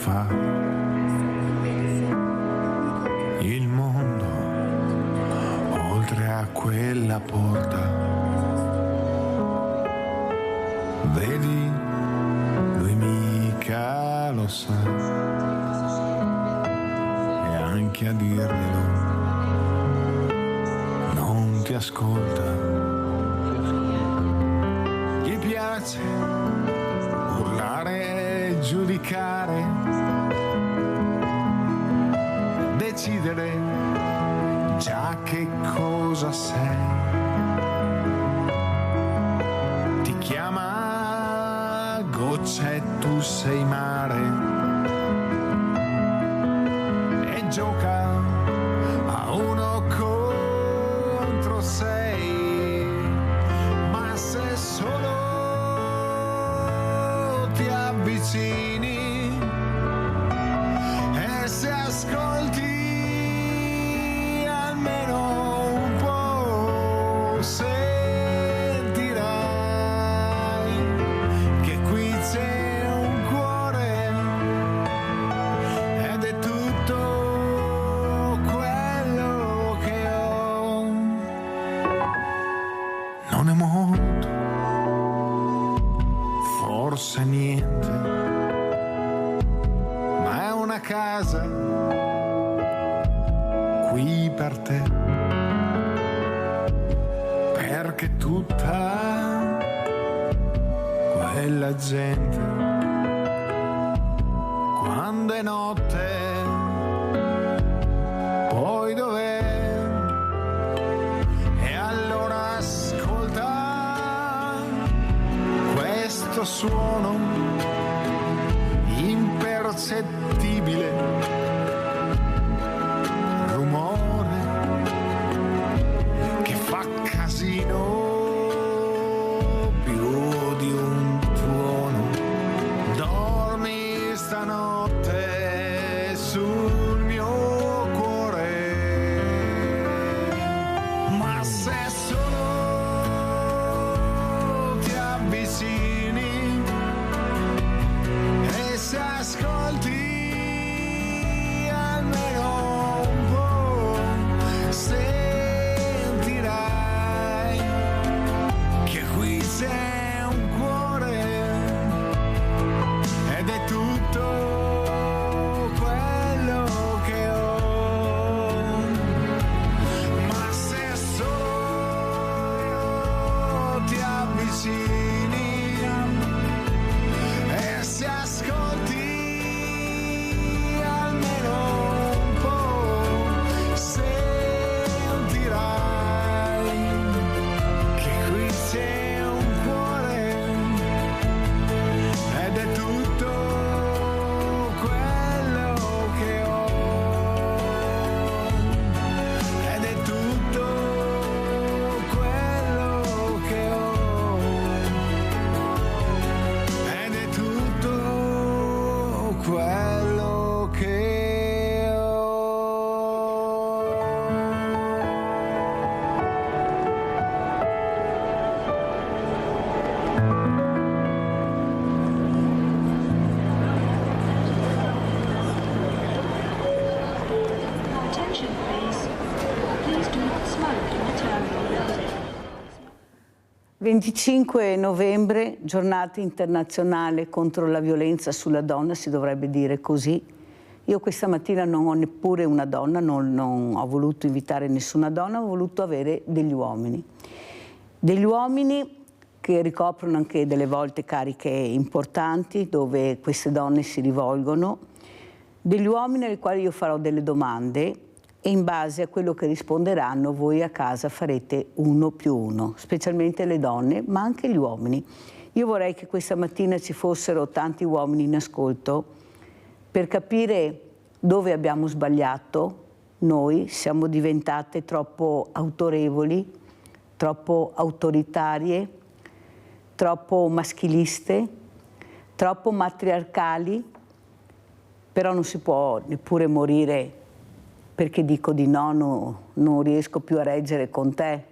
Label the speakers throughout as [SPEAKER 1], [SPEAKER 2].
[SPEAKER 1] fa. Il mondo oltre a quella porta, vedi, lui mica lo sa, e anche a dirglielo non ti ascolta. Gli piace urlare e giudicare, decidere già che cosa sei. Ti chiama goccia e tu sei mare, e gioca a 1 contro 6, ma se solo ti avvicini e se ascolti almeno un po', sentirai che qui c'è un cuore ed è tutto quello che ho. Non è molto, forse niente, ma è una casa qui per te, perché tutta quella gente, quando è notte, poi dov'è? E allora ascolta questo suono impercettibile, rumore che fa casino più di un tuono. Dormi stanotte sul mio cuore, ma se solo ti avvicini e se ascolti almeno un po', sentirai che qui c'è un cuore ed è tutto quello che ho. Ma se solo ti avvicini e se ascolti almeno un po', sentirai che qui c'è un cuore ed è tutto quello che ho, ed è tutto quello che ho, ed è tutto quello che ho.
[SPEAKER 2] 25 novembre, giornata internazionale contro la violenza sulla donna, si dovrebbe dire così. Io questa mattina non ho neppure una donna, non ho voluto invitare nessuna donna, ho voluto avere degli uomini. Degli uomini che ricoprono anche delle volte cariche importanti, dove queste donne si rivolgono, degli uomini ai quali io farò delle domande e in base a quello che risponderanno voi a casa farete 1+1, specialmente le donne, ma anche gli uomini. Io vorrei che questa mattina ci fossero tanti uomini in ascolto per capire dove abbiamo sbagliato. Noi siamo diventate troppo autorevoli, troppo autoritarie, troppo maschiliste, troppo matriarcali, però non si può neppure morire perché dico di no, non riesco più a reggere con te,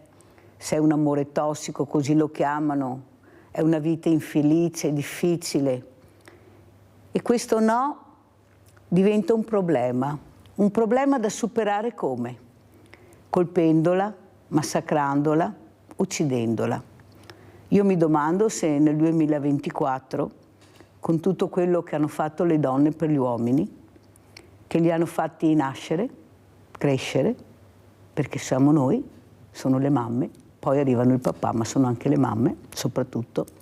[SPEAKER 2] sei un amore tossico, così lo chiamano, è una vita infelice, difficile. E questo no diventa un problema da superare come? Colpendola, massacrandola, uccidendola. Io mi domando se nel 2024, con tutto quello che hanno fatto le donne per gli uomini, che li hanno fatti nascere, crescere, perché siamo noi, sono le mamme, poi arrivano il papà, ma sono anche le mamme, soprattutto,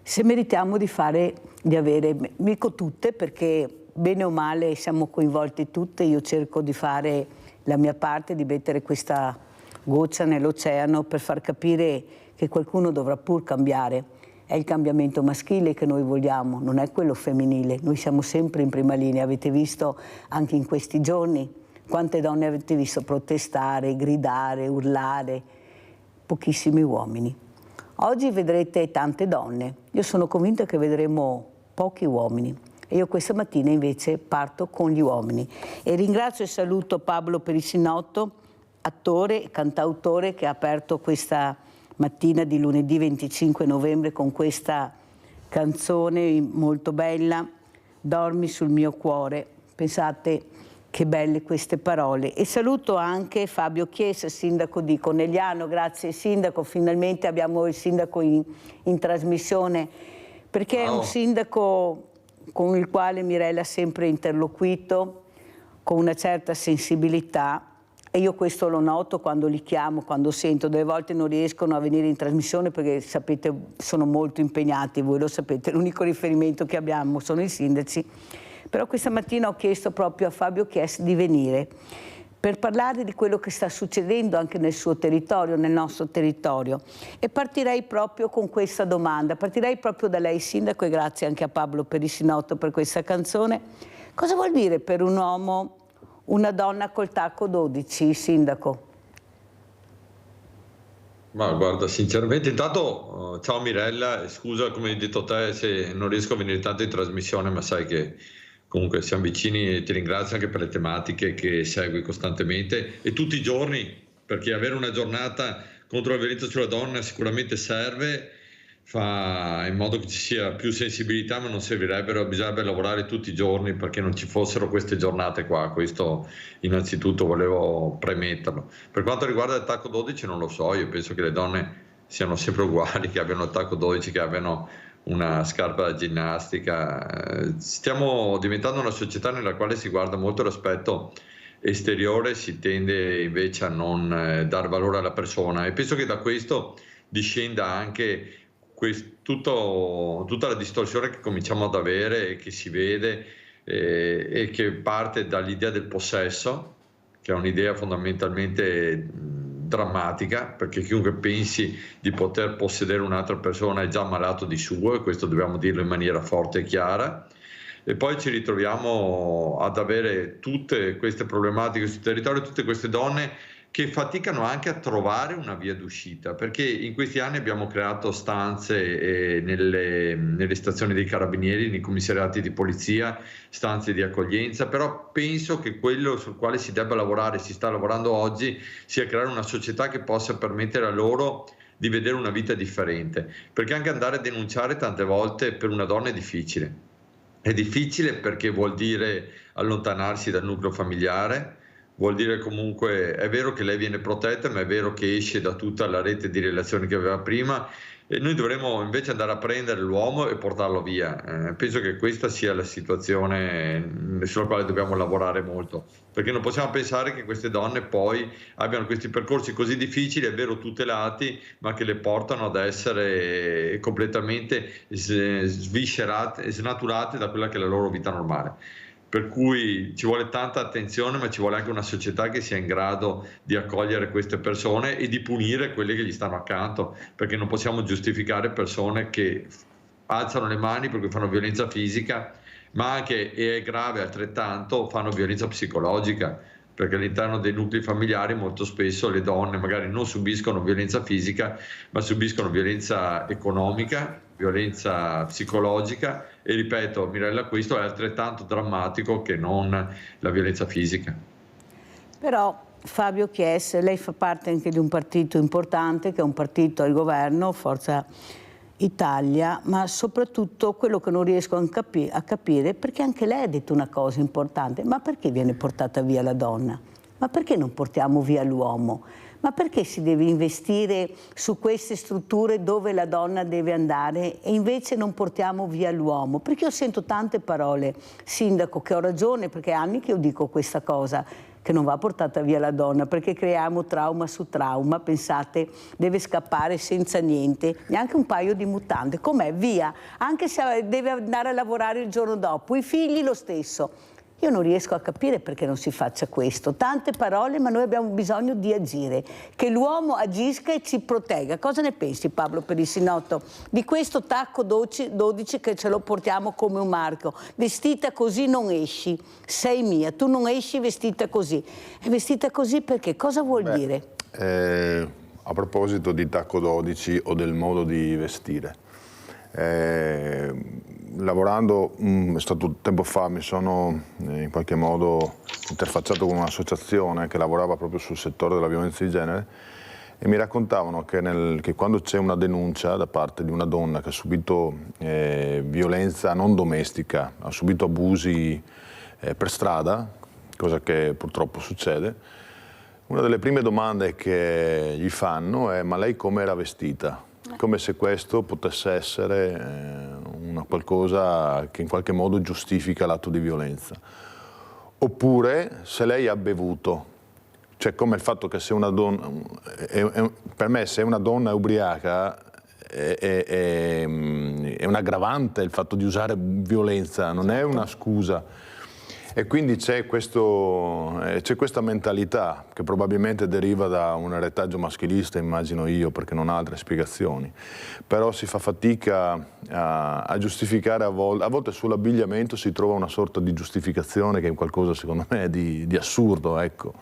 [SPEAKER 2] se meritiamo di avere, dico tutte, perché bene o male siamo coinvolte tutte, io cerco di fare la mia parte, di mettere questa goccia nell'oceano per far capire che qualcuno dovrà pur cambiare. È il cambiamento maschile che noi vogliamo, non è quello femminile. Noi siamo sempre in prima linea. Avete visto anche in questi giorni quante donne avete visto protestare, gridare, urlare, pochissimi uomini. Oggi vedrete tante donne. Io sono convinta che vedremo pochi uomini. E io questa mattina invece parto con gli uomini. E ringrazio e saluto Pablo Perissinotto, attore e cantautore, che ha aperto questa mattina di lunedì 25 novembre con questa canzone molto bella, Dormi sul mio cuore. Pensate che belle queste parole. E saluto anche Fabio Chiesa, sindaco di Conegliano. Grazie sindaco, finalmente abbiamo il sindaco in trasmissione, perché è un sindaco con il quale Mirella ha sempre interloquito, con una certa sensibilità. E io questo lo noto quando li chiamo, quando sento. Delle volte non riescono a venire in trasmissione perché, sapete, sono molto impegnati, voi lo sapete, l'unico riferimento che abbiamo sono i sindaci. Però questa mattina ho chiesto proprio a Fabio Chies di venire per parlare di quello che sta succedendo anche nel suo territorio, nel nostro territorio. E partirei proprio con questa domanda, partirei proprio da lei sindaco, e grazie anche a Pablo Perissinotto per questa canzone. Cosa vuol dire per un uomo una donna col tacco 12, sindaco?
[SPEAKER 3] Ma guarda, sinceramente, intanto ciao Mirella, scusa come hai detto te se non riesco a venire tanto in trasmissione, ma sai che comunque siamo vicini e ti ringrazio anche per le tematiche che segui costantemente e tutti i giorni, perché avere una giornata contro la violenza sulla donna sicuramente serve, fa in modo che ci sia più sensibilità, ma non servirebbero, bisognerebbe lavorare tutti i giorni perché non ci fossero queste giornate qua. Questo innanzitutto volevo premetterlo. Per quanto riguarda il tacco 12 non lo so, io penso che le donne siano sempre uguali, che abbiano il tacco 12, che abbiano una scarpa da ginnastica. Stiamo diventando una società nella quale si guarda molto l'aspetto esteriore, si tende invece a non dar valore alla persona, e penso che da questo discenda anche tutta la distorsione che cominciamo ad avere e che si vede e che parte dall'idea del possesso, che è un'idea fondamentalmente drammatica, perché chiunque pensi di poter possedere un'altra persona è già malato di suo, e questo dobbiamo dirlo in maniera forte e chiara. E poi ci ritroviamo ad avere tutte queste problematiche sul territorio, tutte queste donne che faticano anche a trovare una via d'uscita, perché in questi anni abbiamo creato stanze nelle stazioni dei carabinieri, nei commissariati di polizia, stanze di accoglienza, però penso che quello sul quale si debba lavorare, si sta lavorando oggi, sia creare una società che possa permettere a loro di vedere una vita differente, perché anche andare a denunciare tante volte per una donna è difficile. È difficile perché vuol dire allontanarsi dal nucleo familiare, vuol dire comunque, è vero che lei viene protetta, ma è vero che esce da tutta la rete di relazioni che aveva prima, e noi dovremmo invece andare a prendere l'uomo e portarlo via. Penso che questa sia la situazione sulla quale dobbiamo lavorare molto, perché non possiamo pensare che queste donne poi abbiano questi percorsi così difficili, è vero tutelati, ma che le portano ad essere completamente sviscerate e snaturate da quella che è la loro vita normale. Per cui ci vuole tanta attenzione, ma ci vuole anche una società che sia in grado di accogliere queste persone e di punire quelli che gli stanno accanto, perché non possiamo giustificare persone che alzano le mani perché fanno violenza fisica, ma anche, e è grave altrettanto, fanno violenza psicologica, perché all'interno dei nuclei familiari molto spesso le donne magari non subiscono violenza fisica, ma subiscono violenza economica, violenza psicologica, e ripeto, Mirella, questo è altrettanto drammatico che non la violenza fisica.
[SPEAKER 2] Però Fabio Chies, lei fa parte anche di un partito importante, che è un partito al governo, Forza Italia, ma soprattutto quello che non riesco a capire, perché anche lei ha detto una cosa importante: ma perché viene portata via la donna? Ma perché non portiamo via l'uomo? Ma perché si deve investire su queste strutture dove la donna deve andare e invece non portiamo via l'uomo? Perché io sento tante parole, sindaco, che ho ragione, perché è anni che io dico questa cosa, che non va portata via la donna, perché creiamo trauma su trauma. Pensate, deve scappare senza niente, neanche un paio di mutande, com'è? Via, anche se deve andare a lavorare il giorno dopo, i figli lo stesso. Io non riesco a capire perché non si faccia questo. Tante parole, ma noi abbiamo bisogno di agire, che l'uomo agisca e ci protegga. Cosa ne pensi, Pablo Perissinotto, di questo tacco 12 che ce lo portiamo come un marchio? Vestita così non esci, sei mia, tu non esci vestita così. È vestita così perché? Cosa vuol dire?
[SPEAKER 4] A proposito di tacco 12 o del modo di vestire, lavorando, è stato tempo fa, mi sono in qualche modo interfacciato con un'associazione che lavorava proprio sul settore della violenza di genere e mi raccontavano che quando c'è una denuncia da parte di una donna che ha subito violenza non domestica, ha subito abusi per strada, cosa che purtroppo succede, una delle prime domande che gli fanno è: ma lei come era vestita? Come se questo potesse essere una qualcosa che in qualche modo giustifica l'atto di violenza. Oppure se lei ha bevuto, cioè come il fatto che se una donna, per me se una donna è ubriaca è un aggravante il fatto di usare violenza, non è una scusa. E quindi c'è questa mentalità che probabilmente deriva da un retaggio maschilista, immagino io, perché non ha altre spiegazioni. Però si fa fatica a giustificare, a volte sull'abbigliamento si trova una sorta di giustificazione che è qualcosa secondo me di assurdo, ecco.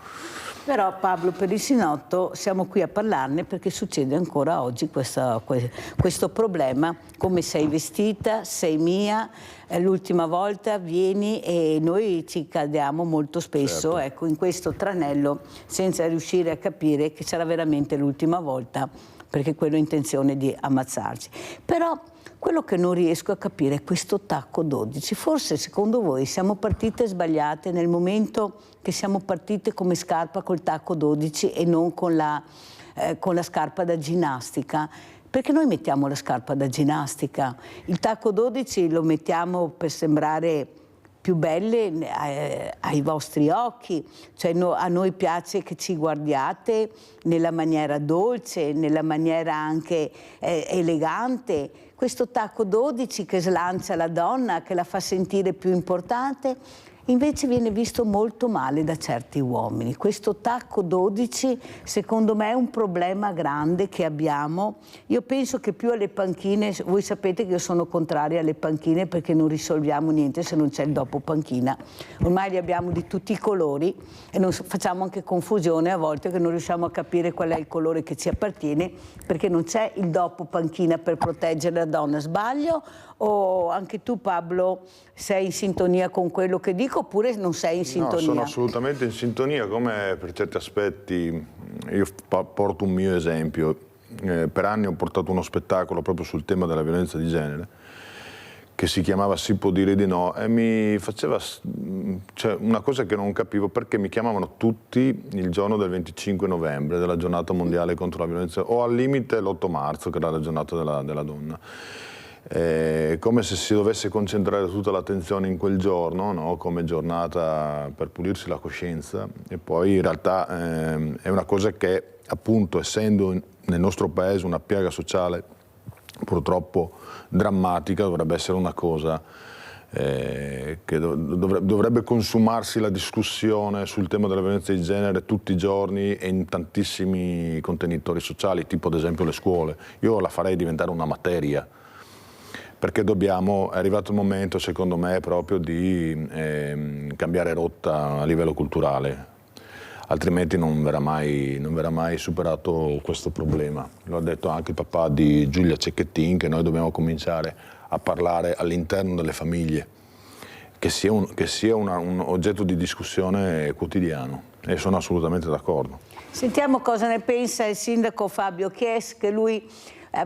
[SPEAKER 2] Però Pablo Perissinotto siamo qui a parlarne perché succede ancora oggi questo problema: come sei vestita, sei mia, l'ultima volta vieni, e noi ci cadiamo molto spesso, certo, ecco, in questo tranello senza riuscire a capire che sarà veramente l'ultima volta, perché quello è intenzione di ammazzarci. Però quello che non riesco a capire è questo tacco 12. Forse secondo voi siamo partite sbagliate nel momento che siamo partite come scarpa col tacco 12 e non con la scarpa da ginnastica? Perché noi mettiamo la scarpa da ginnastica, il tacco 12 lo mettiamo per sembrare più belle ai vostri occhi, cioè a noi piace che ci guardiate nella maniera dolce, nella maniera anche elegante. Questo tacco 12 che slancia la donna, che la fa sentire più importante, invece viene visto molto male da certi uomini. Questo tacco 12 secondo me è un problema grande che abbiamo. Io penso che più alle panchine, voi sapete che io sono contraria alle panchine perché non risolviamo niente se non c'è il dopo panchina. Ormai li abbiamo di tutti i colori e non facciamo anche confusione a volte, che non riusciamo a capire qual è il colore che ci appartiene, perché non c'è il dopo panchina per proteggere la donna. Sbaglio? O anche tu, Pablo, sei in sintonia con quello che dico oppure non sei in sintonia?
[SPEAKER 4] No, sono assolutamente in sintonia, come per certi aspetti. Io porto un mio esempio. Per anni ho portato uno spettacolo proprio sul tema della violenza di genere che si chiamava Si può dire di no e mi faceva una cosa che non capivo, perché mi chiamavano tutti il giorno del 25 novembre, della giornata mondiale contro la violenza, o al limite l'8 marzo, che era la giornata della donna. Come se si dovesse concentrare tutta l'attenzione in quel giorno, no? Come giornata per pulirsi la coscienza, e poi in realtà è una cosa che, appunto, essendo nel nostro paese una piaga sociale purtroppo drammatica, dovrebbe essere una cosa che dovrebbe consumarsi la discussione sul tema della violenza di genere tutti i giorni e in tantissimi contenitori sociali, tipo ad esempio le scuole. Io la farei diventare una materia, perché è arrivato il momento, secondo me, proprio di cambiare rotta a livello culturale, altrimenti non verrà mai superato questo problema. Lo ha detto anche il papà di Giulia Cecchettin, che noi dobbiamo cominciare a parlare all'interno delle famiglie, che sia un oggetto di discussione quotidiano, e sono assolutamente d'accordo.
[SPEAKER 2] Sentiamo cosa ne pensa il sindaco Fabio Chies, che lui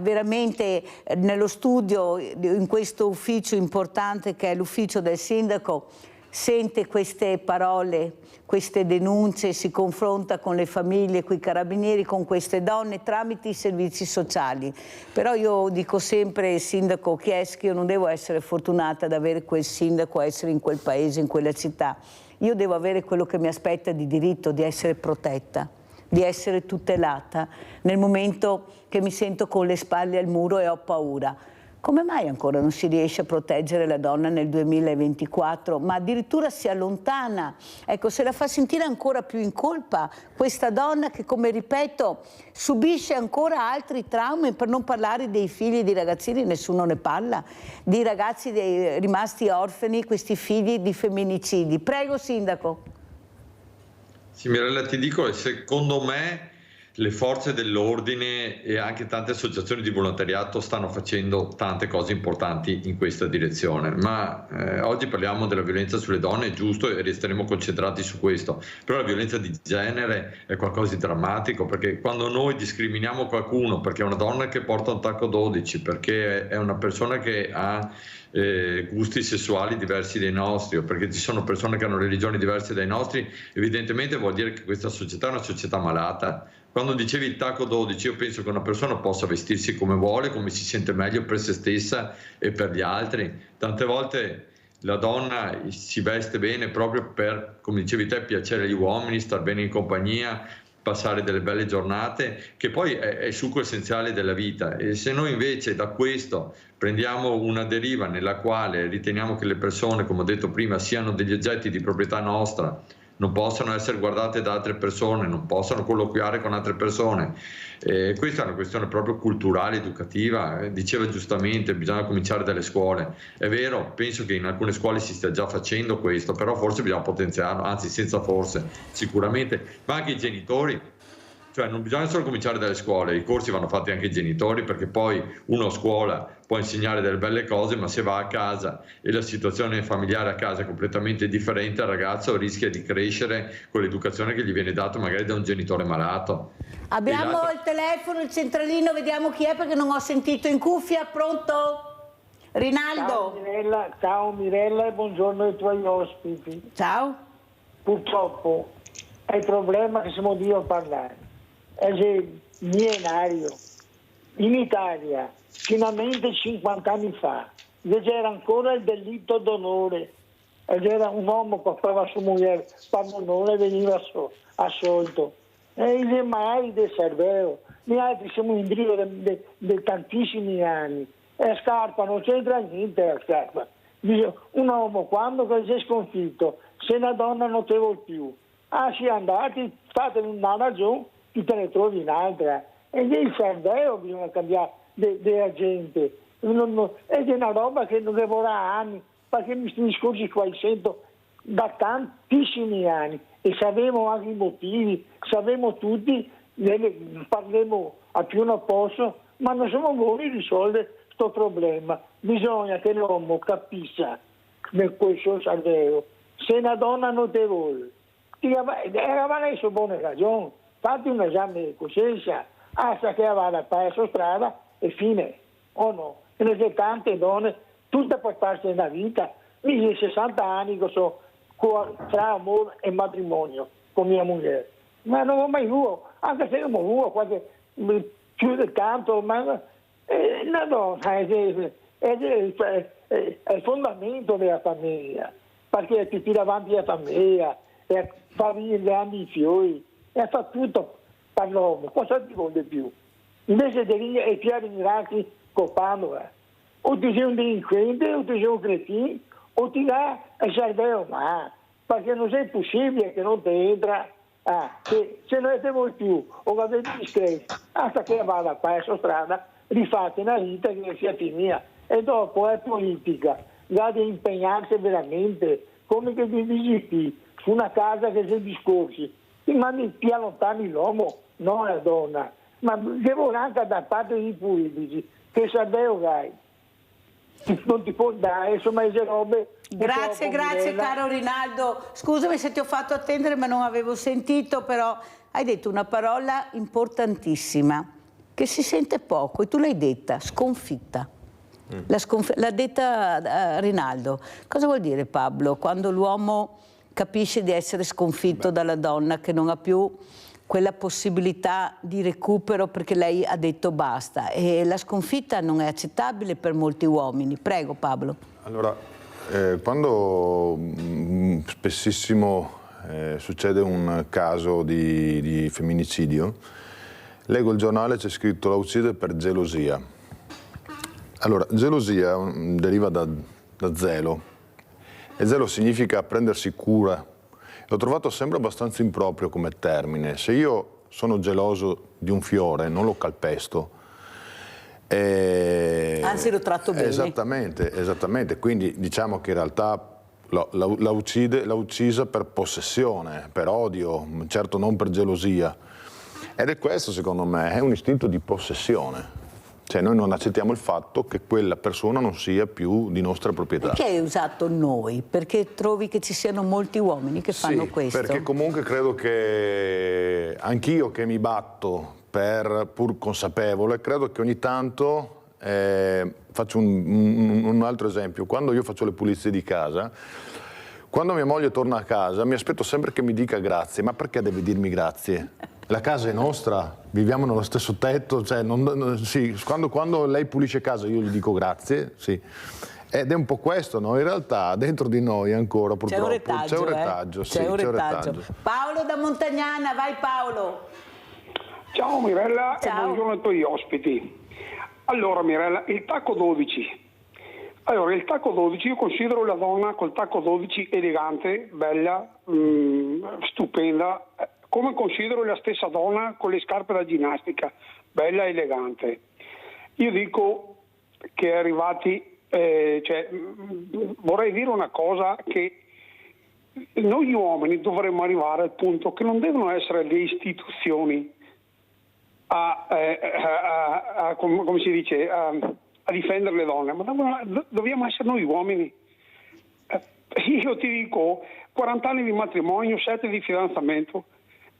[SPEAKER 2] veramente nello studio, in questo ufficio importante che è l'ufficio del sindaco, sente queste parole, queste denunce, si confronta con le famiglie, con i carabinieri, con queste donne tramite i servizi sociali. Però io dico sempre, sindaco Chieschi, io non devo essere fortunata ad avere quel sindaco, a essere in quel paese, in quella città. Io devo avere quello che mi aspetta di diritto, di essere protetta, di essere tutelata nel momento che mi sento con le spalle al muro e ho paura. Come mai ancora non si riesce a proteggere la donna nel 2024, ma addirittura si allontana? Ecco, se la fa sentire ancora più in colpa questa donna che, come ripeto, subisce ancora altri traumi, per non parlare dei figli di ragazzini, nessuno ne parla, di ragazzi rimasti orfani, questi figli di femminicidi. Prego, sindaco.
[SPEAKER 3] Sì, Mirella, ti dico, secondo me le forze dell'ordine e anche tante associazioni di volontariato stanno facendo tante cose importanti in questa direzione, ma oggi parliamo della violenza sulle donne, è giusto, e resteremo concentrati su questo, però la violenza di genere è qualcosa di drammatico, perché quando noi discriminiamo qualcuno perché è una donna che porta un tacco 12, perché è una persona che ha gusti sessuali diversi dai nostri, o perché ci sono persone che hanno religioni diverse dai nostri, evidentemente vuol dire che questa società è una società malata. Quando dicevi il tacco 12, io penso che una persona possa vestirsi come vuole, come si sente meglio per se stessa e per gli altri. Tante volte la donna si veste bene proprio per, come dicevi te, piacere agli uomini, star bene in compagnia, passare delle belle giornate, che poi è il succo essenziale della vita. E se noi invece da questo prendiamo una deriva nella quale riteniamo che le persone, come ho detto prima, siano degli oggetti di proprietà nostra, non possono essere guardate da altre persone, non possono colloquiare con altre persone. Questa è una questione proprio culturale, educativa. Diceva giustamente, bisogna cominciare dalle scuole. È vero, penso che in alcune scuole si stia già facendo questo, però forse bisogna potenziarlo, anzi senza forse, sicuramente, ma anche i genitori. Cioè non bisogna solo cominciare dalle scuole, i corsi vanno fatti anche ai genitori, perché poi uno a scuola può insegnare delle belle cose, ma se va a casa e la situazione familiare a casa è completamente differente, il ragazzo rischia di crescere con l'educazione che gli viene data magari da un genitore malato.
[SPEAKER 2] Abbiamo il telefono, il centralino, vediamo chi è perché non ho sentito in cuffia. Pronto? Rinaldo?
[SPEAKER 5] Ciao Mirella e buongiorno ai tuoi ospiti.
[SPEAKER 2] Ciao.
[SPEAKER 5] Purtroppo è il problema che siamo io a parlare. È millenario. In Italia, finalmente 50 anni fa, c'era ancora il delitto d'onore. Ed era un uomo che portava sua moglie per onore e veniva assolto. E mai del cervello. Noi altri siamo in brio di tantissimi anni. E scarpa, non c'entra niente la scarpa. Un uomo quando si è sconfitto, se una donna non te vuole più, si è andati, fate una ragione, ti te ne trovi un'altra. E il cervello bisogna cambiare della gente. È una roba che non vorrà anni, perché questi discorsi qua li sento da tantissimi anni e sappiamo anche i motivi, sappiamo tutti, parliamo a più non posso, ma non siamo voi a risolvere questo problema. Bisogna che l'uomo capisca nel questo cervello. Se una donna non te vuole, avrai su buone ragioni, fatti un esame di coscienza, hasta che vada a fare la strada e fine, o no? Perché tante donne, tutte per farsi una vita, io 60 anni che sono tra amore e matrimonio con mia moglie, ma non ho mai avuto, anche se non ho avuto qualche più di tanto, ma la donna è il fondamento della famiglia, perché ti tira avanti la famiglia, fa venire ambizioni, e fa tutto per l'uomo, cosa ti vuole più? Invece di ringrazi copando, o ti sei un delinquente, o ti sei un cretino, o ti dà il cervello, ma perché non è possibile che non ti entra, se non te vuoi più, o va bene discreto, hasta che vada a fare la strada, rifate una vita che sia finita, e dopo è politica, deve impegnarsi veramente, come che ti dici su una casa che si discorsi, ti allontani l'uomo, non la donna, ma devo anche da parte dei politici, che cervello hai. Non ti può dare, insomma, le robe.
[SPEAKER 2] Grazie caro Rinaldo. Scusami se ti ho fatto attendere, ma non avevo sentito, però hai detto una parola importantissima. che si sente poco, e tu l'hai detta, sconfitta. L'ha detta Rinaldo. Cosa vuol dire, Pablo, quando l'uomo capisce di essere sconfitto dalla donna, che non ha più quella possibilità di recupero perché lei ha detto basta, e la sconfitta non è accettabile per molti uomini? Prego, Pablo.
[SPEAKER 4] Allora, quando spessissimo succede un caso di femminicidio, leggo il giornale, c'è scritto la uccide per gelosia. Allora, gelosia deriva da zelo, e zelo significa prendersi cura. L'ho trovato sempre abbastanza improprio come termine. Se io sono geloso di un fiore, non lo calpesto.
[SPEAKER 2] Anzi, lo tratto bene.
[SPEAKER 4] Esattamente. Quindi diciamo che in realtà l'ha uccisa per possessione, per odio, certo non per gelosia. Ed è questo, secondo me, è un istinto di possessione. Cioè noi non accettiamo il fatto che quella persona non sia più di nostra proprietà.
[SPEAKER 2] Perché hai usato noi? Perché trovi che ci siano molti uomini che fanno questo?
[SPEAKER 4] Perché comunque credo che anch'io che mi batto pur consapevole, credo che ogni tanto, faccio un altro esempio, quando io faccio le pulizie di casa, quando mia moglie torna a casa mi aspetto sempre che mi dica grazie, ma perché deve dirmi grazie? La casa è nostra, viviamo nello stesso tetto, cioè sì, quando lei pulisce casa io gli dico grazie, sì. Ed è un po' questo, no? In realtà dentro di noi ancora purtroppo c'è un retaggio.
[SPEAKER 2] C'è un retaggio. Paolo da Montagnana, vai Paolo.
[SPEAKER 6] Ciao Mirella.
[SPEAKER 2] Ciao.
[SPEAKER 6] E buongiorno ai tuoi ospiti. Allora Mirella, il tacco 12. Allora, il tacco 12, io considero la donna col tacco 12 elegante, bella, stupenda, come considero la stessa donna con le scarpe da ginnastica, bella e elegante. Io dico che arrivati, vorrei dire una cosa, che noi uomini dovremmo arrivare al punto che non devono essere le istituzioni come si dice, a difendere le donne, ma dobbiamo essere noi uomini. Io ti dico, 40 anni di matrimonio, 7 di fidanzamento,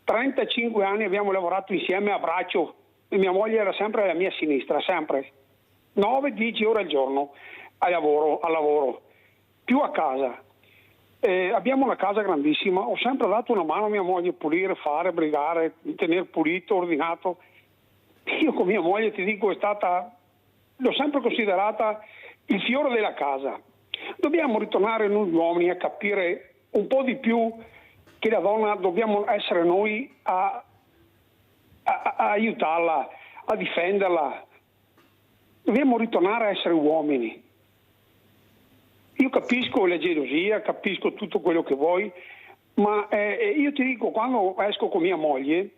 [SPEAKER 6] 35 anni abbiamo lavorato insieme a braccio, e mia moglie era sempre alla mia sinistra, sempre 9-10 ore al giorno al lavoro, più a casa. Abbiamo una casa grandissima, ho sempre dato una mano a mia moglie a pulire, fare, brigare, tenere pulito, ordinato. Io con mia moglie, ti dico, l'ho sempre considerata il fiore della casa. Dobbiamo ritornare noi uomini a capire un po' di più che la donna dobbiamo essere noi a aiutarla, a difenderla. Dobbiamo ritornare a essere uomini. Io capisco la gelosia, capisco tutto quello che vuoi, ma io ti dico, quando esco con mia moglie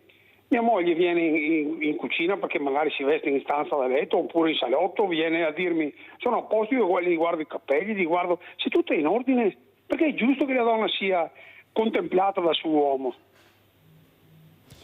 [SPEAKER 6] viene in cucina perché magari si veste in stanza da letto oppure in salotto, viene a dirmi sono a posto, io gli guardo i capelli, gli guardo se tutto è in ordine, perché è giusto che la donna sia contemplata dal suo uomo.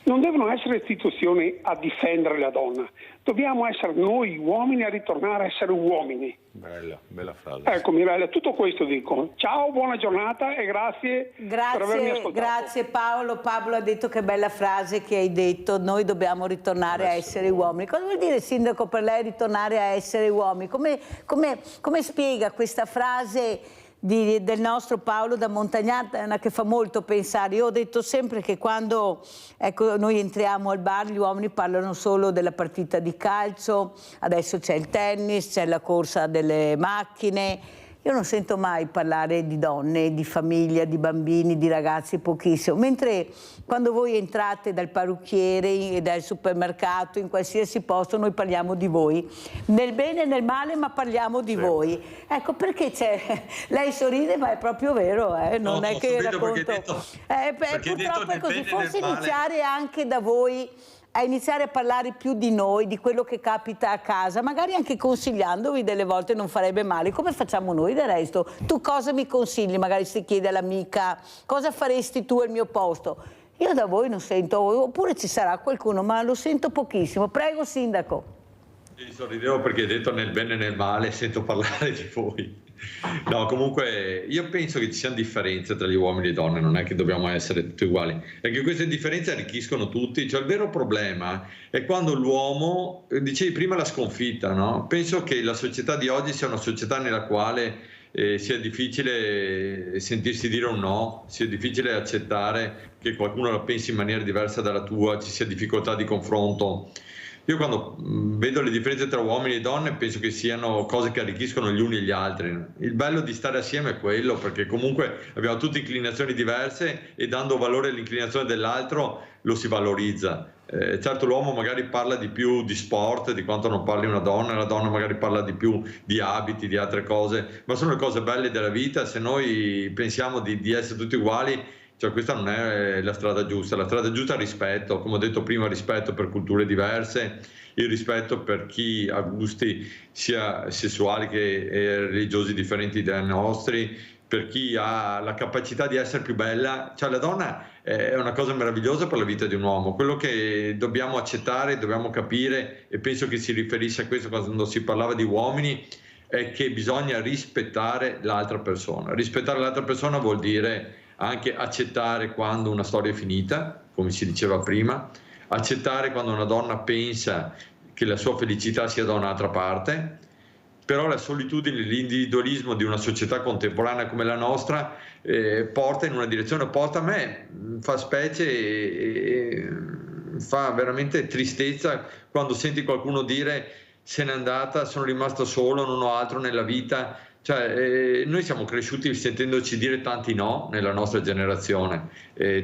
[SPEAKER 6] Non devono essere istituzioni a difendere la donna, dobbiamo essere noi uomini a ritornare a essere uomini.
[SPEAKER 4] Bella frase.
[SPEAKER 6] Ecco Mirella, tutto questo dico. Ciao, buona giornata e grazie per avermi ascoltato.
[SPEAKER 2] Grazie Paolo. Pablo ha detto che bella frase che hai detto, noi dobbiamo ritornare a essere uomini. Cosa vuol dire, sindaco, per lei ritornare a essere uomini? Come spiega questa frase del nostro Paolo da Montagnana, che fa molto pensare? Io ho detto sempre che quando noi entriamo al bar gli uomini parlano solo della partita di calcio, adesso c'è il tennis, c'è la corsa delle macchine. Io non sento mai parlare di donne, di famiglia, di bambini, di ragazzi, pochissimo. Mentre quando voi entrate dal parrucchiere, dal supermercato, in qualsiasi posto, noi parliamo di voi. Nel bene e nel male, ma parliamo di voi. Ecco, perché lei sorride, ma è proprio vero, non è che racconto... purtroppo è così, forse iniziare anche da voi a iniziare a parlare più di noi, di quello che capita a casa, magari anche consigliandovi delle volte non farebbe male, come facciamo noi del resto. Tu cosa mi consigli? Magari si chiede all'amica, cosa faresti tu al mio posto? Io da voi non sento, oppure ci sarà qualcuno, ma lo sento pochissimo. Prego, sindaco.
[SPEAKER 3] Sorridevo perché hai detto nel bene e nel male, sento parlare di voi. No, comunque io penso che ci siano differenze tra gli uomini e le donne, non è che dobbiamo essere tutti uguali, è che queste differenze arricchiscono tutti, cioè il vero problema è quando l'uomo, dicevi prima la sconfitta, no? Penso che la società di oggi sia una società nella quale sia difficile sentirsi dire un no, sia difficile accettare che qualcuno la pensi in maniera diversa dalla tua, ci sia difficoltà di confronto. Io quando vedo le differenze tra uomini e donne penso che siano cose che arricchiscono gli uni e gli altri. Il bello di stare assieme è quello, perché comunque abbiamo tutte inclinazioni diverse e dando valore all'inclinazione dell'altro lo si valorizza. Certo, l'uomo magari parla di più di sport di quanto non parli una donna, la donna magari parla di più di abiti, di altre cose, ma sono le cose belle della vita. Se noi pensiamo di essere tutti uguali, cioè questa non è la strada giusta è il rispetto, come ho detto prima, rispetto per culture diverse, il rispetto per chi ha gusti sia sessuali che religiosi differenti dai nostri, per chi ha la capacità di essere più bella. Cioè la donna è una cosa meravigliosa per la vita di un uomo, quello che dobbiamo accettare, dobbiamo capire, e penso che si riferisse a questo quando si parlava di uomini, è che bisogna rispettare l'altra persona. Rispettare l'altra persona vuol dire anche accettare quando una storia è finita, come si diceva prima, accettare quando una donna pensa che la sua felicità sia da un'altra parte, però la solitudine, l'individualismo di una società contemporanea come la nostra porta in una direzione opposta. A me fa specie e fa veramente tristezza quando senti qualcuno dire se n'è andata, sono rimasto solo, non ho altro nella vita. Cioè, noi siamo cresciuti sentendoci dire tanti no nella nostra generazione.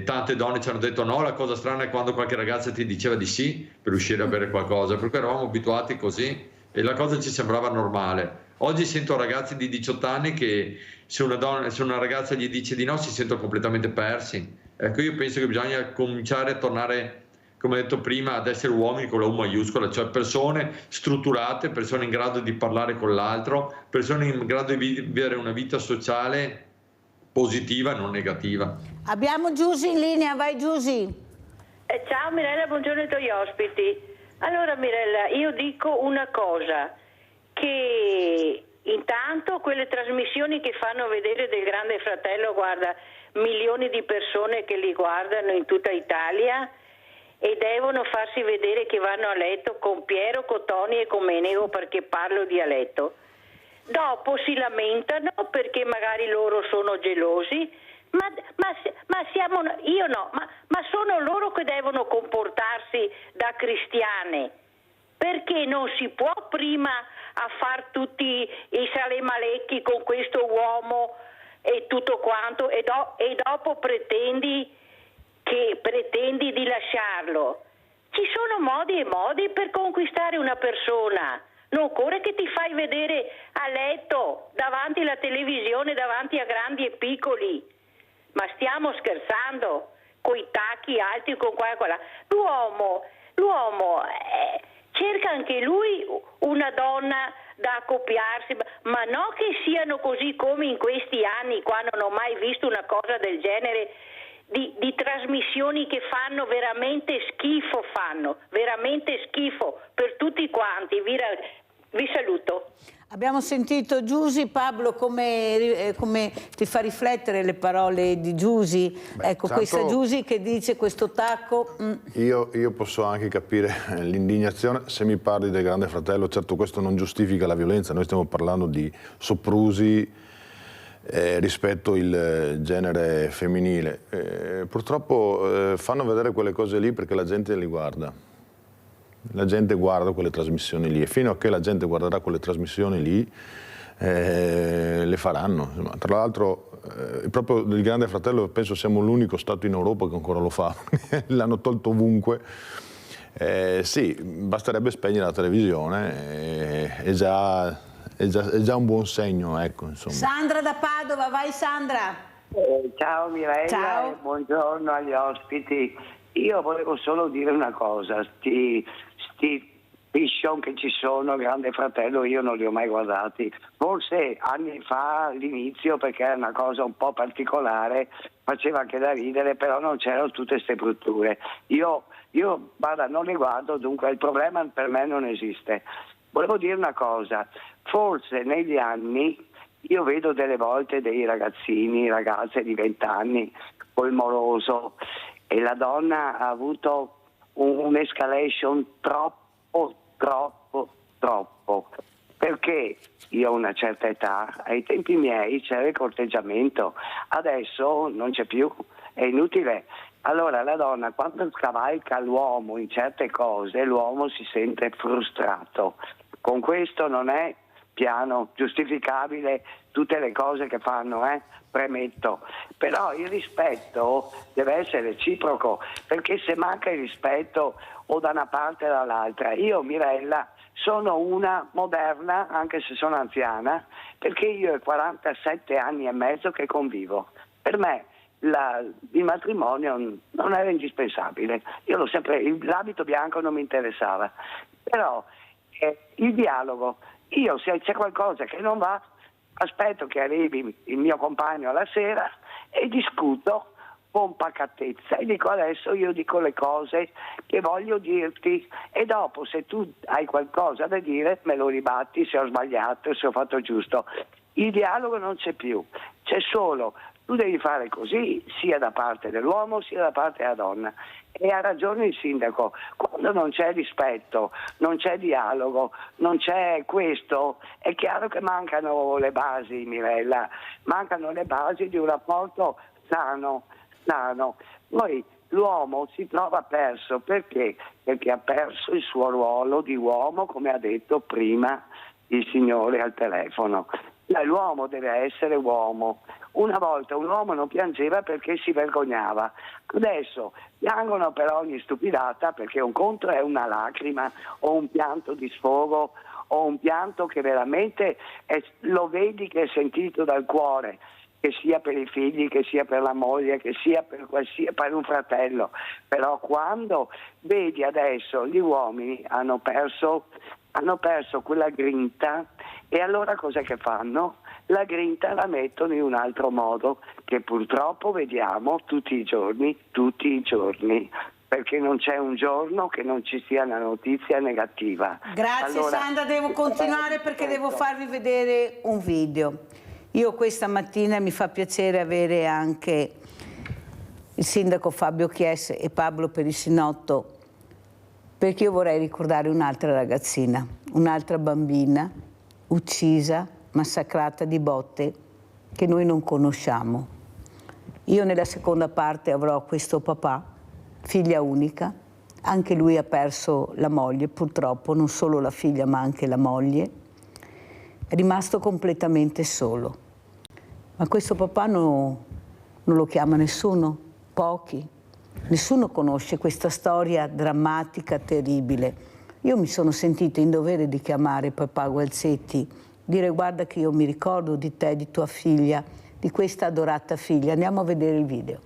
[SPEAKER 3] Tante donne ci hanno detto no, la cosa strana è quando qualche ragazza ti diceva di sì per uscire a bere qualcosa, perché eravamo abituati così e la cosa ci sembrava normale. Oggi sento ragazzi di 18 anni che se una ragazza gli dice di no si sentono completamente persi. Ecco, io penso che bisogna cominciare a tornare, come detto prima, ad essere uomini con la U maiuscola, cioè persone strutturate, persone in grado di parlare con l'altro, persone in grado di vivere una vita sociale positiva e non negativa.
[SPEAKER 2] Abbiamo Giusy in linea, vai Giusy.
[SPEAKER 7] Ciao Mirella, buongiorno ai tuoi ospiti. Allora Mirella, io dico una cosa, che intanto quelle trasmissioni che fanno vedere del Grande Fratello, guarda, milioni di persone che li guardano in tutta Italia, e devono farsi vedere che vanno a letto con Piero, con Toni e con Menego perché parlo dialetto. Dopo si lamentano perché magari loro sono gelosi, ma siamo, io no, ma sono loro che devono comportarsi da cristiane, perché non si può prima a far tutti i salemalecchi con questo uomo e tutto quanto e dopo pretendi di lasciarlo. Ci sono modi e modi per conquistare una persona, non occorre che ti fai vedere a letto davanti alla televisione, davanti a grandi e piccoli. Ma stiamo scherzando, coi tacchi alti con qua e quella. L'uomo cerca anche lui una donna da accoppiarsi, ma non che siano così come in questi anni, qua non ho mai visto una cosa del genere, di trasmissioni che fanno veramente schifo per tutti quanti. Vi saluto.
[SPEAKER 2] Abbiamo sentito Giusy. Pablo, come ti fa riflettere le parole di Giusy? Ecco, questa Giusy che dice questo tacco.
[SPEAKER 4] Io posso anche capire l'indignazione se mi parli del Grande Fratello. Certo, questo non giustifica la violenza, noi stiamo parlando di soprusi rispetto il genere femminile. Purtroppo fanno vedere quelle cose lì perché la gente li guarda. La gente guarda quelle trasmissioni lì e fino a che la gente guarderà quelle trasmissioni lì le faranno. Tra l'altro proprio del Grande Fratello penso siamo l'unico Stato in Europa che ancora lo fa, l'hanno tolto ovunque. Sì, basterebbe spegnere la televisione, è già un buon segno, ecco, insomma.
[SPEAKER 2] Sandra da Padova, vai Sandra.
[SPEAKER 8] Ciao Mirella,
[SPEAKER 2] ciao.
[SPEAKER 8] Buongiorno agli ospiti. Io volevo solo dire una cosa, sti fiction che ci sono, Grande Fratello, io non li ho mai guardati. Forse anni fa all'inizio, perché era una cosa un po' particolare, faceva anche da ridere, però non c'erano tutte queste brutture. Io guarda, non li guardo, dunque il problema per me non esiste. Volevo dire una cosa, forse negli anni Io vedo delle volte dei ragazzini, ragazze di 20 anni col moroso e la donna ha avuto un'escalation troppo, perché io ho una certa età, ai tempi miei c'era il corteggiamento, adesso non c'è più, è inutile. Allora la donna quando scavalca l'uomo in certe cose, l'uomo si sente frustrato. Con questo non è piano giustificabile tutte le cose che fanno, premetto, però il rispetto deve essere reciproco, perché se manca il rispetto o da una parte o dall'altra, io Mirella sono una moderna anche se sono anziana, perché io ho 47 anni e mezzo che convivo, per me il matrimonio non era indispensabile, io l'ho sempre, l'abito bianco non mi interessava, però il dialogo, io se c'è qualcosa che non va aspetto che arrivi il mio compagno alla sera e discuto con pacatezza e dico adesso io dico le cose che voglio dirti e dopo se tu hai qualcosa da dire me lo ribatti se ho sbagliato, se ho fatto giusto. Il dialogo non c'è più, c'è solo tu devi fare così sia da parte dell'uomo sia da parte della donna. E ha ragione il sindaco, quando non c'è rispetto, non c'è dialogo, non c'è questo, è chiaro che mancano le basi, Mirella, mancano le basi di un rapporto sano. Poi l'uomo si trova perso, perché? Perché ha perso il suo ruolo di uomo, come ha detto prima il signore al telefono. L'uomo deve essere uomo. Una volta un uomo non piangeva perché si vergognava, adesso piangono per ogni stupidata, perché un conto è una lacrima o un pianto di sfogo o un pianto che veramente lo vedi che è sentito dal cuore, che sia per i figli, che sia per la moglie, che sia per un fratello. Però quando vedi adesso gli uomini hanno perso quella grinta, e allora cos'è che fanno? La grinta la mettono in un altro modo che purtroppo vediamo tutti i giorni, perché non c'è un giorno che non ci sia una notizia negativa.
[SPEAKER 2] Grazie allora, Sandra, devo continuare perché devo farvi vedere un video. Io questa mattina mi fa piacere avere anche il sindaco Fabio Chies e Pablo Perissinotto, perché io vorrei ricordare un'altra ragazzina, un'altra bambina uccisa, massacrata di botte, che noi non conosciamo. Io nella seconda parte avrò questo papà, figlia unica, anche lui ha perso la moglie, purtroppo, non solo la figlia ma anche la moglie, è rimasto completamente solo. Ma questo papà non lo chiama nessuno, pochi, nessuno conosce questa storia drammatica, terribile. Io mi sono sentita in dovere di chiamare papà Gualzetti, dire guarda che io mi ricordo di te, di tua figlia, di questa adorata figlia. Andiamo a vedere il video.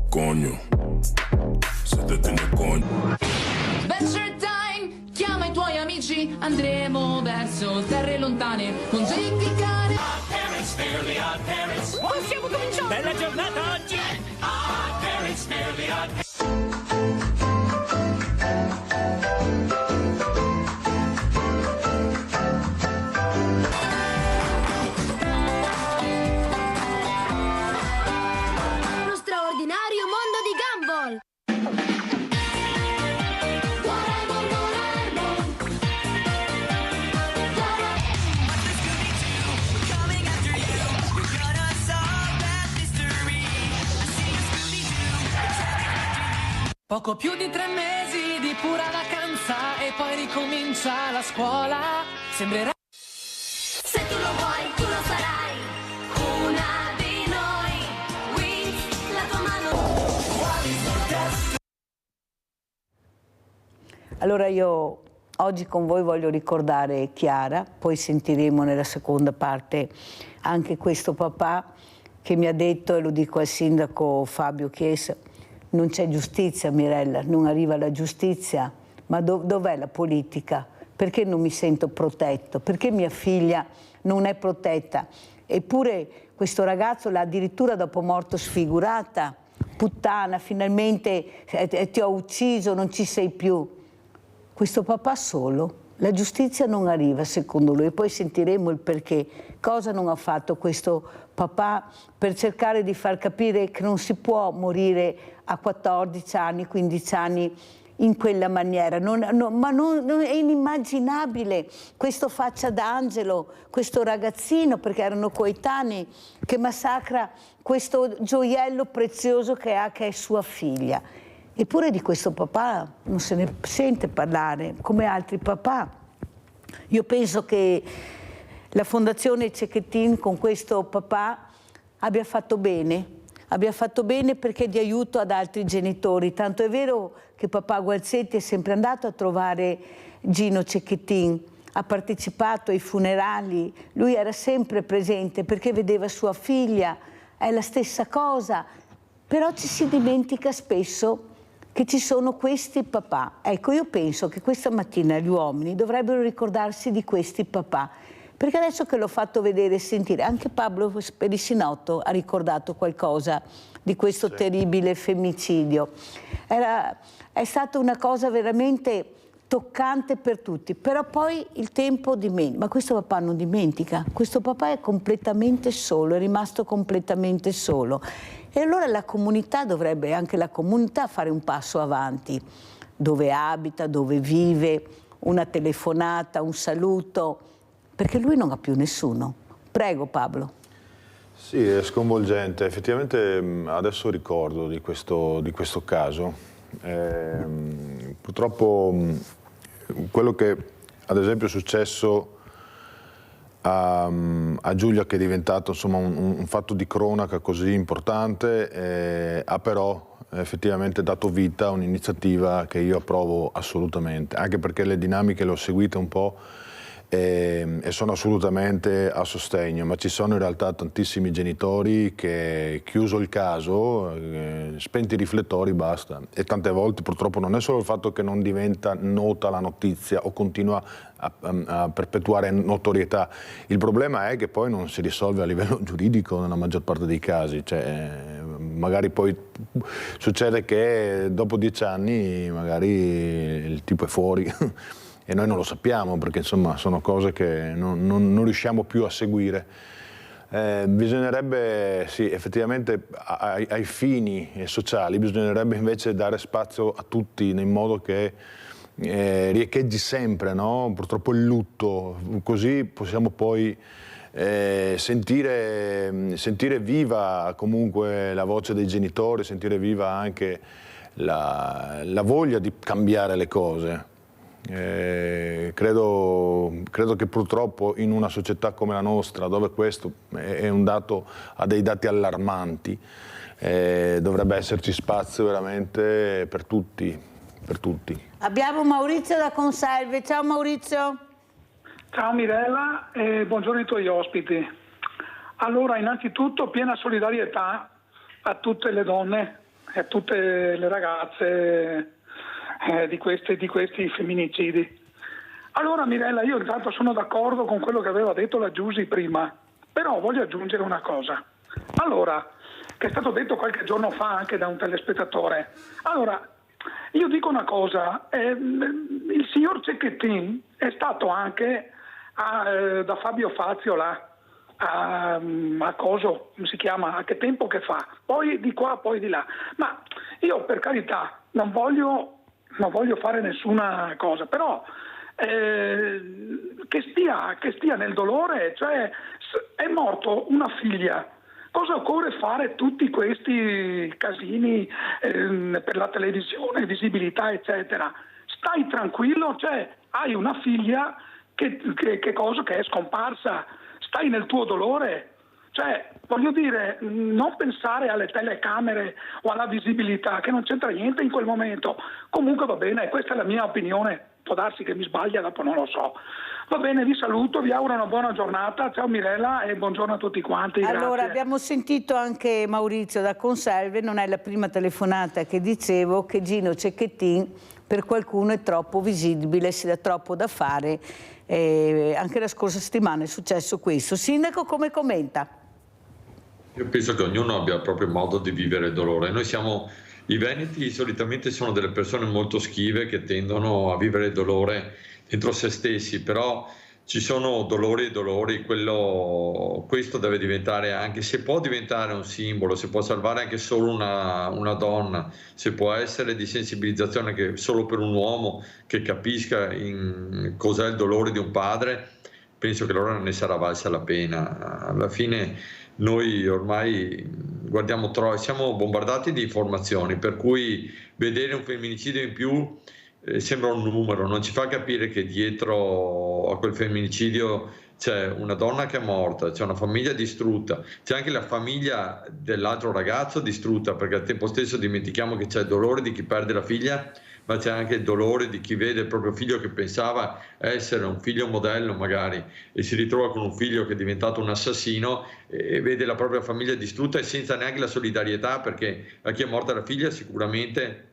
[SPEAKER 9] Coño, se te tiene coño.
[SPEAKER 10] Adventure time, chiama i tuoi amici, andremo verso terre lontane con Jake il cane. Possiamo cominciare! Bella giornata oggi!
[SPEAKER 11] Uno straordinario mondo di Gumball!
[SPEAKER 10] Poco più di 3 mesi di pura vacanza e poi ricomincia la scuola. Sembrerà.
[SPEAKER 11] Se tu lo vuoi, tu lo sarai. Una di noi. Wings, la tua mano.
[SPEAKER 2] Allora io Oggi con voi voglio ricordare Chiara, poi sentiremo nella seconda parte anche questo papà che mi ha detto, e lo dico al sindaco Fabio Chiesa, non c'è giustizia Mirella, non arriva la giustizia, ma dov'è la politica? Perché non mi sento protetto? Perché mia figlia non è protetta? Eppure questo ragazzo l'ha addirittura dopo morto sfigurata, puttana, finalmente ti ho ucciso, non ci sei più. Questo papà solo, la giustizia non arriva secondo lui, poi sentiremo il perché. Cosa non ha fatto questo papà per cercare di far capire che non si può morire a 14 anni, 15 anni in quella maniera, è inimmaginabile questo faccia d'angelo, questo ragazzino, perché erano coetanei, che massacra questo gioiello prezioso che ha, che è sua figlia. Eppure di questo papà non se ne sente parlare, come altri papà. Io penso che la Fondazione Cecchettin con questo papà abbia fatto bene perché è di aiuto ad altri genitori. Tanto è vero che papà Gualzetti è sempre andato a trovare Gino Cecchettin, ha partecipato ai funerali, lui era sempre presente perché vedeva sua figlia, è la stessa cosa, però ci si dimentica spesso che ci sono questi papà. Ecco, io penso che questa mattina gli uomini dovrebbero ricordarsi di questi papà, perché adesso che l'ho fatto vedere e sentire, anche Pablo Perissinotto ha ricordato qualcosa di questo terribile femminicidio. È stata una cosa veramente toccante per tutti, però poi il tempo dimentica. Ma questo papà non dimentica, questo papà è completamente solo, è rimasto completamente solo. E allora la comunità dovrebbe, anche la comunità, fare un passo avanti, dove abita, dove vive, una telefonata, un saluto, perché lui non ha più nessuno. Prego Pablo.
[SPEAKER 4] Sì, è sconvolgente. Effettivamente adesso ricordo di questo caso. Purtroppo quello che ad esempio è successo a Giulia, che è diventato insomma un fatto di cronaca così importante, ha però effettivamente dato vita a un'iniziativa che io approvo assolutamente, anche perché le dinamiche le ho seguite un po' e sono assolutamente a sostegno, ma ci sono in realtà tantissimi genitori che, chiuso il caso, spenti i riflettori, basta. E tante volte purtroppo non è solo il fatto che non diventa nota la notizia o continua a perpetuare notorietà, il problema è che poi non si risolve a livello giuridico nella maggior parte dei casi, cioè magari poi succede che dopo 10 anni magari il tipo è fuori e noi non lo sappiamo, perché insomma sono cose che non riusciamo più a seguire. Bisognerebbe, sì, effettivamente ai fini sociali bisognerebbe invece dare spazio a tutti, in modo che riecheggi sempre, no? Purtroppo il lutto, così possiamo poi sentire viva comunque la voce dei genitori, sentire viva anche la voglia di cambiare le cose. Credo che purtroppo in una società come la nostra, dove questo è un dato, ha dei dati allarmanti, dovrebbe esserci spazio veramente per tutti.
[SPEAKER 2] Abbiamo Maurizio da Conselve. Ciao Maurizio.
[SPEAKER 12] Ciao Mirella e buongiorno ai tuoi ospiti. Allora, innanzitutto piena solidarietà a tutte le donne e a tutte le ragazze di questi femminicidi. Allora Mirella, io intanto sono d'accordo con quello che aveva detto la Giusy prima, però voglio aggiungere una cosa. Allora, che è stato detto qualche giorno fa anche da un telespettatore. Allora, io dico una cosa, il signor Cecchettin è stato anche da Fabio Fazio là, a coso, come si chiama, a che tempo che fa, poi di qua, poi di là. Ma io per carità non voglio fare nessuna cosa, però che stia nel dolore, cioè è morto una figlia. Cosa occorre fare tutti questi casini per la televisione, visibilità, eccetera? Stai tranquillo, cioè hai una figlia che è scomparsa, stai nel tuo dolore. Cioè, voglio dire, non pensare alle telecamere o alla visibilità, che non c'entra niente in quel momento. Comunque va bene, questa è la mia opinione può darsi che mi sbaglia, dopo non lo so. Va bene, vi saluto, vi auguro una buona giornata, ciao Mirella e buongiorno a tutti quanti.
[SPEAKER 2] Allora,
[SPEAKER 12] grazie.
[SPEAKER 2] abbiamo sentito anche Maurizio da Conselve, non è la prima telefonata che dicevo, che Gino Cecchettin per qualcuno è troppo visibile, si dà troppo da fare, anche la scorsa settimana è successo questo. Sindaco, come commenta?
[SPEAKER 3] Io penso che ognuno abbia il proprio modo di vivere il dolore. I veneti solitamente sono delle persone molto schive che tendono a vivere il dolore dentro se stessi, però ci sono dolori e dolori, questo deve diventare, anche se può diventare un simbolo, se può salvare anche solo una donna, se può essere di sensibilizzazione anche solo per un uomo che capisca cos'è il dolore di un padre, penso che allora ne sarà valsa la pena. Alla fine noi ormai guardiamo siamo bombardati di informazioni, per cui vedere un femminicidio in più sembra un numero, non ci fa capire che dietro a quel femminicidio c'è una donna che è morta, c'è una famiglia distrutta, c'è anche la famiglia dell'altro ragazzo distrutta, perché al tempo stesso dimentichiamo che c'è il dolore di chi perde la figlia, ma c'è anche il dolore di chi vede il proprio figlio che pensava essere un figlio modello magari e si ritrova con un figlio che è diventato un assassino e vede la propria famiglia distrutta e senza neanche la solidarietà, perché a chi è morta la figlia sicuramente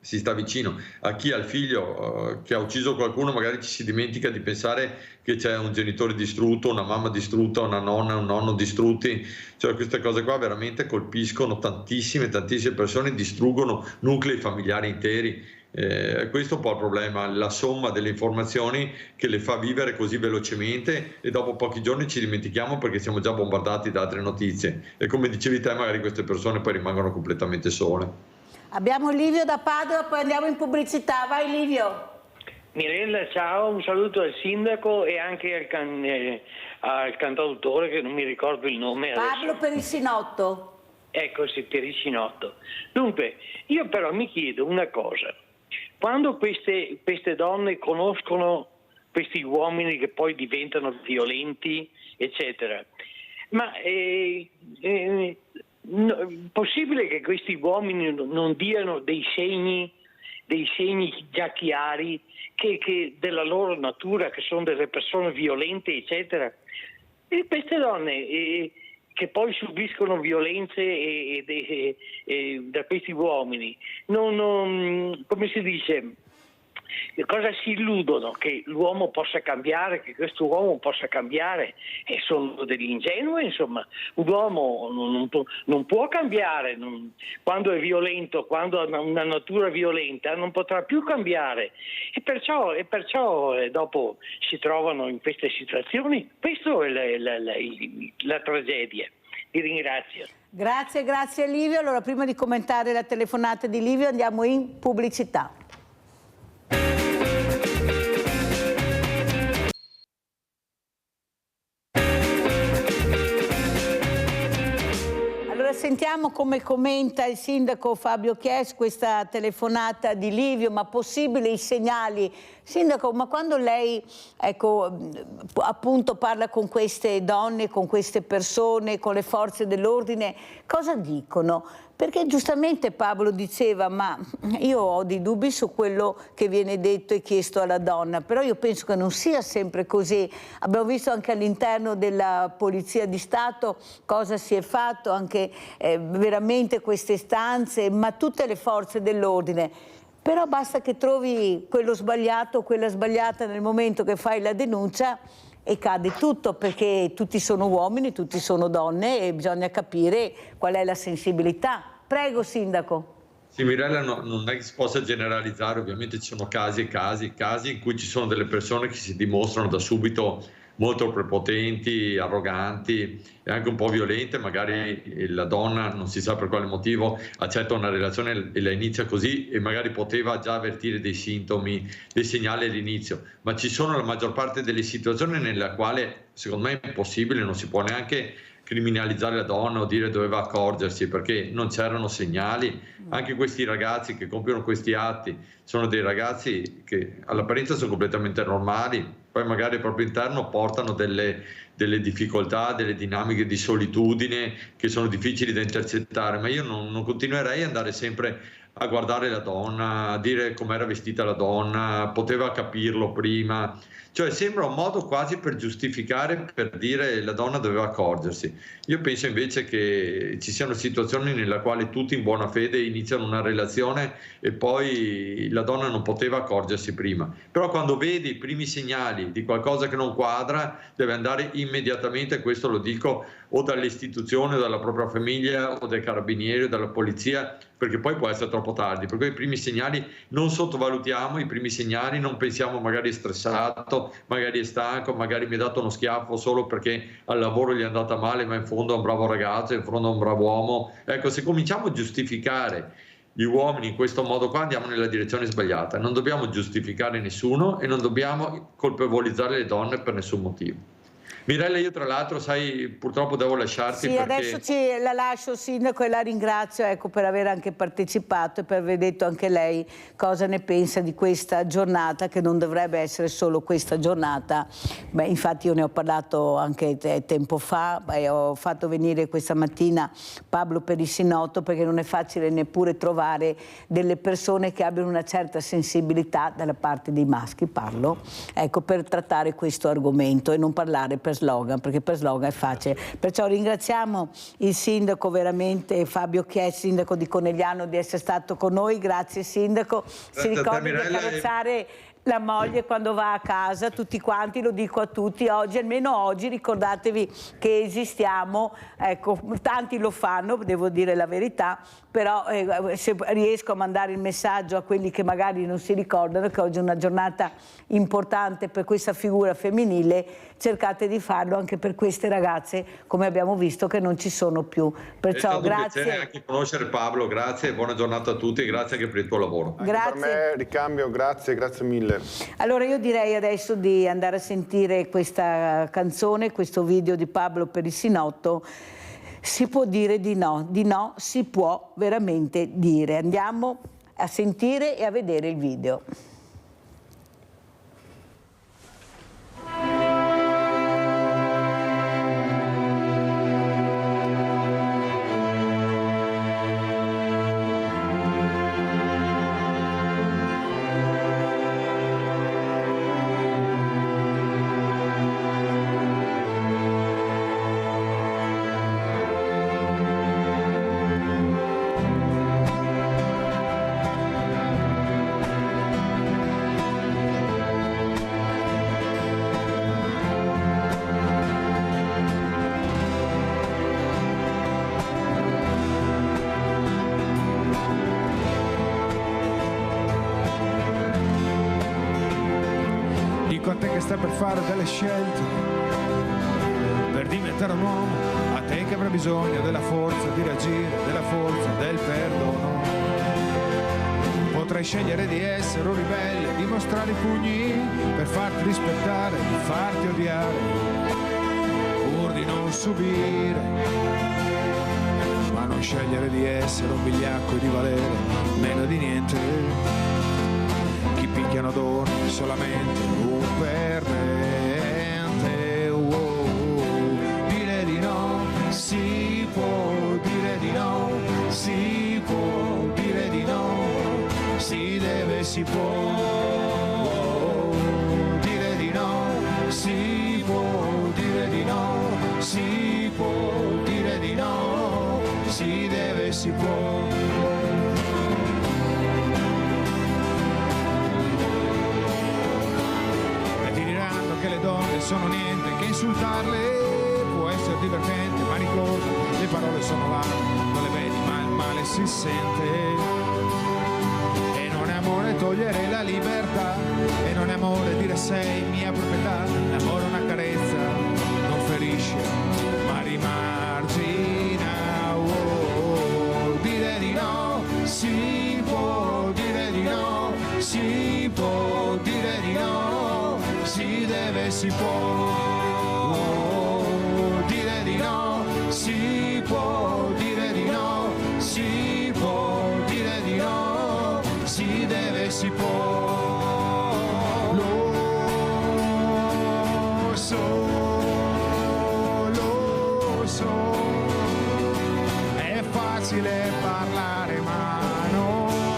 [SPEAKER 3] si sta vicino, a chi ha il figlio che ha ucciso qualcuno magari ci si dimentica di pensare che c'è un genitore distrutto, una mamma distrutta, una nonna, un nonno distrutti, cioè queste cose qua veramente colpiscono tantissime persone, distruggono nuclei familiari interi. Questo è un po' il problema, la somma delle informazioni che le fa vivere così velocemente e dopo pochi giorni ci dimentichiamo perché siamo già bombardati da altre notizie e come dicevi te magari queste persone poi rimangono completamente sole.
[SPEAKER 2] Abbiamo Livio da Padova, poi andiamo in pubblicità. Vai Livio.
[SPEAKER 13] Mirella, ciao, un saluto al sindaco e anche al cantautore che non mi ricordo il nome
[SPEAKER 2] Pablo
[SPEAKER 13] adesso.
[SPEAKER 2] Perissinotto.
[SPEAKER 13] Ecco, sì, Perissinotto. Dunque, io però mi chiedo una cosa. Quando queste donne conoscono questi uomini che poi diventano violenti, eccetera, ma possibile che questi uomini non diano dei segni già chiari che della loro natura, che sono delle persone violente, eccetera? E queste donne che poi subiscono violenze da questi uomini, come si dice, cosa si illudono? Che l'uomo possa cambiare, che questo uomo possa cambiare, e sono degli ingenui, insomma. Un uomo non può cambiare, quando è violento, quando ha una natura violenta, non potrà più cambiare e perciò dopo si trovano in queste situazioni. Questo è la tragedia. Ti ringrazio.
[SPEAKER 2] Grazie Livio. Allora, prima di commentare la telefonata di Livio andiamo in pubblicità. Sentiamo come commenta il sindaco Fabio Chies questa telefonata di Livio, ma possibili i segnali. Sindaco, ma quando lei appunto parla con queste donne, con queste persone, con le forze dell'ordine, cosa dicono? Perché giustamente Pablo diceva, ma io ho dei dubbi su quello che viene detto e chiesto alla donna, però io penso che non sia sempre così. Abbiamo visto anche all'interno della Polizia di Stato cosa si è fatto, anche veramente queste istanze, ma tutte le forze dell'ordine. Però basta che trovi quello sbagliato o quella sbagliata nel momento che fai la denuncia e cade tutto, perché tutti sono uomini, tutti sono donne e bisogna capire qual è la sensibilità. Prego, sindaco.
[SPEAKER 3] Sì, Mirella, non è che si possa generalizzare, ovviamente ci sono casi e casi in cui ci sono delle persone che si dimostrano da subito molto prepotenti, arroganti e anche un po' violente, magari la donna non si sa per quale motivo accetta una relazione e la inizia così e magari poteva già avvertire dei sintomi, dei segnali all'inizio, ma ci sono la maggior parte delle situazioni nella quale secondo me è impossibile, non si può neanche criminalizzare la donna o dire doveva accorgersi perché non c'erano segnali. Anche questi ragazzi che compiono questi atti sono dei ragazzi che all'apparenza sono completamente normali, poi magari al proprio interno portano delle difficoltà, delle dinamiche di solitudine che sono difficili da intercettare, ma io non continuerei ad andare sempre a guardare la donna, a dire com'era vestita la donna, poteva capirlo prima. Cioè sembra un modo quasi per giustificare, per dire la donna doveva accorgersi. Io penso invece che ci siano situazioni nella quali tutti in buona fede iniziano una relazione e poi la donna non poteva accorgersi prima. Però quando vedi i primi segnali di qualcosa che non quadra, deve andare immediatamente, questo lo dico, o dalle istituzioni, o dalla propria famiglia, o dai carabinieri, o dalla polizia, perché poi può essere troppo tardi. Per cui i primi segnali non sottovalutiamo, i primi segnali non pensiamo magari è stressato, magari è stanco, magari mi ha dato uno schiaffo solo perché al lavoro gli è andata male, ma in fondo è un bravo ragazzo, in fondo è un bravo uomo. Ecco, se cominciamo a giustificare gli uomini in questo modo qua andiamo nella direzione sbagliata. Non dobbiamo giustificare nessuno e non dobbiamo colpevolizzare le donne per nessun motivo. Mirella, io tra l'altro, sai, purtroppo devo lasciarti.
[SPEAKER 2] Sì,
[SPEAKER 3] perché...
[SPEAKER 2] adesso la lascio, Sindaco, e la ringrazio, ecco, per aver anche partecipato e per aver detto anche lei cosa ne pensa di questa giornata, che non dovrebbe essere solo questa giornata. Beh, infatti io ne ho parlato anche tempo fa, ho fatto venire questa mattina Pablo Perissinotto, perché non è facile neppure trovare delle persone che abbiano una certa sensibilità dalla parte dei maschi, parlo, ecco, per trattare questo argomento e non parlare per slogan, perché per slogan è facile. Perciò ringraziamo il sindaco veramente Fabio Chies, sindaco di Conegliano, di essere stato con noi. Grazie sindaco. Si ricordi di accarezzare la moglie quando va a casa, tutti quanti, lo dico a tutti, oggi, almeno oggi, ricordatevi che esistiamo, ecco, tanti lo fanno, devo dire la verità, però se riesco a mandare il messaggio a quelli che magari non si ricordano che oggi è una giornata importante per questa figura femminile, cercate di farlo anche per queste ragazze, come abbiamo visto, che non ci sono più. Perciò grazie.
[SPEAKER 3] È stato un piacere anche conoscere Pablo, grazie, buona giornata a tutti e grazie anche per il tuo lavoro.
[SPEAKER 2] Grazie.
[SPEAKER 4] Per me, ricambio, grazie mille.
[SPEAKER 2] Allora io direi adesso di andare a sentire questa canzone, questo video di Pablo Perissinotto. Si può dire di no si può veramente dire. Andiamo a sentire e a vedere il video.
[SPEAKER 1] Dico a te che stai per fare delle scelte per diventare un uomo, a te che avrai bisogno della forza di reagire, della forza del perdono. Potrai scegliere di essere un ribelle, di mostrare i pugni per farti rispettare, di farti odiare, pur di non subire, ma non scegliere di essere un vigliacco e di valere meno di niente. Chi picchiano d'oro solamente un perdente. Dire di no, si può dire di no, si può dire di no, si deve, si può dire di no, si può dire di no, si può dire di no, si deve, si può. Che le donne sono niente, che insultarle può essere divertente, ma ricorda, le parole sono là, non le vedi ma il male si sente. E non è amore togliere la libertà, e non è amore dire sei mia proprietà, l'amore è una carezza, non ferisce ma rimargina. Dire di no, si può dire di no, si può dire di no, si deve, si può dire di no, si può dire di no, si può dire di no, si deve, si può. Lo so, è facile parlare ma non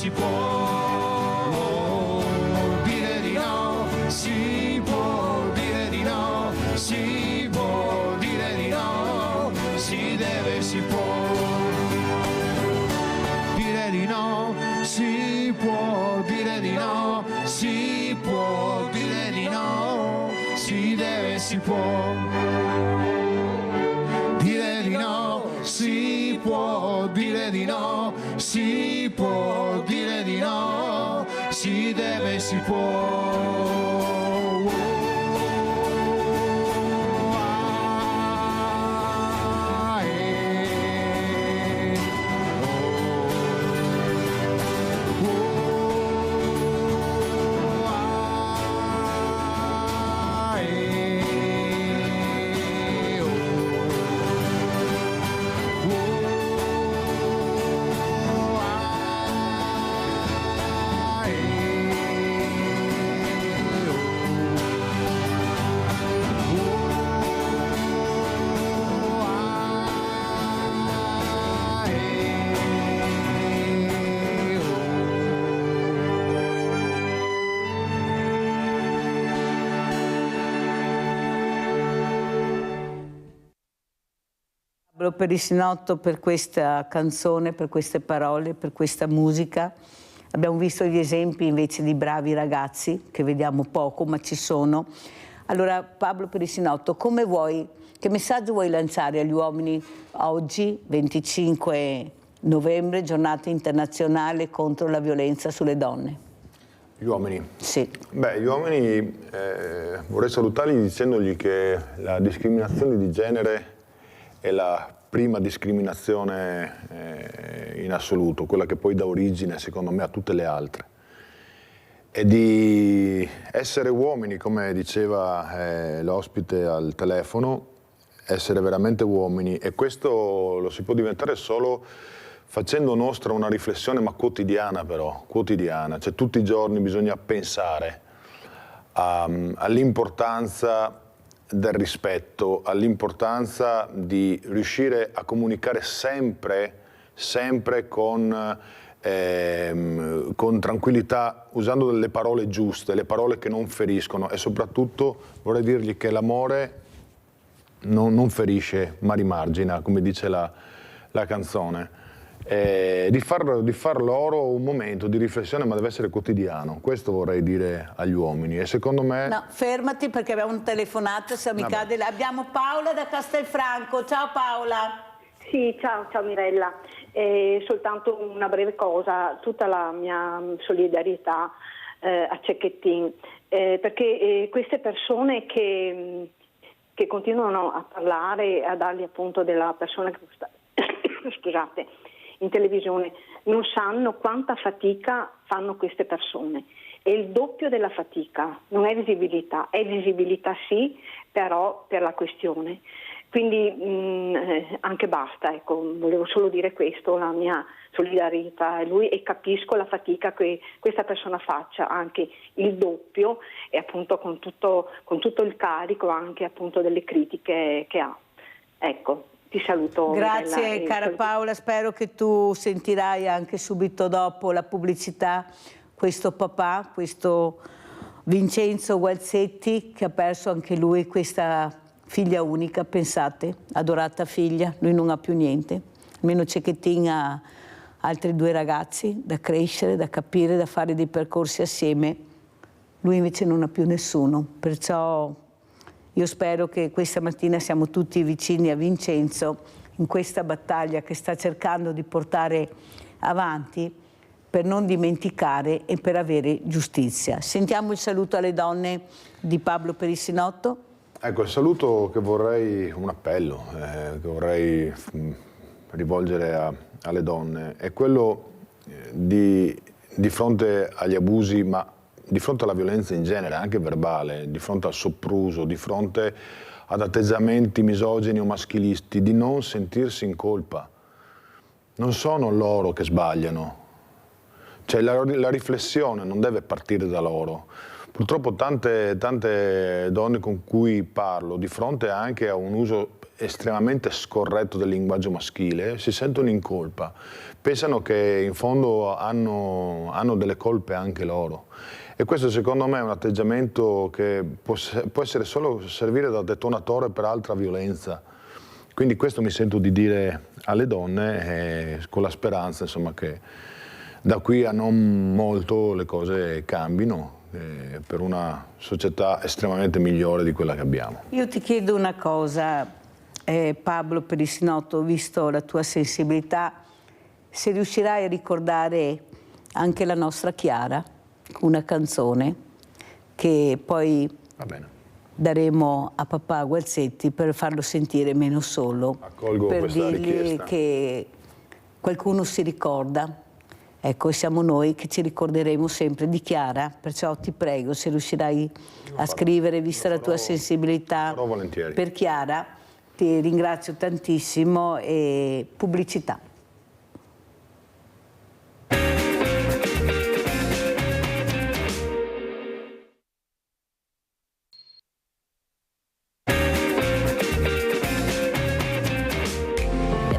[SPEAKER 1] si può dire di no, si può dire di no, si può dire di no, si deve, si può dire di no, si può dire di no, si può dire di no, si deve, si può dire di no, si può dire di no, si può dire di no, si deve, si può.
[SPEAKER 2] Perissinotto per questa canzone, per queste parole, per questa musica. Abbiamo visto gli esempi invece di bravi ragazzi, che vediamo poco, ma ci sono. Allora, Pablo Perissinotto, che messaggio vuoi lanciare agli uomini oggi, 25 novembre, giornata internazionale contro la violenza sulle donne?
[SPEAKER 4] Gli uomini?
[SPEAKER 2] Sì.
[SPEAKER 4] Beh, gli uomini vorrei salutarli dicendogli che la discriminazione di genere è la prima discriminazione in assoluto, quella che poi dà origine, secondo me, a tutte le altre. E di essere uomini, come diceva l'ospite al telefono, essere veramente uomini, e questo lo si può diventare solo facendo nostra una riflessione, ma quotidiana però, quotidiana. Cioè tutti i giorni bisogna pensare all'importanza del rispetto, all'importanza di riuscire a comunicare sempre con tranquillità, usando delle parole giuste, le parole che non feriscono, e soprattutto vorrei dirgli che l'amore non ferisce ma rimargina, come dice la canzone. Di far loro un momento di riflessione, ma deve essere quotidiano. Questo vorrei dire agli uomini, e secondo me...
[SPEAKER 2] No, fermati, perché abbiamo una telefonata, se mi cade. Abbiamo Paola da Castelfranco. Ciao Paola.
[SPEAKER 14] Sì, ciao Mirella. Soltanto una breve cosa, tutta la mia solidarietà a Cecchettin, perché queste persone che continuano a parlare, a dargli appunto della persona che sta scusate, in televisione, non sanno quanta fatica fanno queste persone. È il doppio della fatica, non è visibilità sì, però per la questione. Quindi anche basta, ecco, volevo solo dire questo, la mia solidarietà a lui, e capisco la fatica che questa persona faccia, anche il doppio, e appunto con tutto il carico anche appunto delle critiche che ha. Ecco. Ti saluto.
[SPEAKER 2] Grazie cara Paola, spero che tu sentirai anche subito dopo la pubblicità questo papà, questo Vincenzo Gualzetti, che ha perso anche lui questa figlia unica, pensate, adorata figlia, lui non ha più niente, almeno Cecchettin ha altri 2 ragazzi da crescere, da capire, da fare dei percorsi assieme, lui invece non ha più nessuno, perciò io spero che questa mattina siamo tutti vicini a Vincenzo in questa battaglia che sta cercando di portare avanti per non dimenticare e per avere giustizia. Sentiamo il saluto alle donne di Pablo Perissinotto.
[SPEAKER 4] Ecco, il saluto che vorrei, un appello che vorrei rivolgere alle donne è quello di fronte agli abusi, ma di fronte alla violenza in genere, anche verbale, di fronte al sopruso, di fronte ad atteggiamenti misogini o maschilisti, di non sentirsi in colpa. Non sono loro che sbagliano, cioè la riflessione non deve partire da loro. Purtroppo tante donne con cui parlo, di fronte anche a un uso estremamente scorretto del linguaggio maschile, si sentono in colpa, pensano che in fondo hanno delle colpe anche loro. E questo secondo me è un atteggiamento che può essere solo servire da detonatore per altra violenza. Quindi questo mi sento di dire alle donne, con la speranza insomma, che da qui a non molto le cose cambino per una società estremamente migliore di quella che abbiamo.
[SPEAKER 2] Io ti chiedo una cosa, Pablo Perissinotto, visto la tua sensibilità, se riuscirai a ricordare anche la nostra Chiara, una canzone che poi daremo a papà Gualzetti per farlo sentire meno solo.
[SPEAKER 4] Accolgo
[SPEAKER 2] per
[SPEAKER 4] questa
[SPEAKER 2] dirgli
[SPEAKER 4] richiesta.
[SPEAKER 2] Che qualcuno si ricorda. Ecco, siamo noi che ci ricorderemo sempre di Chiara, perciò ti prego, se riuscirai a scrivere, vista la tua sensibilità per Chiara, ti ringrazio tantissimo e pubblicità.
[SPEAKER 11] E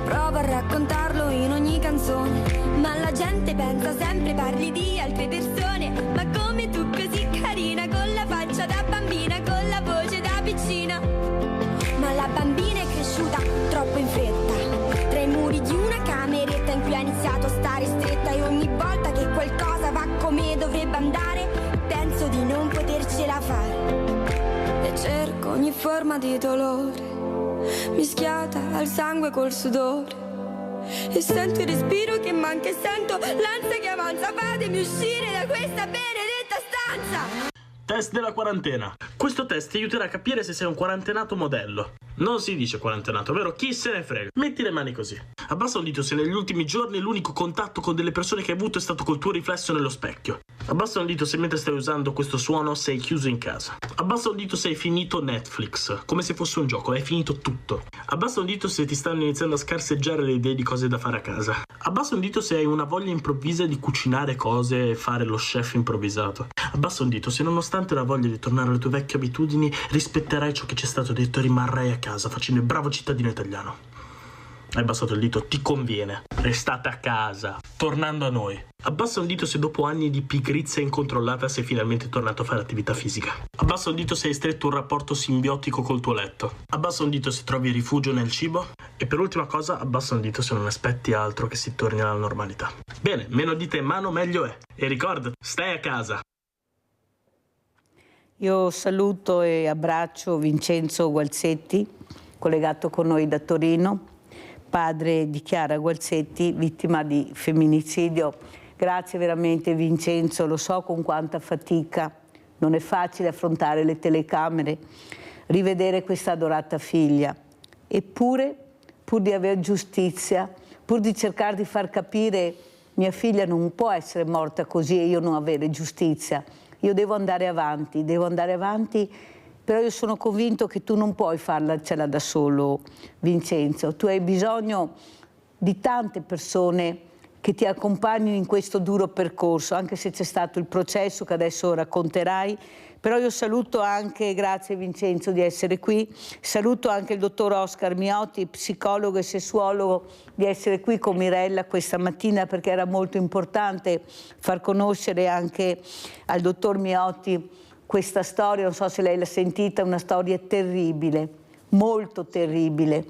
[SPEAKER 11] provo a raccontarlo in ogni canzone, ma la gente pensa sempre parli di altre persone. Ma come tu così carina, con la faccia da bambina, con la voce da piccina. Ma la bambina è cresciuta troppo in fretta, tra i muri di una cameretta in cui ha iniziato a stare stretta. E ogni volta che qualcosa va come dovrebbe andare, penso di non potercela fare. E cerco ogni forma di dolore mischiata al sangue col sudore. E sento il respiro che manca e sento l'ansia che avanza. Fatemi uscire da questa benedetta stanza.
[SPEAKER 15] Test della quarantena. Questo test ti aiuterà a capire se sei un quarantenato modello. Non si dice quarantenato, vero? Chi se ne frega? Metti le mani così. Abbassa un dito se negli ultimi giorni l'unico contatto con delle persone che hai avuto è stato col tuo riflesso nello specchio. Abbassa un dito se mentre stai usando questo suono sei chiuso in casa. Abbassa un dito se hai finito Netflix, come se fosse un gioco, hai finito tutto. Abbassa un dito se ti stanno iniziando a scarseggiare le idee di cose da fare a casa. Abbassa un dito se hai una voglia improvvisa di cucinare cose e fare lo chef improvvisato. Abbassa un dito se nonostante la voglia di tornare alle tue vecchie abitudini rispetterai ciò che ci è stato detto e rimarrai a casa facendo il bravo cittadino italiano. Hai abbassato il dito, ti conviene. Restate a casa, tornando a noi. Abbassa un dito se dopo anni di pigrizia incontrollata sei finalmente tornato a fare attività fisica. Abbassa un dito se hai stretto un rapporto simbiotico col tuo letto. Abbassa un dito se trovi rifugio nel cibo. E per ultima cosa, abbassa un dito se non aspetti altro che si torni alla normalità. Bene, meno dita in mano meglio è. E ricorda, stai a casa.
[SPEAKER 2] Io saluto e abbraccio Vincenzo Gualzetti, collegato con noi da Torino, padre di Chiara Gualzetti, vittima di femminicidio. Grazie veramente Vincenzo, lo so con quanta fatica, non è facile affrontare le telecamere, rivedere questa adorata figlia. Eppure, pur di avere giustizia, pur di cercare di far capire mia figlia non può essere morta così e io non avere giustizia. Io devo andare avanti, però io sono convinto che tu non puoi farcela da solo, Vincenzo. Tu hai bisogno di tante persone che ti accompagnino in questo duro percorso, anche se c'è stato il processo che adesso racconterai. Però io saluto anche, grazie Vincenzo di essere qui, saluto anche il dottor Oscar Miotti, psicologo e sessuologo, di essere qui con Mirella questa mattina, perché era molto importante far conoscere anche al dottor Miotti questa storia. Non so se lei l'ha sentita, una storia terribile, molto terribile.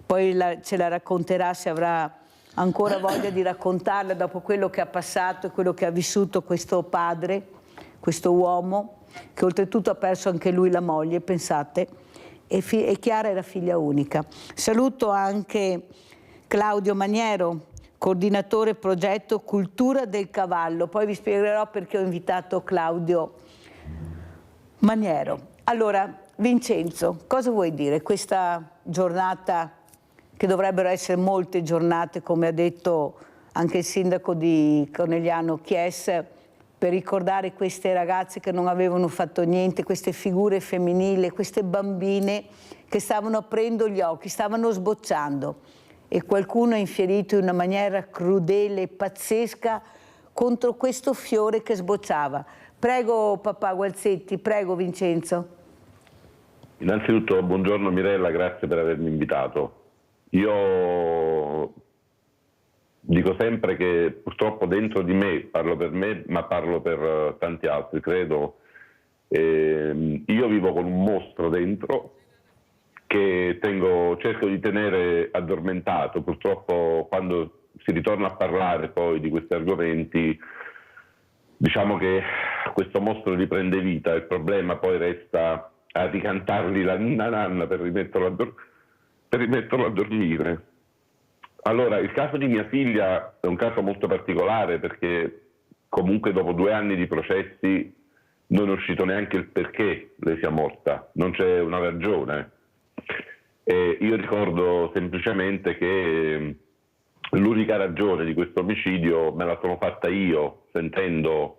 [SPEAKER 2] Poi ce la racconterà se avrà ancora voglia di raccontarla dopo quello che ha passato e quello che ha vissuto questo padre, questo uomo, che oltretutto ha perso anche lui la moglie, pensate, e Chiara era figlia unica. Saluto anche Claudio Maniero, coordinatore progetto Cultura del Cavallo. Poi vi spiegherò perché ho invitato Claudio Maniero. Allora, Vincenzo, cosa vuoi dire? Questa giornata, che dovrebbero essere molte giornate, come ha detto anche il sindaco di Conegliano Chies, per ricordare queste ragazze che non avevano fatto niente, queste figure femminili, queste bambine che stavano aprendo gli occhi, stavano sbocciando, e qualcuno ha infierito in una maniera crudele e pazzesca contro questo fiore che sbocciava. Prego papà Gualzetti, prego Vincenzo.
[SPEAKER 16] Innanzitutto buongiorno Mirella, grazie per avermi invitato. Io dico sempre che purtroppo dentro di me, parlo per me ma parlo per tanti altri, credo, io vivo con un mostro dentro che cerco di tenere addormentato. Purtroppo quando si ritorna a parlare poi di questi argomenti, diciamo che questo mostro riprende vita. Il problema poi resta a ricantargli la ninna nanna per rimetterlo a dormire. Allora, il caso di mia figlia è un caso molto particolare perché comunque dopo 2 anni di processi non è uscito neanche il perché lei sia morta, non c'è una ragione. E io ricordo semplicemente che l'unica ragione di questo omicidio me la sono fatta io sentendo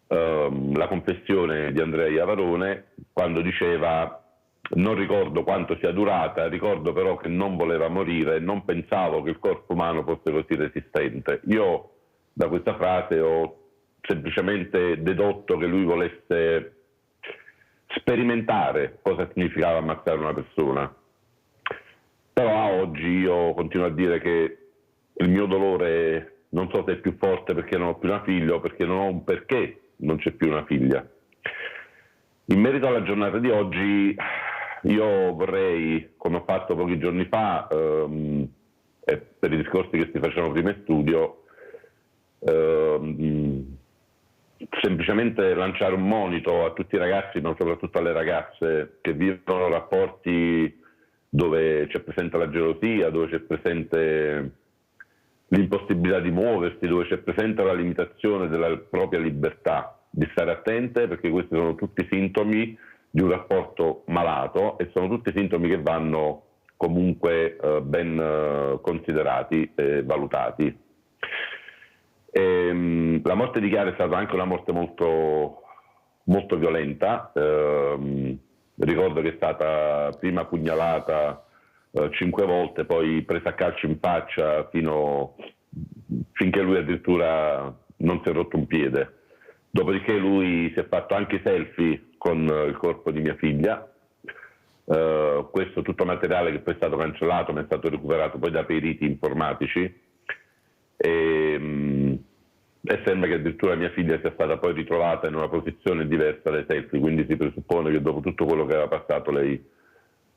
[SPEAKER 16] la confessione di Andrea Iavarone, quando diceva: non ricordo quanto sia durata, ricordo però che non voleva morire, non pensavo che il corpo umano fosse così resistente. Io da questa frase ho semplicemente dedotto che lui volesse sperimentare cosa significava ammazzare una persona. Però a oggi io continuo a dire che il mio dolore non so se è più forte perché non ho più una figlia o perché non ho un perché non c'è più una figlia. In merito alla giornata di oggi, io vorrei, come ho fatto pochi giorni fa, e per i discorsi che si facevano prima in studio, semplicemente lanciare un monito a tutti i ragazzi, ma soprattutto alle ragazze che vivono rapporti dove c'è presente la gelosia, dove c'è presente l'impossibilità di muoversi, dove c'è presente la limitazione della propria libertà, di stare attente perché questi sono tutti sintomi di un rapporto malato e sono tutti sintomi che vanno comunque ben considerati e valutati. La morte di Chiara è stata anche una morte molto, molto violenta. Ricordo che è stata prima pugnalata 5 volte, poi presa a calci in faccia finché lui addirittura non si è rotto un piede. Dopodiché lui si è fatto anche i selfie con il corpo di mia figlia. Questo tutto materiale che poi è stato cancellato ma è stato recuperato poi da periti informatici. E sembra che addirittura mia figlia sia stata poi ritrovata in una posizione diversa dai selfie, quindi si presuppone che dopo tutto quello che era passato lei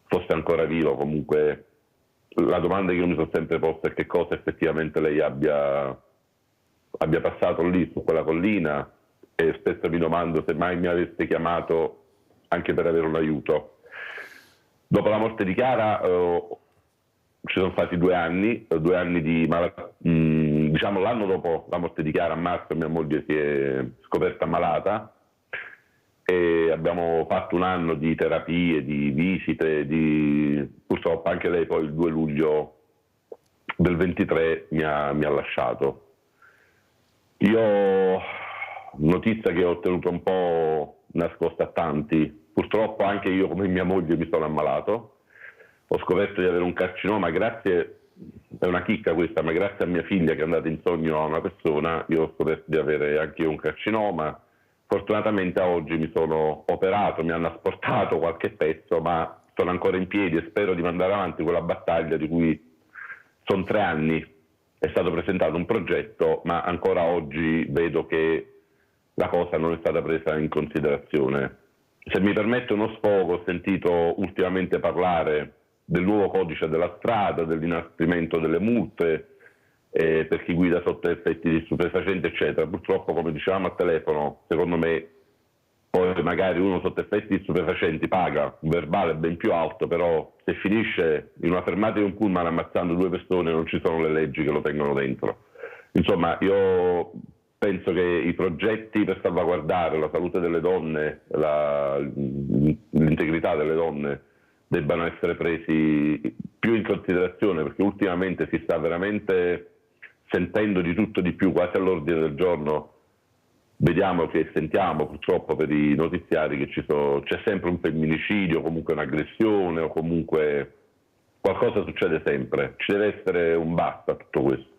[SPEAKER 16] fosse ancora viva. Comunque la domanda che io mi sono sempre posta è che cosa effettivamente lei abbia passato lì su quella collina, e spesso mi domando se mai mi avesse chiamato anche per avere un aiuto. Dopo la morte di Chiara ci sono stati 2 anni di diciamo l'anno dopo la morte di Chiara, a marzo, mia moglie si è scoperta ammalata e abbiamo fatto 1 anno di terapie, di visite, purtroppo anche lei poi il 2 luglio del 23 mi ha lasciato. Io, notizia che ho tenuto un po' nascosta a tanti, purtroppo anche io come mia moglie mi sono ammalato. Ho scoperto di avere un carcinoma, è una chicca questa, ma grazie a mia figlia che è andata in sogno a una persona, io ho scoperto di avere anche io un carcinoma. Fortunatamente a oggi mi sono operato, mi hanno asportato qualche pezzo, ma sono ancora in piedi e spero di mandare avanti quella battaglia di cui sono 3 anni. È stato presentato un progetto, ma ancora oggi vedo che la cosa non è stata presa in considerazione. Se mi permette uno sfogo, ho sentito ultimamente parlare del nuovo codice della strada, dell'inasprimento delle multe per chi guida sotto effetti di stupefacenti, eccetera. Purtroppo, come dicevamo a telefono, secondo me poi magari uno sotto effetti di stupefacenti paga un verbale ben più alto, però se finisce in una fermata di un pullman ammazzando 2 persone non ci sono le leggi che lo tengono dentro. Insomma, io penso che i progetti per salvaguardare la salute delle donne, l'integrità delle donne debbano essere presi più in considerazione, perché ultimamente si sta veramente sentendo di tutto di più, quasi all'ordine del giorno. Vediamo che sentiamo purtroppo per i notiziari che c'è sempre un femminicidio, comunque un'aggressione o comunque qualcosa succede sempre. Ci deve essere un basta a tutto questo.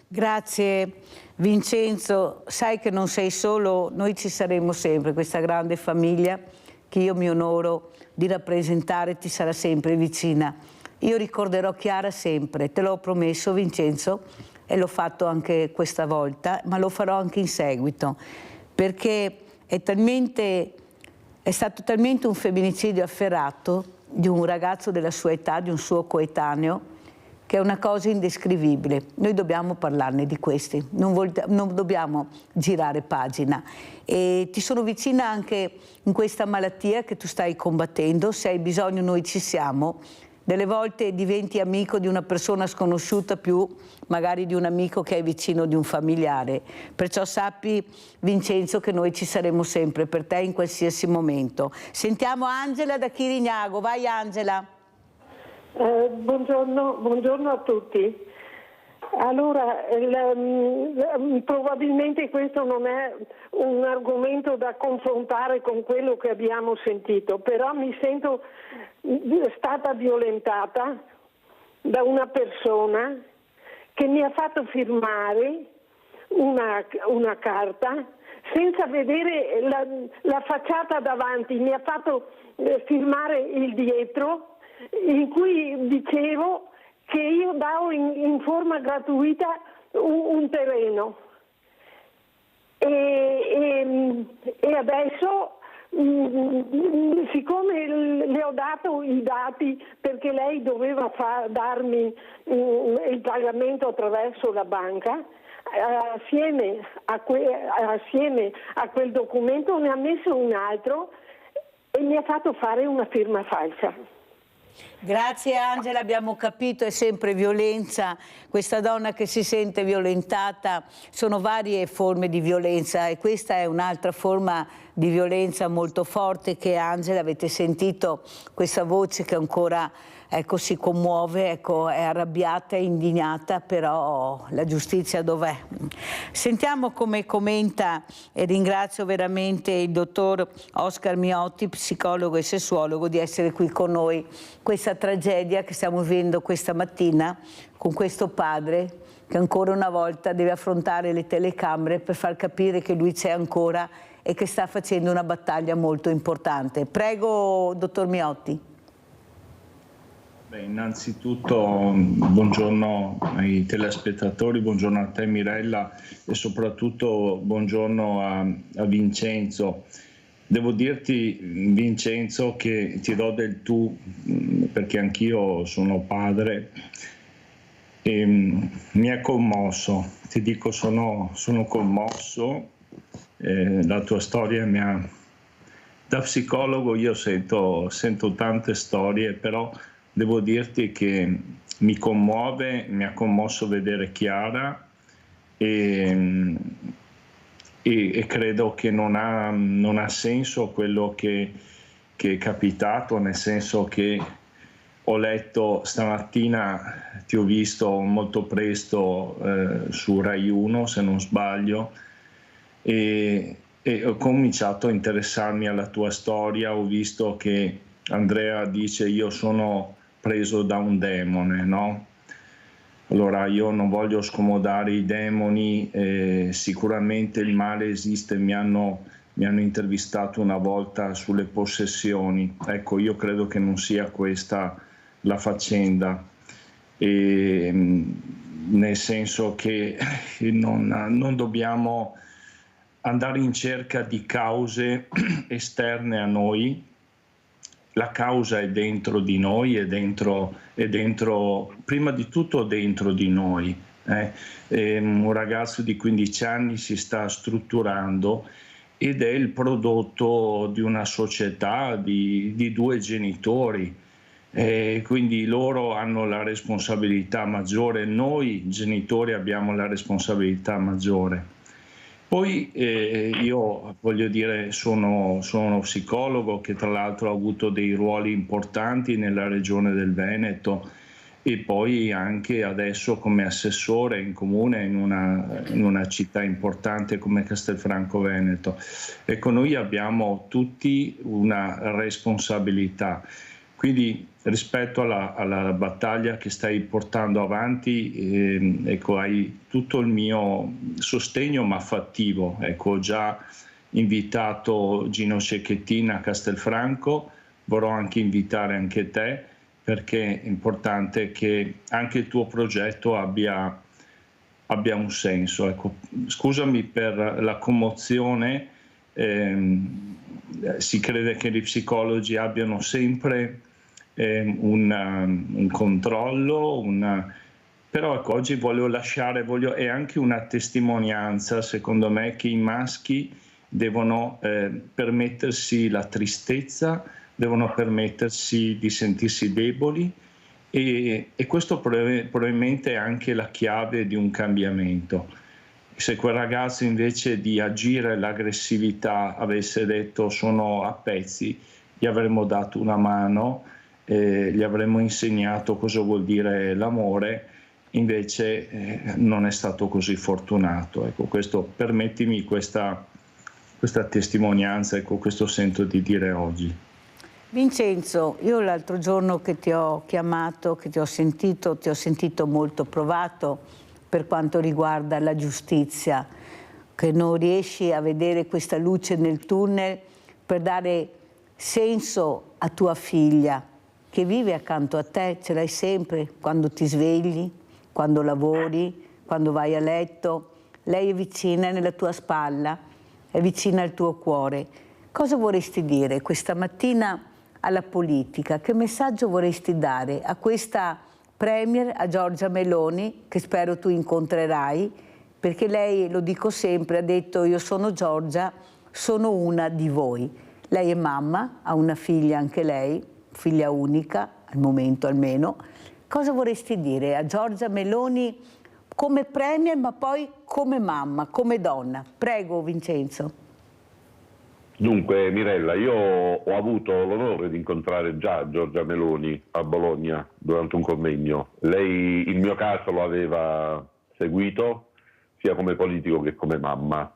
[SPEAKER 2] Grazie Vincenzo, sai che non sei solo, noi ci saremo sempre, questa grande famiglia che io mi onoro di rappresentare ti sarà sempre vicina. Io ricorderò Chiara sempre, te l'ho promesso Vincenzo, e l'ho fatto anche questa volta, ma lo farò anche in seguito, perché è stato talmente un femminicidio afferrato di un ragazzo della sua età, di un suo coetaneo, che è una cosa indescrivibile. Noi dobbiamo parlarne di questi, non dobbiamo girare pagina. E ti sono vicina anche in questa malattia che tu stai combattendo, se hai bisogno noi ci siamo. Delle volte diventi amico di una persona sconosciuta più magari di un amico che è vicino di un familiare. Perciò sappi, Vincenzo, che noi ci saremo sempre per te in qualsiasi momento. Sentiamo Angela da Chirignago. Vai Angela.
[SPEAKER 17] Buongiorno a tutti. Allora, probabilmente questo non è un argomento da confrontare con quello che abbiamo sentito, però mi sento stata violentata da una persona che mi ha fatto firmare una carta senza vedere la facciata davanti, mi ha fatto firmare il dietro in cui dicevo che io davo in forma gratuita un terreno e adesso siccome le ho dato i dati perché lei doveva darmi il pagamento attraverso la banca, assieme a quel documento ne ha messo un altro e mi ha fatto fare una firma falsa.
[SPEAKER 2] Grazie Angela, abbiamo capito, è sempre violenza, questa donna che si sente violentata, sono varie forme di violenza e questa è un'altra forma di violenza molto forte che Angela, avete sentito questa voce che ancora si commuove, è arrabbiata e indignata, però la giustizia dov'è? Sentiamo come commenta, e ringrazio veramente il dottor Oscar Miotti, psicologo e sessuologo, di essere qui con noi, questa tragedia che stiamo vivendo questa mattina con questo padre che ancora una volta deve affrontare le telecamere per far capire che lui c'è ancora e che sta facendo una battaglia molto importante. Prego, dottor Miotti.
[SPEAKER 18] Beh, innanzitutto buongiorno ai telespettatori, buongiorno a te Mirella e soprattutto buongiorno a Vincenzo. Devo dirti Vincenzo che ti do del tu perché anch'io sono padre e mi è commosso, ti dico sono commosso, la tua storia mi ha... Da psicologo io sento tante storie, però devo dirti che mi ha commosso vedere Chiara e credo che non ha senso quello che è capitato, nel senso che ho letto stamattina, ti ho visto molto presto su Rai 1 se non sbaglio e ho cominciato a interessarmi alla tua storia, ho visto che Andrea dice io sono preso da un demone, no? Allora io non voglio scomodare i demoni, sicuramente il male esiste, mi hanno intervistato una volta sulle possessioni, ecco io credo che non sia questa la faccenda, nel senso che non dobbiamo andare in cerca di cause esterne a noi. La causa è dentro di noi, è dentro prima di tutto dentro di noi. Un ragazzo di 15 anni si sta strutturando ed è il prodotto di una società di due genitori, quindi loro hanno la responsabilità maggiore, noi genitori abbiamo la responsabilità maggiore. Poi io voglio dire, sono uno psicologo che tra l'altro ha avuto dei ruoli importanti nella regione del Veneto e poi anche adesso come assessore in comune in una città importante come Castelfranco Veneto. Ecco, noi abbiamo tutti una responsabilità. Quindi rispetto alla battaglia che stai portando avanti, ecco, hai tutto il mio sostegno, ma fattivo. Ecco, ho già invitato Gino Cecchettin a Castelfranco, vorrò anche invitare anche te, perché è importante che anche il tuo progetto abbia un senso. Ecco, scusami per la commozione, si crede che gli psicologi abbiano sempre un controllo, però ecco, oggi voglio lasciare, è anche una testimonianza secondo me che i maschi devono permettersi la tristezza, devono permettersi di sentirsi deboli, e questo probabilmente è anche la chiave di un cambiamento. Se quel ragazzo invece di agire l'aggressività avesse detto sono a pezzi, gli avremmo dato una mano, gli avremmo insegnato cosa vuol dire l'amore, invece non è stato così fortunato. Ecco, questo, permettimi questa testimonianza, ecco, questo sento di dire oggi.
[SPEAKER 2] Vincenzo, io l'altro giorno che ti ho chiamato, che ti ho sentito molto provato per quanto riguarda la giustizia, che non riesci a vedere questa luce nel tunnel per dare senso a tua figlia, che vive accanto a te, ce l'hai sempre, quando ti svegli, quando lavori, quando vai a letto. Lei è vicina, è nella tua spalla, è vicina al tuo cuore. Cosa vorresti dire questa mattina alla politica? Che messaggio vorresti dare a questa Premier, a Giorgia Meloni, che spero tu incontrerai, perché lei, lo dico sempre, ha detto: io sono Giorgia, sono una di voi. Lei è mamma, ha una figlia anche lei, figlia unica, al momento almeno. Cosa vorresti dire a Giorgia Meloni come Premier, ma poi come mamma, come donna? Prego, Vincenzo.
[SPEAKER 16] Dunque, Mirella, io ho avuto l'onore di incontrare già Giorgia Meloni a Bologna durante un convegno. Lei il mio caso lo aveva seguito sia come politico che come mamma,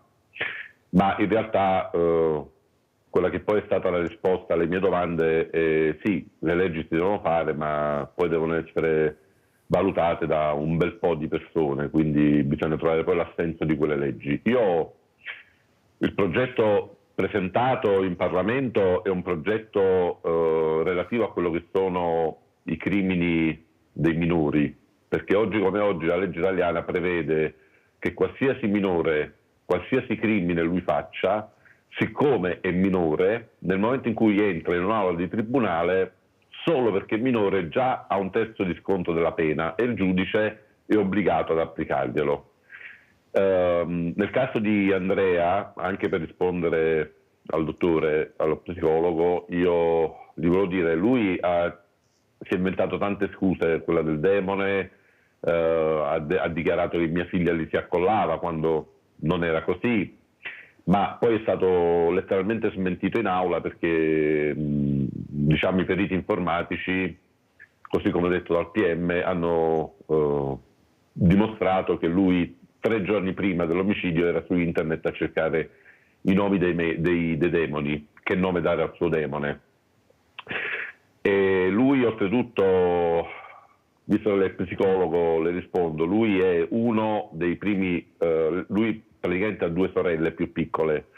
[SPEAKER 16] ma in realtà quella che poi è stata la risposta alle mie domande è sì, le leggi si devono fare, ma poi devono essere valutate da un bel po' di persone, quindi bisogna trovare poi l'assenso di quelle leggi. Il progetto presentato in Parlamento è un progetto relativo a quello che sono i crimini dei minori, perché oggi come oggi la legge italiana prevede che qualsiasi minore, qualsiasi crimine lui faccia, siccome è minore, nel momento in cui entra in un'aula di tribunale, solo perché è minore già ha un terzo di sconto della pena e il giudice è obbligato ad applicarglielo. Nel caso di Andrea, anche per rispondere al dottore, allo psicologo, io gli volevo dire, lui si è inventato tante scuse, quella del demone, ha dichiarato che mia figlia gli si accollava quando non era così, ma poi è stato letteralmente smentito in aula perché diciamo i periti informatici, così come detto dal PM, hanno dimostrato che lui 3 giorni prima dell'omicidio era su internet a cercare i nomi dei demoni, che nome dare al suo demone. E lui oltretutto, visto che lei è psicologo, le rispondo, lui è uno dei primi, lui praticamente ha 2 sorelle più piccole.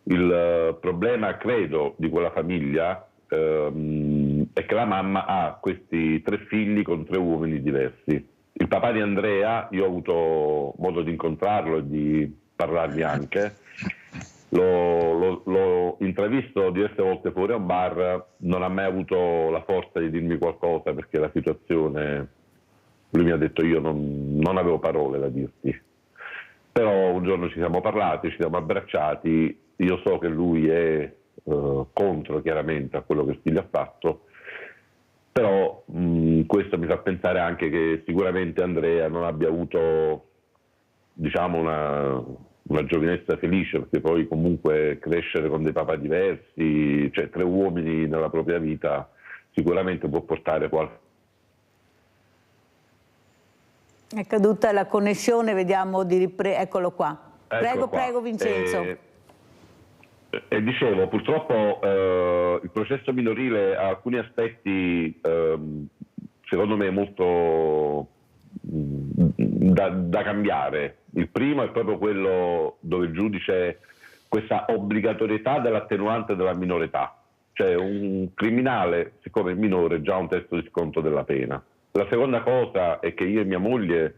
[SPEAKER 16] Il problema, credo, di quella famiglia è che la mamma ha questi 3 figli con 3 uomini diversi. Il papà di Andrea, io ho avuto modo di incontrarlo e di parlargli anche, l'ho intravisto diverse volte fuori a un bar, non ha mai avuto la forza di dirmi qualcosa perché la situazione, lui mi ha detto io non avevo parole da dirti, però un giorno ci siamo parlati, ci siamo abbracciati, io so che lui è contro chiaramente a quello che il figlio ha fatto, però questo mi fa pensare anche che sicuramente Andrea non abbia avuto, diciamo, una giovinezza felice, perché poi comunque crescere con dei papà diversi, cioè 3 uomini nella propria vita, sicuramente può portare qualche...
[SPEAKER 2] È caduta la connessione, vediamo di eccolo qua. Prego,
[SPEAKER 16] Ecco qua.
[SPEAKER 2] prego Vincenzo.
[SPEAKER 16] E dicevo, purtroppo il processo minorile ha alcuni aspetti, secondo me, molto da cambiare. Il primo è proprio quello dove il giudice questa obbligatorietà dell'attenuante della minore età. Cioè un criminale, siccome è minore, già ha un testo di sconto della pena. La seconda cosa è che io e mia moglie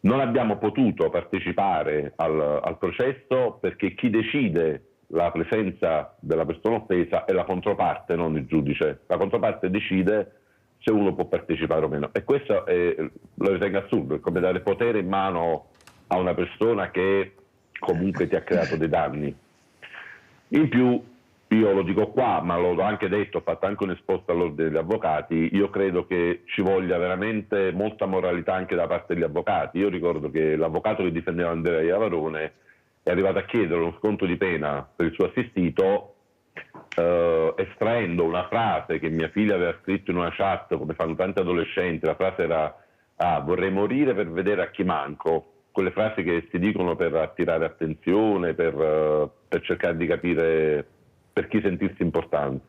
[SPEAKER 16] non abbiamo potuto partecipare al processo perché chi decide la presenza della persona offesa è la controparte, non il giudice. La controparte decide se uno può partecipare o meno. E questo lo ritengo assurdo, è come dare potere in mano a una persona che comunque ti ha creato dei danni. In più, io lo dico qua, ma l'ho anche detto, ho fatto anche un esposto all'ordine degli avvocati, io credo che ci voglia veramente molta moralità anche da parte degli avvocati. Io ricordo che l'avvocato che difendeva Andrea Iavarone è arrivato a chiedere uno sconto di pena per il suo assistito estraendo una frase che mia figlia aveva scritto in una chat, come fanno tanti adolescenti. La frase era vorrei morire per vedere a chi manco, quelle frasi che si dicono per attirare attenzione, per cercare di capire per chi sentirsi importanti.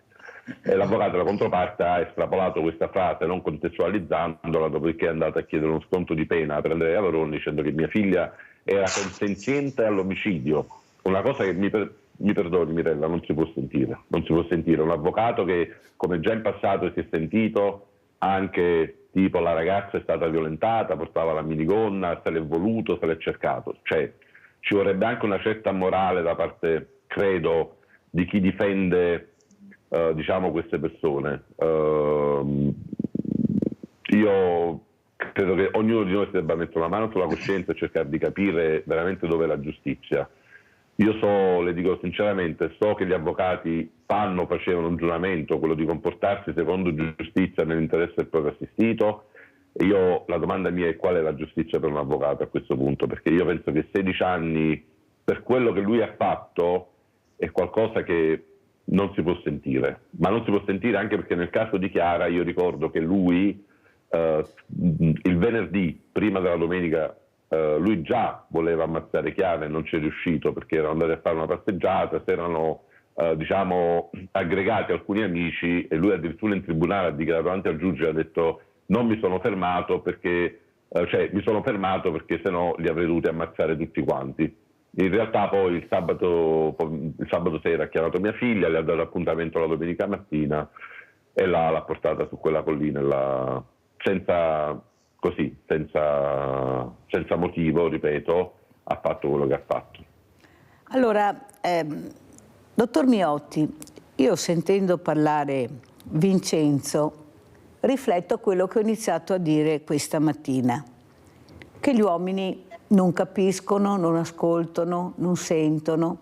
[SPEAKER 16] E l'avvocato della controparte ha estrapolato questa frase non contestualizzandola, dopodiché è andato a chiedere uno sconto di pena per Andrea Iavarone dicendo che mia figlia era consenziente all'omicidio, una cosa che mi perdoni Mirella, non si può sentire. Non si può sentire un avvocato che, come già in passato si è sentito, anche tipo la ragazza è stata violentata, portava la minigonna, se l'è voluto, se l'è cercato. Cioè ci vorrebbe anche una certa morale da parte, credo, di chi difende diciamo queste persone. Io credo che ognuno di noi si debba mettere una mano sulla coscienza e cercare di capire veramente dove è la giustizia. Io le dico sinceramente, so che gli avvocati facevano un giuramento, quello di comportarsi secondo giustizia nell'interesse del proprio assistito, e la domanda mia è: qual è la giustizia per un avvocato a questo punto? Perché io penso che 16 anni, per quello che lui ha fatto, è qualcosa che non si può sentire, ma non si può sentire anche perché nel caso di Chiara io ricordo che lui il venerdì, prima della domenica, lui già voleva ammazzare Chiara e non ci è riuscito perché erano andati a fare una passeggiata, si erano diciamo aggregati alcuni amici e lui addirittura in tribunale ha dichiarato davanti al giudice, ha detto non mi sono fermato perché mi sono fermato perché sennò li avrei dovuti ammazzare tutti quanti. In realtà poi il sabato sera ha chiamato mia figlia, le ha dato appuntamento la domenica mattina e l'ha portata su quella collina senza motivo, ripeto, ha fatto quello che ha fatto.
[SPEAKER 2] Allora, dottor Miotti, io sentendo parlare Vincenzo rifletto a quello che ho iniziato a dire questa mattina, che gli uomini non capiscono, non ascoltano, non sentono,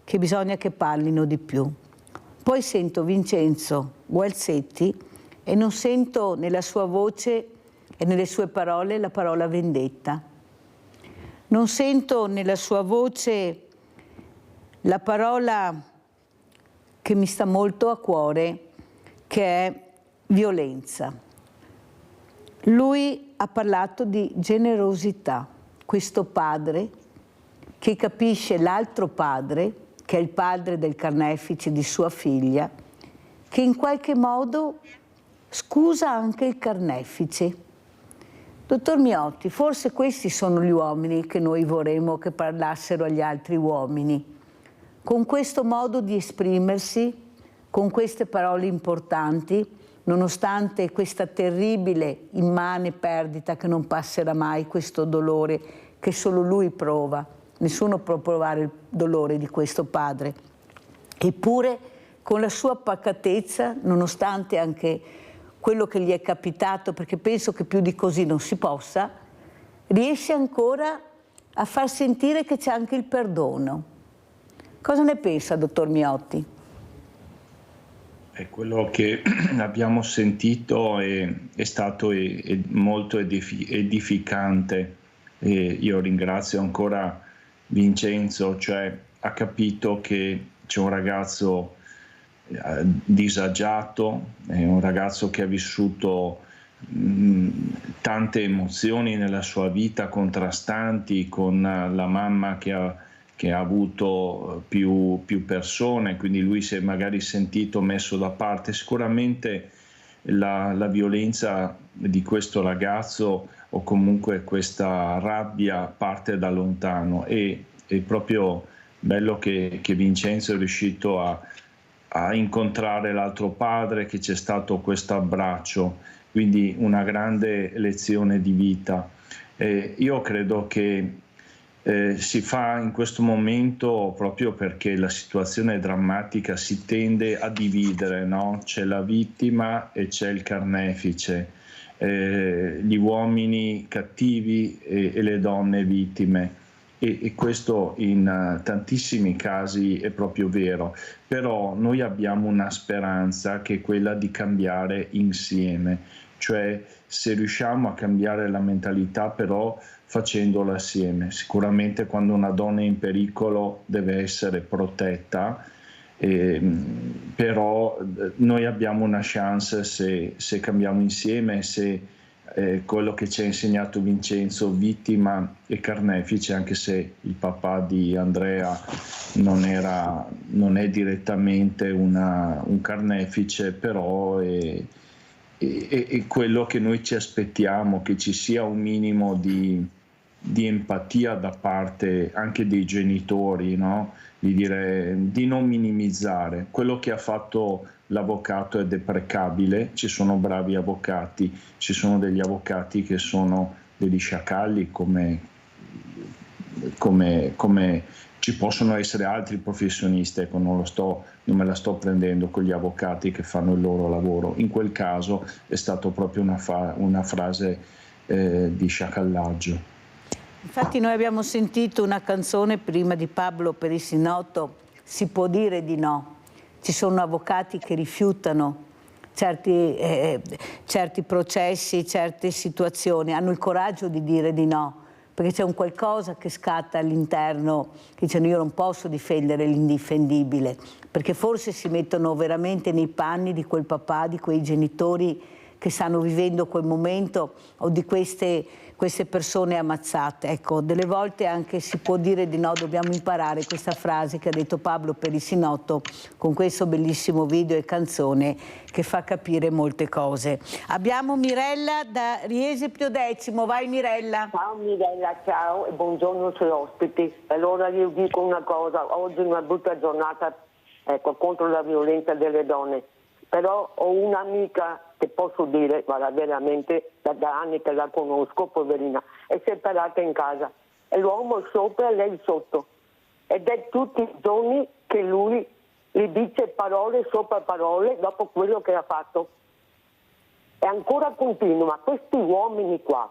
[SPEAKER 2] che bisogna che parlino di più. Poi sento Vincenzo Gualzetti e non sento nella sua voce e nelle sue parole la parola vendetta. Non sento nella sua voce la parola che mi sta molto a cuore, che è violenza. Lui ha parlato di generosità, questo padre che capisce l'altro padre, che è il padre del carnefice di sua figlia, che in qualche modo scusa anche il carnefice. Dottor Miotti, forse questi sono gli uomini che noi vorremmo che parlassero agli altri uomini, con questo modo di esprimersi, con queste parole importanti, nonostante questa terribile, immane perdita che non passerà mai, questo dolore che solo lui prova. Nessuno può provare il dolore di questo padre. Eppure, con la sua pacatezza, nonostante anche quello che gli è capitato, perché penso che più di così non si possa, riesce ancora a far sentire che c'è anche il perdono. Cosa ne pensa, dottor Miotti?
[SPEAKER 18] Quello che abbiamo sentito è stato molto edificante. Io ringrazio ancora Vincenzo, cioè ha capito che c'è un ragazzo disagiato, è un ragazzo che ha vissuto tante emozioni nella sua vita contrastanti, con la mamma che che ha avuto più persone, quindi lui si è magari sentito messo da parte. Sicuramente la violenza di questo ragazzo o comunque questa rabbia parte da lontano, e è proprio bello che Vincenzo è riuscito a incontrare l'altro padre, che c'è stato questo abbraccio, quindi una grande lezione di vita. Io credo che si fa in questo momento, proprio perché la situazione è drammatica, si tende a dividere, no? C'è la vittima e c'è il carnefice, gli uomini cattivi e le donne vittime, e questo in tantissimi casi è proprio vero, però noi abbiamo una speranza che è quella di cambiare insieme, cioè se riusciamo a cambiare la mentalità, però facendolo assieme. Sicuramente quando una donna è in pericolo deve essere protetta, però noi abbiamo una chance se cambiamo insieme, se quello che ci ha insegnato Vincenzo, vittima e carnefice, anche se il papà di Andrea non è direttamente un carnefice, però è quello che noi ci aspettiamo, che ci sia un minimo di empatia da parte anche dei genitori, no? Di non minimizzare. Quello che ha fatto l'avvocato è deprecabile, ci sono bravi avvocati, ci sono degli avvocati che sono degli sciacalli, come ci possono essere altri professionisti. Ecco, non me la sto prendendo con gli avvocati che fanno il loro lavoro. In quel caso è stato proprio una frase di sciacallaggio.
[SPEAKER 2] Infatti noi abbiamo sentito una canzone prima di Pablo Perissinotto, Si può dire di no. Ci sono avvocati che rifiutano certi processi, certe situazioni, hanno il coraggio di dire di no, perché c'è un qualcosa che scatta all'interno, che dicono io non posso difendere l'indifendibile, perché forse si mettono veramente nei panni di quel papà, di quei genitori che stanno vivendo quel momento, o di queste persone ammazzate. Ecco, delle volte anche si può dire di no, dobbiamo imparare questa frase che ha detto Pablo Perissinotto con questo bellissimo video e canzone che fa capire molte cose. Abbiamo Mirella da Riese X. Vai Mirella.
[SPEAKER 19] Ciao Mirella, ciao e buongiorno ai suoi ospiti. Allora io dico una cosa, oggi è una brutta giornata, ecco, contro la violenza delle donne, però ho un'amica che posso dire, guarda, veramente da anni che la conosco, poverina, è separata in casa e l'uomo è sopra e lei sotto, ed è tutti i giorni che lui gli dice parole sopra parole dopo quello che ha fatto, e ancora continua. Ma questi uomini qua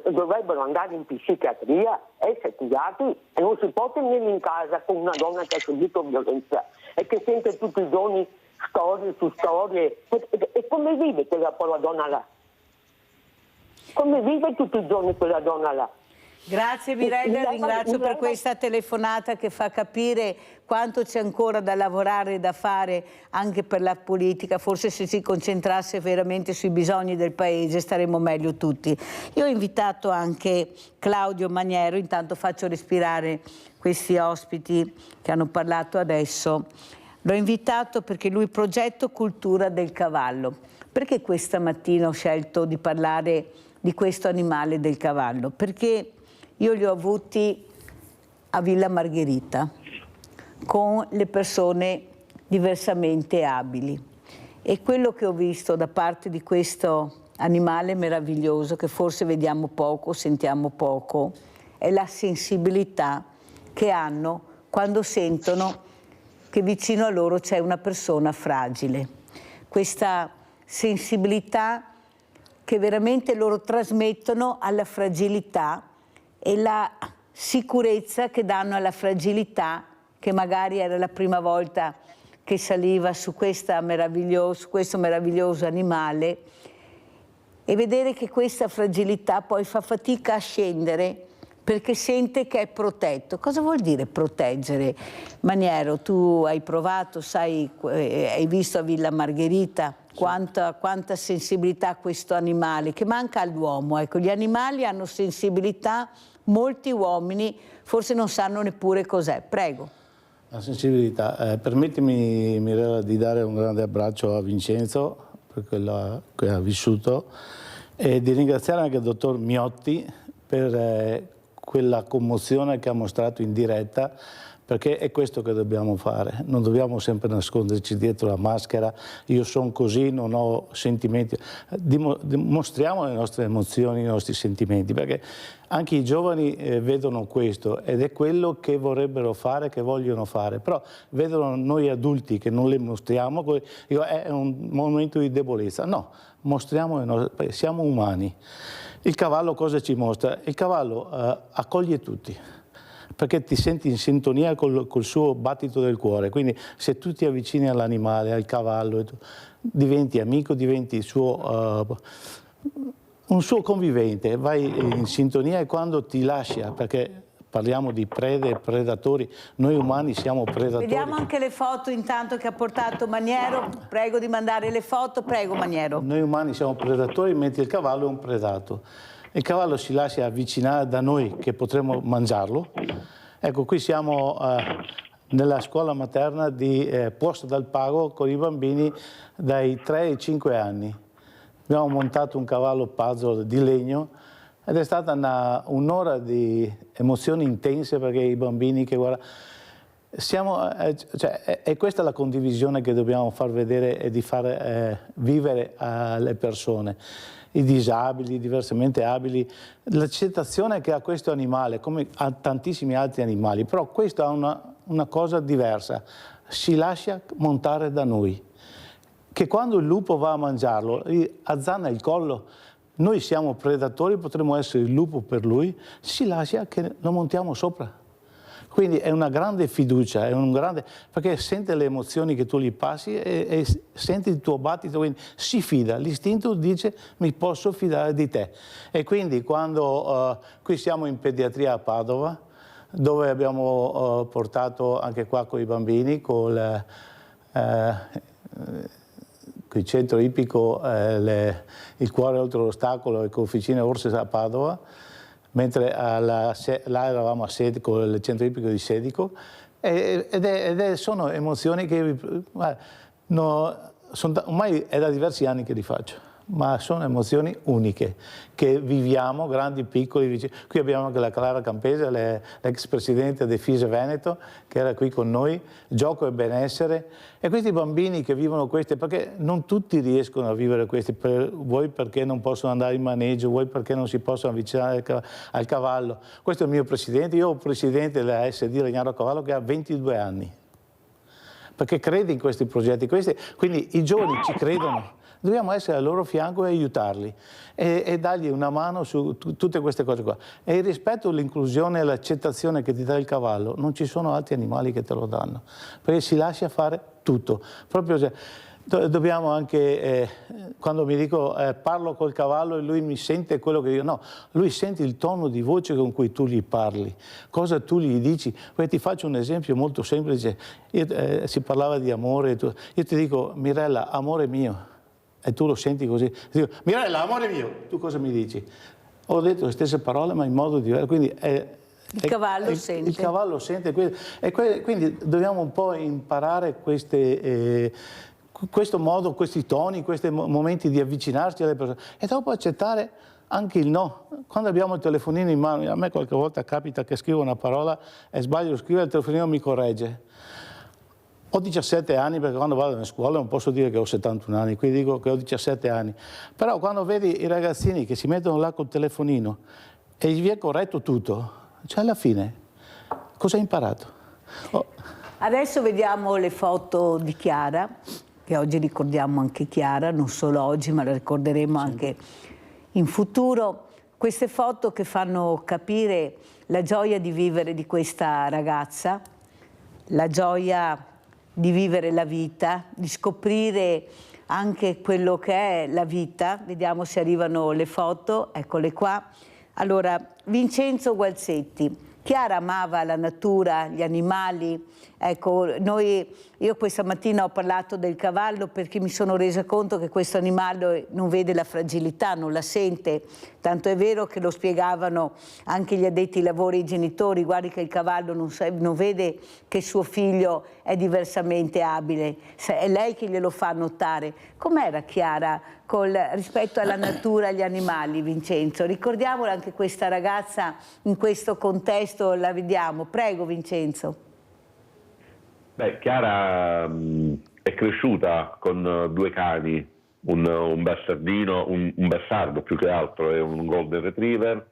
[SPEAKER 19] dovrebbero andare in psichiatria, essere curati, e non si può tenere in casa con una donna che ha subito violenza e che sente tutti i giorni storie su storie. E come vive quella donna là? Come vive tutti i giorni quella donna là?
[SPEAKER 2] Grazie Mirella, ringrazio per questa telefonata che fa capire quanto c'è ancora da lavorare e da fare anche per la politica. Forse se si concentrasse veramente sui bisogni del Paese staremmo meglio tutti. Io ho invitato anche Claudio Maniero, intanto faccio respirare questi ospiti che hanno parlato adesso. L'ho invitato perché lui progetto Cultura del Cavallo. Perché questa mattina ho scelto di parlare di questo animale del cavallo? Perché io li ho avuti a Villa Margherita con le persone diversamente abili, e quello che ho visto da parte di questo animale meraviglioso, che forse vediamo poco, sentiamo poco, è la sensibilità che hanno quando sentono che vicino a loro c'è una persona fragile. Questa sensibilità che veramente loro trasmettono alla fragilità, e la sicurezza che danno alla fragilità, che magari era la prima volta che saliva su questo meraviglioso animale, e vedere che questa fragilità poi fa fatica a scendere perché sente che è protetto. Cosa vuol dire proteggere? Maniero, tu hai provato, sai, hai visto a Villa Margherita quanta sensibilità questo animale, che manca all'uomo. Ecco, gli animali hanno sensibilità molti uomini forse non sanno neppure cos'è. Prego.
[SPEAKER 20] La sensibilità. Permettimi, Mirella, di dare un grande abbraccio a Vincenzo per quello che ha vissuto e di ringraziare anche il dottor Miotti per quella commozione che ha mostrato in diretta, perché è questo che dobbiamo fare, non dobbiamo sempre nasconderci dietro la maschera, io sono così, non ho sentimenti, dimostriamo le nostre emozioni, i nostri sentimenti, perché anche i giovani vedono questo ed è quello che vorrebbero fare, che vogliono fare, però vedono noi adulti che non le mostriamo, è un momento di debolezza, no, mostriamo, siamo umani. Il cavallo cosa ci mostra? Il cavallo accoglie tutti, perché ti senti in sintonia col suo battito del cuore, quindi se tu ti avvicini all'animale, al cavallo, diventi amico, diventi un suo convivente, vai in sintonia e quando ti lascia, perché parliamo di prede e predatori, noi umani siamo predatori.
[SPEAKER 2] Vediamo anche le foto intanto che ha portato Maniero, prego di mandare le foto, prego Maniero.
[SPEAKER 20] Noi umani siamo predatori mentre il cavallo è un predato. Il cavallo si lascia avvicinare da noi che potremo mangiarlo. Ecco, qui siamo nella scuola materna di Posto dal Pago con i bambini dai 3 ai 5 anni. Abbiamo montato un cavallo puzzle di legno ed è stata un'ora di emozioni intense perché i bambini che guardano... è questa la condivisione che dobbiamo far vedere e di far vivere alle persone. I disabili, i diversamente abili, l'accettazione che ha questo animale, come a tantissimi altri animali, però questo ha una cosa diversa, si lascia montare da noi, che quando il lupo va a mangiarlo, azzanna il collo, noi siamo predatori, potremmo essere il lupo per lui, si lascia che lo montiamo sopra. Quindi è una grande fiducia, perché sente le emozioni che tu gli passi e sente il tuo battito, quindi si fida, l'istinto dice mi posso fidare di te. E quindi quando qui siamo in pediatria a Padova, dove abbiamo portato anche qua con i bambini, con il centro ippico, il cuore oltre l'ostacolo e con Officine Orse a Padova, mentre là eravamo a Sedico, il centro ippico di Sedico, sono emozioni che ormai è da diversi anni che li faccio, ma sono emozioni uniche, che viviamo, grandi, piccoli. Qui abbiamo anche la Clara Campese, l'ex presidente del FISE Veneto, che era qui con noi, gioco e benessere. E questi bambini che vivono queste, perché non tutti riescono a vivere questi, vuoi perché non possono andare in maneggio, vuoi perché non si possono avvicinare al cavallo. Questo è il mio presidente, io ho un presidente della SD Legnaro a Cavallo che ha 22 anni, perché crede in questi progetti, quindi i giovani ci credono. Dobbiamo essere al loro fianco e aiutarli e dargli una mano su tutte queste cose qua. E il rispetto, l'inclusione e l'accettazione che ti dà il cavallo, non ci sono altri animali che te lo danno, perché si lascia fare tutto. Proprio dobbiamo anche, quando mi dico parlo col cavallo e lui mi sente quello che dico, no, lui sente il tono di voce con cui tu gli parli, cosa tu gli dici. Poi ti faccio un esempio molto semplice, si parlava di amore, io ti dico Mirella, amore mio. E tu lo senti così. Dico, Mirella, amore mio, tu cosa mi dici? Ho detto le stesse parole ma in modo diverso, quindi
[SPEAKER 2] il cavallo sente.
[SPEAKER 20] Il cavallo sente, quindi dobbiamo un po' imparare questo modo, questi toni, questi momenti di avvicinarci alle persone e dopo accettare anche il no. Quando abbiamo il telefonino in mano, a me qualche volta capita che scrivo una parola e sbaglio a scrivere, il telefonino mi corregge. Ho 17 anni perché quando vado in scuola non posso dire che ho 71 anni, quindi dico che ho 17 anni. Però quando vedi i ragazzini che si mettono là col telefonino e gli viene corretto tutto, cioè alla fine cosa hai imparato?
[SPEAKER 2] Adesso vediamo le foto di Chiara, che oggi ricordiamo anche Chiara, non solo oggi ma la ricorderemo anche in futuro. Queste foto che fanno capire la gioia di vivere di questa ragazza, la gioia di vivere la vita, di scoprire anche quello che è la vita. Vediamo se arrivano le foto, eccole qua. Allora, Vincenzo Gualzetti. Chiara amava la natura, gli animali. Ecco, noi Io questa mattina ho parlato del cavallo perché mi sono resa conto che questo animale non vede la fragilità, non la sente, tanto è vero che lo spiegavano anche gli addetti ai lavori, i genitori, guardi che il cavallo non vede che suo figlio è diversamente abile, è lei che glielo fa notare. Com'era Chiara rispetto alla natura e agli animali, Vincenzo? Ricordiamola anche questa ragazza in questo contesto, la vediamo. Prego Vincenzo.
[SPEAKER 16] Beh, Chiara è cresciuta con 2 cani, un bastardino, un bastardo più che altro, e un golden retriever.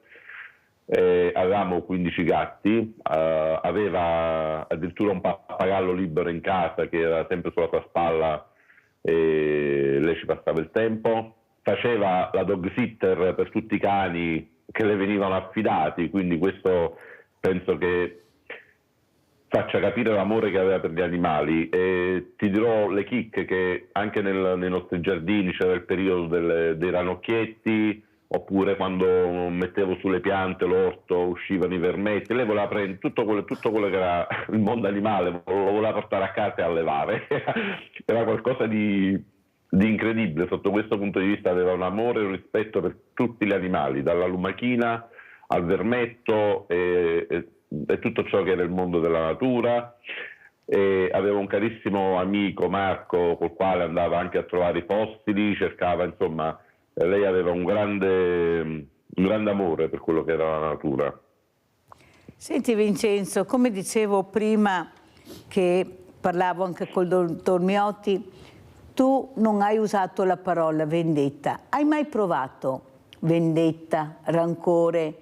[SPEAKER 16] Avevamo 15 gatti, aveva addirittura un pappagallo libero in casa che era sempre sulla sua spalla e lei ci passava il tempo. Faceva la dog sitter per tutti i cani che le venivano affidati, quindi questo penso che faccia capire l'amore che aveva per gli animali. E ti dirò le chicche che anche nei nostri giardini c'era il periodo dei ranocchietti, oppure quando mettevo sulle piante l'orto uscivano i vermetti. Lei voleva prendere tutto quello che era il mondo animale, lo voleva portare a casa e allevare. Era qualcosa di incredibile sotto questo punto di vista. Aveva un amore e un rispetto per tutti gli animali, dalla lumachina al vermetto e tutto ciò che era il mondo della natura. E aveva un carissimo amico, Marco, col quale andava anche a trovare i fossili, cercava, insomma, lei aveva un grande amore per quello che era la natura.
[SPEAKER 2] Senti Vincenzo, come dicevo prima, che parlavo anche col dottor Miotti, tu non hai usato la parola vendetta. Hai mai provato vendetta, rancore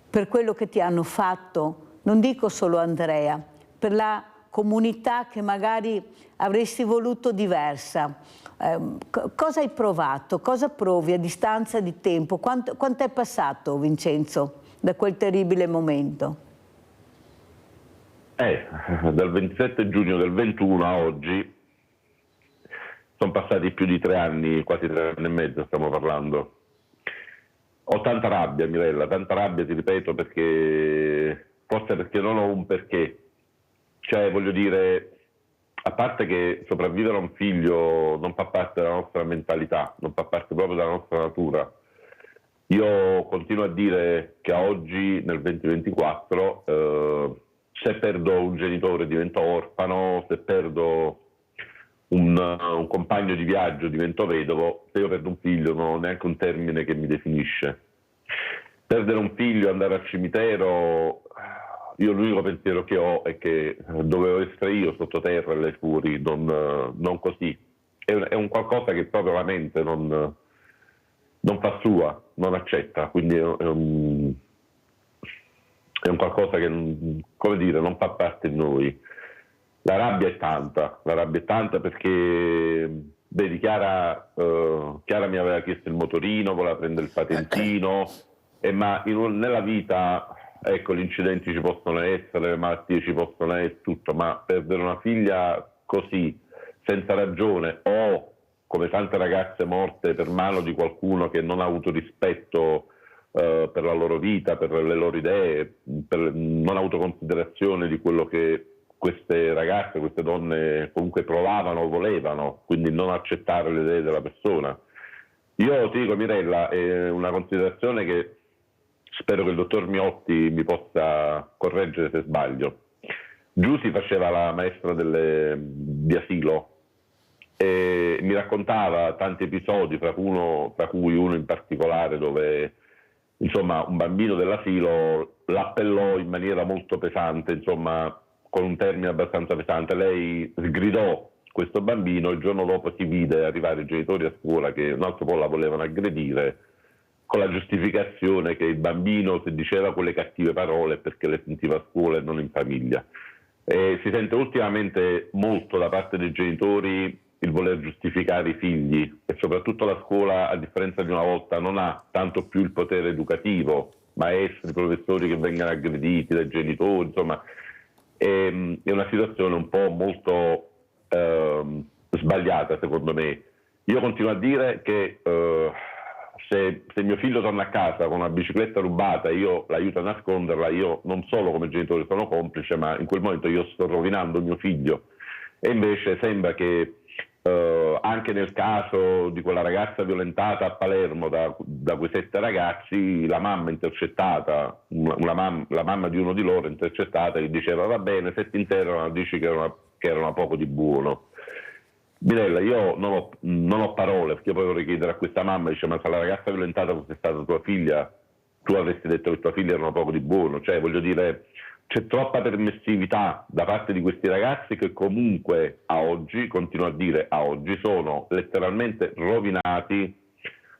[SPEAKER 2] per quello che ti hanno fatto? Non dico solo Andrea, per la comunità che magari avresti voluto diversa. Cosa hai provato? Cosa provi a distanza di tempo? Quanto è passato, Vincenzo, da quel terribile momento?
[SPEAKER 16] Dal 27 giugno del 21 a oggi sono passati più di 3 anni, quasi 3 anni e mezzo stiamo parlando. Ho tanta rabbia, Mirella, tanta rabbia, ti ripeto, forse perché non ho un perché. Cioè, voglio dire, a parte che sopravvivere a un figlio non fa parte della nostra mentalità, non fa parte proprio della nostra natura. Io continuo a dire che a oggi, nel 2024, se perdo un genitore divento orfano, se perdo un compagno di viaggio divento vedovo, se io perdo un figlio non ho neanche un termine che mi definisce. Perdere un figlio, andare al cimitero, io l'unico pensiero che ho è che dovevo essere io sottoterra e lei fuori, non così. È un qualcosa che proprio la mente non fa sua, non accetta, quindi è un qualcosa che, come dire, non fa parte di noi. La rabbia è tanta perché, vedi, Chiara mi aveva chiesto il motorino, voleva prendere il patentino, ma nella vita, ecco, gli incidenti ci possono essere, le malattie ci possono essere, tutto, ma perdere una figlia così, senza ragione, o come tante ragazze morte per mano di qualcuno che non ha avuto rispetto per la loro vita, per le loro idee, non ha avuto considerazione di quello che queste ragazze, queste donne comunque provavano o volevano, quindi non accettare le idee della persona. Io ti dico, Mirella, è una considerazione che spero che il dottor Miotti mi possa correggere se sbaglio. Giusy faceva la maestra di asilo e mi raccontava tanti episodi, fra cui uno in particolare dove, insomma, un bambino dell'asilo l'appellò in maniera molto pesante, insomma, con un termine abbastanza pesante. Lei sgridò questo bambino, il giorno dopo si vide arrivare i genitori a scuola che un altro po' la volevano aggredire, con la giustificazione che il bambino, se diceva quelle cattive parole, perché le sentiva a scuola e non in famiglia. Si sente ultimamente molto da parte dei genitori il voler giustificare i figli, e soprattutto la scuola, a differenza di una volta, non ha tanto più il potere educativo, maestri, professori che vengono aggrediti dai genitori, insomma. È una situazione un po' molto sbagliata, secondo me. Io continuo a dire che se mio figlio torna a casa con una bicicletta rubata, io l'aiuto a nasconderla, io non solo come genitore sono complice, ma in quel momento io sto rovinando mio figlio. E invece sembra che anche nel caso di quella ragazza violentata a Palermo da quei 7 ragazzi, la mamma intercettata, la mamma di uno di loro intercettata, gli diceva va bene, se ti interrogano dici che era una poco di buono. Mirella, io non ho parole, perché poi vorrei chiedere a questa mamma, dice, ma se la ragazza violentata fosse stata tua figlia, tu avresti detto che tua figlia era una poco di buono. Cioè, voglio dire, c'è troppa permissività da parte di questi ragazzi che comunque a oggi, continuo a dire a oggi, sono letteralmente rovinati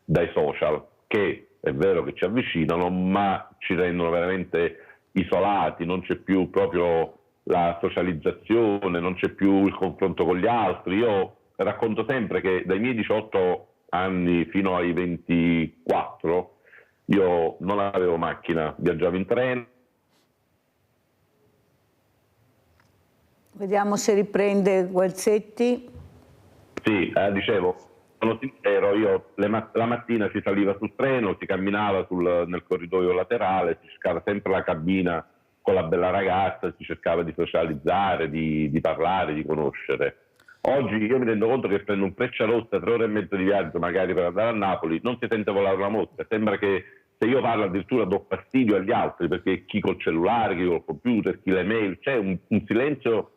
[SPEAKER 16] dai social, che è vero che ci avvicinano, ma ci rendono veramente isolati, non c'è più proprio la socializzazione, non c'è più il confronto con gli altri. Io racconto sempre che dai miei 18 anni fino ai 24 io non avevo macchina, viaggiavo in treno.
[SPEAKER 2] Vediamo se riprende Gualzetti.
[SPEAKER 16] Sì, dicevo, sono sincero, io la mattina si saliva sul treno, si camminava nel corridoio laterale, si cercava sempre la cabina con la bella ragazza, si cercava di socializzare, di parlare, di conoscere. Oggi io mi rendo conto che prendo un Frecciarossa, 3 ore e mezzo di viaggio magari per andare a Napoli, non si sente volare una mosca, sembra che se io parlo addirittura do fastidio agli altri, perché chi col cellulare, chi col computer, chi le mail, c'è un silenzio,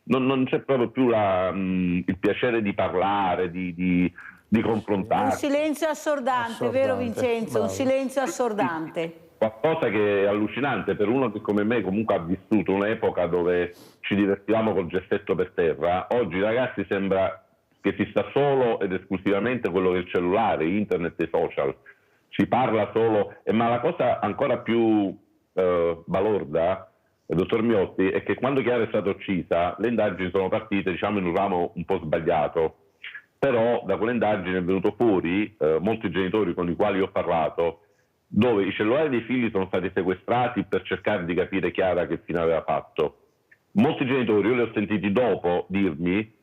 [SPEAKER 16] non c'è proprio più il piacere di parlare, di confrontarsi.
[SPEAKER 2] Un silenzio assordante, vero Vincenzo?
[SPEAKER 16] Bravo.
[SPEAKER 2] Un silenzio assordante.
[SPEAKER 16] Qualcosa che è allucinante per uno che come me comunque ha vissuto un'epoca dove ci divertivamo col gessetto per terra. Oggi ragazzi sembra che si sta solo ed esclusivamente quello che è il cellulare, internet e social. Si parla solo, ma la cosa ancora più balorda, dottor Miotti, è che quando Chiara è stata uccisa le indagini sono partite, diciamo, in un ramo un po' sbagliato, però da quelle indagini è venuto fuori molti genitori con i quali ho parlato, dove i cellulari dei figli sono stati sequestrati per cercare di capire Chiara che fine aveva fatto. Molti genitori, io li ho sentiti dopo dirmi,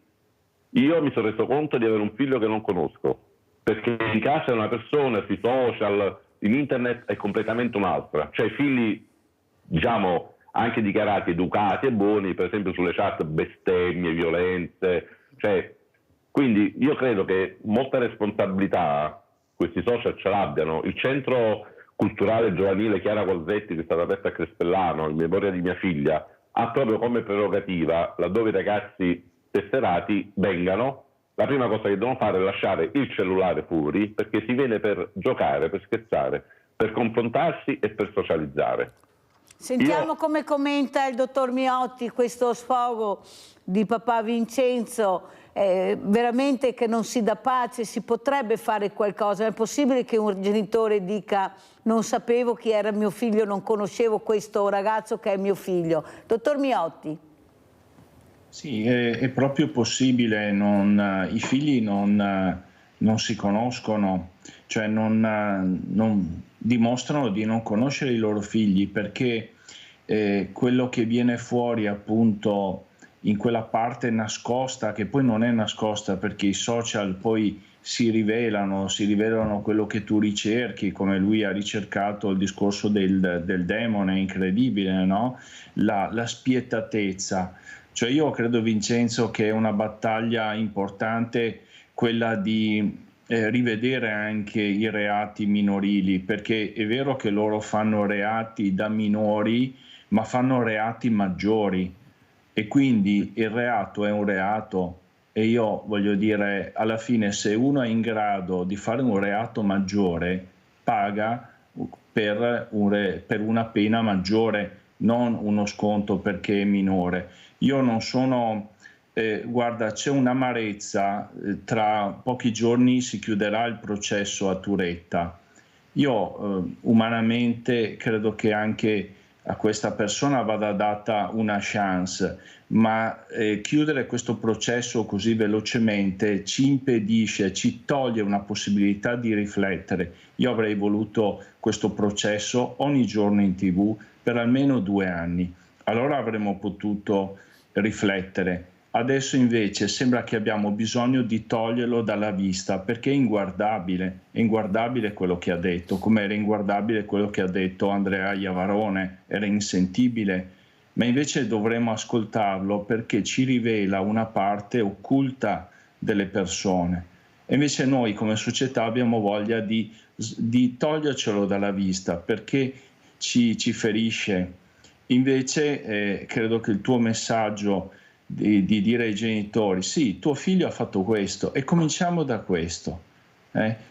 [SPEAKER 16] io mi sono reso conto di avere un figlio che non conosco, perché in casa è una persona, sui social, in internet è completamente un'altra. Cioè figli, diciamo, anche dichiarati educati e buoni, per esempio sulle chat bestemmie, violenze, cioè, quindi io credo che molta responsabilità questi social ce l'abbiano. Il centro culturale giovanile Chiara Gualzetti, che è stato aperto a Crespellano in memoria di mia figlia, ha proprio come prerogativa, laddove i ragazzi tesserati vengano, la prima cosa che devono fare è lasciare il cellulare fuori, perché si viene per giocare, per scherzare, per confrontarsi e per socializzare.
[SPEAKER 2] Sentiamo come commenta il dottor Miotti questo sfogo di papà Vincenzo, veramente che non si dà pace, si potrebbe fare qualcosa. È possibile che un genitore dica non sapevo chi era mio figlio, non conoscevo questo ragazzo che è mio figlio. Dottor Miotti.
[SPEAKER 18] Sì, è proprio possibile, i figli non si conoscono, cioè non dimostrano di non conoscere i loro figli, perché quello che viene fuori appunto in quella parte nascosta, che poi non è nascosta perché i social poi si rivelano quello che tu ricerchi, come lui ha ricercato il discorso del demone, è incredibile, no? La spietatezza. Cioè io credo, Vincenzo, che è una battaglia importante quella di rivedere anche i reati minorili, perché è vero che loro fanno reati da minori, ma fanno reati maggiori, e quindi il reato è un reato, e io voglio dire, alla fine se uno è in grado di fare un reato maggiore paga per una pena maggiore, non uno sconto perché è minore. Io non sono guarda, c'è un'amarezza, tra pochi giorni si chiuderà il processo a Turetta. Io umanamente credo che anche a questa persona vada data una chance, ma chiudere questo processo così velocemente ci impedisce, ci toglie una possibilità di riflettere. Io avrei voluto questo processo ogni giorno in TV per almeno 2 anni, allora avremmo potuto riflettere. Adesso invece sembra che abbiamo bisogno di toglierlo dalla vista, perché è inguardabile quello che ha detto, come era inguardabile quello che ha detto Andrea Iavarone, era insentibile. ma invece dovremmo ascoltarlo perché ci rivela una parte occulta delle persone. E invece noi come società abbiamo voglia di togliercelo dalla vista perché ci ferisce. Invece credo che il tuo messaggio di dire ai genitori: sì, tuo figlio ha fatto questo, e cominciamo da questo.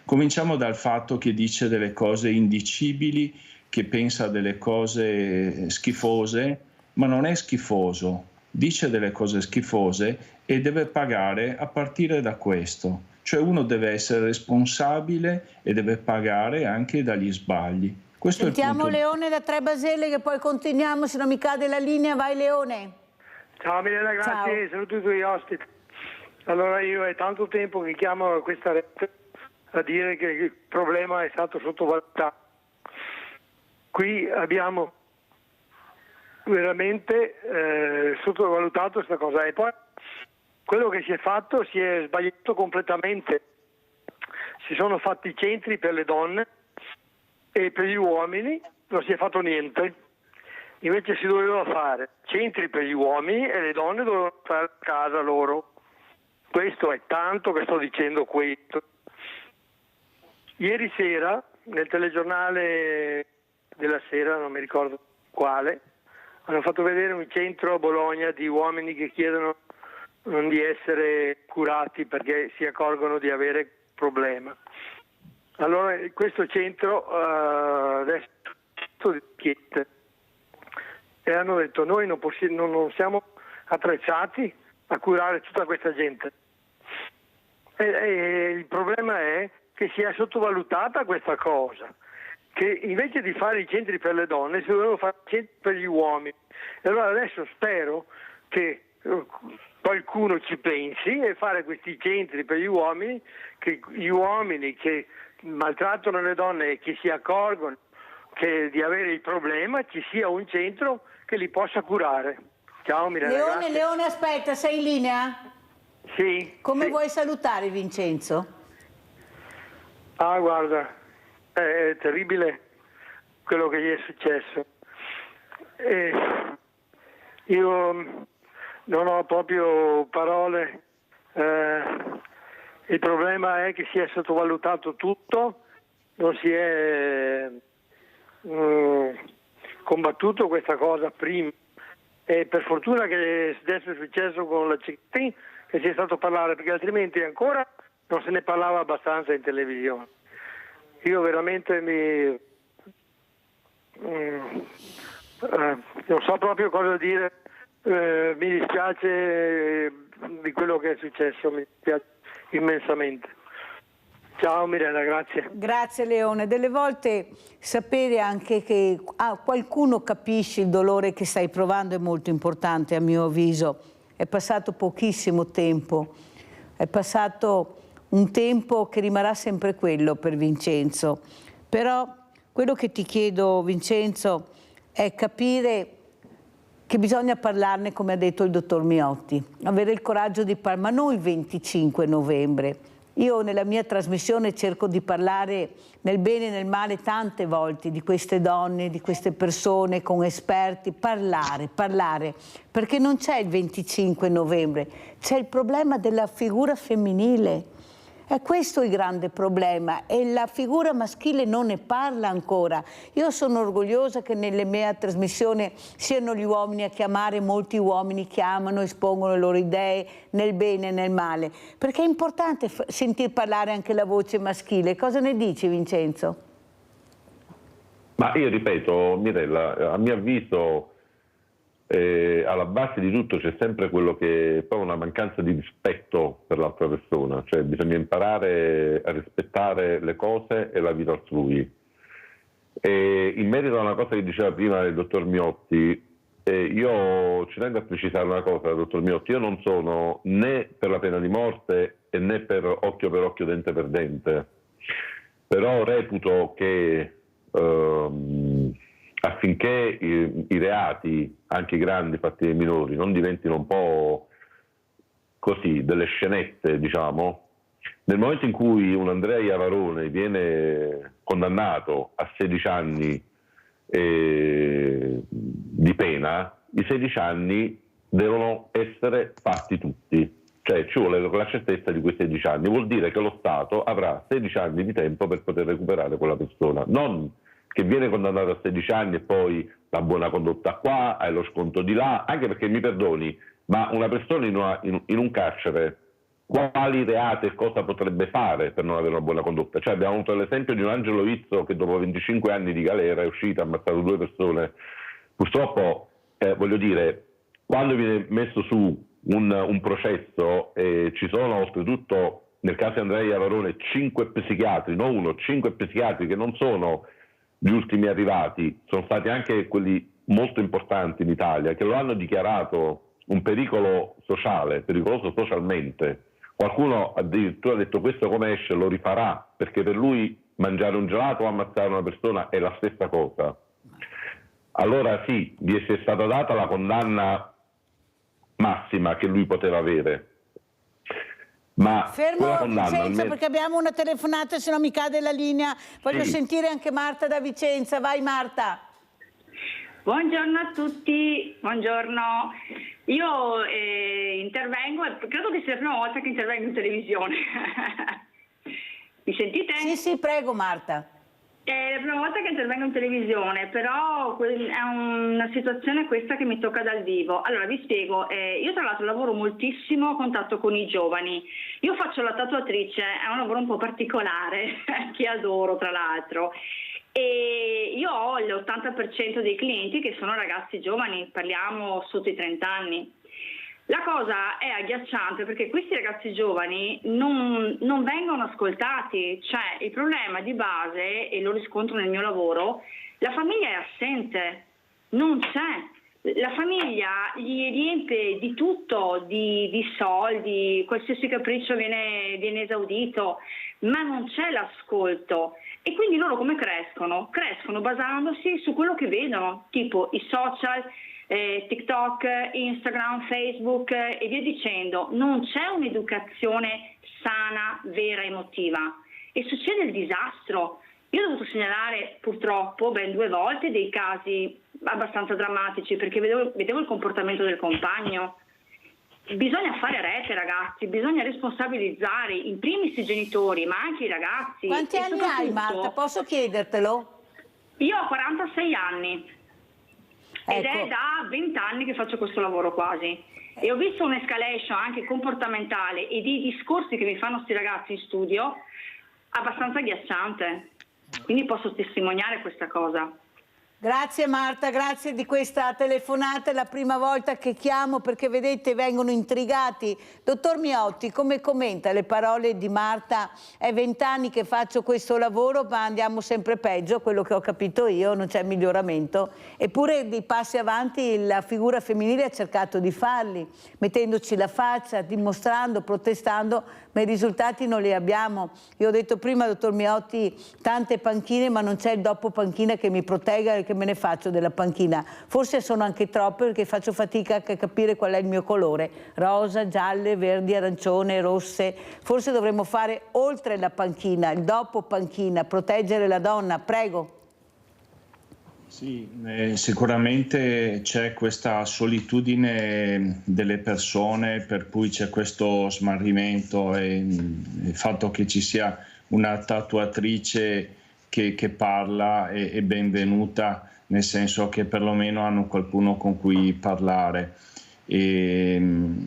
[SPEAKER 18] Cominciamo dal fatto che dice delle cose indicibili, che pensa delle cose schifose, ma non è schifoso, dice delle cose schifose e deve pagare a partire da questo. Cioè uno deve essere responsabile e deve pagare anche dagli sbagli. Questo
[SPEAKER 2] Sentiamo
[SPEAKER 18] è il punto.
[SPEAKER 2] Leone da Tre Baselle, che poi continuiamo, se non mi cade la linea. Vai Leone.
[SPEAKER 21] Ciao Mirella, grazie, saluto i tuoi ospiti. Allora, io è tanto tempo che chiamo questa rete a dire che il problema è stato sottovalutato. Qui abbiamo veramente sottovalutato questa cosa, e poi quello che si è fatto si è sbagliato completamente. Si sono fatti i centri per le donne e per gli uomini non si è fatto niente. Invece si doveva fare centri per gli uomini e le donne dovevano stare a casa loro. Questo è tanto che sto dicendo questo. Ieri sera, nel telegiornale della sera, non mi ricordo quale, hanno fatto vedere un centro a Bologna di uomini che chiedono di essere curati perché si accorgono di avere problema. Allora questo centro adesso è tutto di richieste, e hanno detto: noi non siamo attrezzati a curare tutta questa gente. E il problema è che si è sottovalutata questa cosa, che invece di fare i centri per le donne si dovevano fare i centri per gli uomini. E allora adesso spero che qualcuno ci pensi e fare questi centri per gli uomini, che gli uomini che maltrattano le donne e che si accorgono di avere il problema, ci sia un centro che li possa curare. Ciao Mirella.
[SPEAKER 2] Leone, aspetta, sei in linea?
[SPEAKER 21] Sì.
[SPEAKER 2] Come vuoi salutare Vincenzo?
[SPEAKER 21] Ah, guarda, è terribile quello che gli è successo. Io non ho proprio parole. Il problema è che si è sottovalutato tutto, non si è combattuto questa cosa prima, e per fortuna che adesso è successo con la Cecchettin, che si è stato parlare, perché altrimenti ancora non se ne parlava abbastanza in televisione. Io veramente non so proprio cosa dire, mi dispiace di quello che è successo, mi dispiace immensamente. Ciao Mirella, grazie.
[SPEAKER 2] Grazie Leone. Delle volte sapere anche che qualcuno capisce il dolore che stai provando è molto importante, a mio avviso. È passato pochissimo tempo, è passato un tempo che rimarrà sempre quello per Vincenzo. Però quello che ti chiedo, Vincenzo, è capire che bisogna parlarne, come ha detto il dottor Miotti, avere il coraggio di parlare, ma non il 25 novembre. Io nella mia trasmissione cerco di parlare nel bene e nel male tante volte di queste donne, di queste persone, con esperti, parlare, perché non c'è il 25 novembre, c'è il problema della figura femminile. È questo il grande problema, e la figura maschile non ne parla ancora. Io sono orgogliosa che nelle mie trasmissioni siano gli uomini a chiamare, molti uomini chiamano, espongono le loro idee nel bene e nel male, perché è importante sentir parlare anche la voce maschile. Cosa ne dici, Vincenzo?
[SPEAKER 16] Ma io ripeto, Mirella, a mio avviso alla base di tutto c'è sempre quello che è proprio una mancanza di rispetto per l'altra persona, cioè bisogna imparare a rispettare le cose e la vita altrui. E in merito a una cosa che diceva prima il dottor Miotti, io ci tengo a precisare una cosa, dottor Miotti: io non sono né per la pena di morte e né per occhio, dente per dente, però reputo che affinché i reati, anche i grandi fatti dai minori, non diventino un po' così, delle scenette, diciamo, nel momento in cui un Andrea Iavarone viene condannato a 16 anni di pena, i 16 anni devono essere fatti tutti. Cioè ci vuole la certezza di quei 16 anni, vuol dire che lo Stato avrà 16 anni di tempo per poter recuperare quella persona, non che viene condannato a 16 anni e poi la buona condotta qua, hai lo sconto di là, anche perché mi perdoni, ma una persona in un carcere quali reati e cosa potrebbe fare per non avere una buona condotta? Cioè abbiamo avuto l'esempio di un Angelo Izzo che dopo 25 anni di galera è uscito, ha ammazzato 2 persone. Purtroppo, voglio dire, quando viene messo su un processo ci sono oltretutto nel caso di Andrea Iavarone 5 psichiatri, non uno, 5 psichiatri che non sono gli ultimi arrivati, sono stati anche quelli molto importanti in Italia che lo hanno dichiarato un pericolo sociale, pericoloso socialmente. Qualcuno addirittura ha detto questo come esce lo rifarà, perché per lui mangiare un gelato o ammazzare una persona è la stessa cosa. Allora sì, gli è stata data la condanna massima che lui poteva avere. Ma
[SPEAKER 2] fermo
[SPEAKER 16] condanna,
[SPEAKER 2] Vincenzo, perché abbiamo una telefonata, se no mi cade la linea. Voglio sentire anche Marta da Vicenza. Vai Marta.
[SPEAKER 5] Buongiorno a tutti, buongiorno. Io intervengo, credo che sia la prima volta che intervengo in televisione. Mi sentite?
[SPEAKER 2] Sì, prego Marta.
[SPEAKER 5] È la prima volta che intervengo in televisione, però è una situazione questa che mi tocca dal vivo. Allora vi spiego, io tra l'altro lavoro moltissimo a contatto con i giovani. Io faccio la tatuatrice, è un lavoro un po' particolare, che adoro tra l'altro. E io ho l'80% dei clienti che sono ragazzi giovani, parliamo sotto i 30 anni. La cosa è agghiacciante perché questi ragazzi giovani non vengono ascoltati, cioè il problema di base, e lo riscontro nel mio lavoro, la famiglia è assente, non c'è. La famiglia gli riempie di tutto, di soldi, qualsiasi capriccio viene esaudito, ma non c'è l'ascolto. E quindi loro come crescono? Crescono basandosi su quello che vedono, tipo i social, TikTok, Instagram, Facebook e via dicendo. Non c'è un'educazione sana, vera, emotiva. E succede il disastro. Io ho dovuto segnalare purtroppo ben 2 volte dei casi abbastanza drammatici perché vedevo il comportamento del compagno. Bisogna fare rete, ragazzi, bisogna responsabilizzare in primis i genitori, ma anche i ragazzi.
[SPEAKER 2] Quanti anni hai, Marta? Posso chiedertelo?
[SPEAKER 5] Io ho 46 anni. Ed
[SPEAKER 2] Ecco.
[SPEAKER 5] è da 20 anni che faccio questo lavoro quasi. E ho visto un'escalation anche comportamentale e di discorsi che mi fanno questi ragazzi in studio abbastanza agghiacciante. Quindi posso testimoniare questa cosa.
[SPEAKER 2] Grazie Marta, grazie di questa telefonata, è la prima volta che chiamo perché vedete vengono intrigati. Dottor Miotti, come commenta le parole di Marta? È 20 anni che faccio questo lavoro ma andiamo sempre peggio, quello che ho capito io, non c'è miglioramento. Eppure dei passi avanti la figura femminile ha cercato di farli, mettendoci la faccia, dimostrando, protestando, ma i risultati non li abbiamo. Io ho detto prima, dottor Miotti, tante panchine ma non c'è il dopo panchina che mi protegga e che me ne faccio della panchina. Forse sono anche troppe perché faccio fatica a capire qual è il mio colore. Rosa, gialle, verdi, arancione, rosse. Forse dovremmo fare oltre la panchina, il dopo panchina, proteggere la donna. Prego.
[SPEAKER 18] Sì, sicuramente c'è questa solitudine delle persone per cui c'è questo smarrimento e il fatto che ci sia una tatuatrice che parla è benvenuta, nel senso che perlomeno hanno qualcuno con cui parlare. E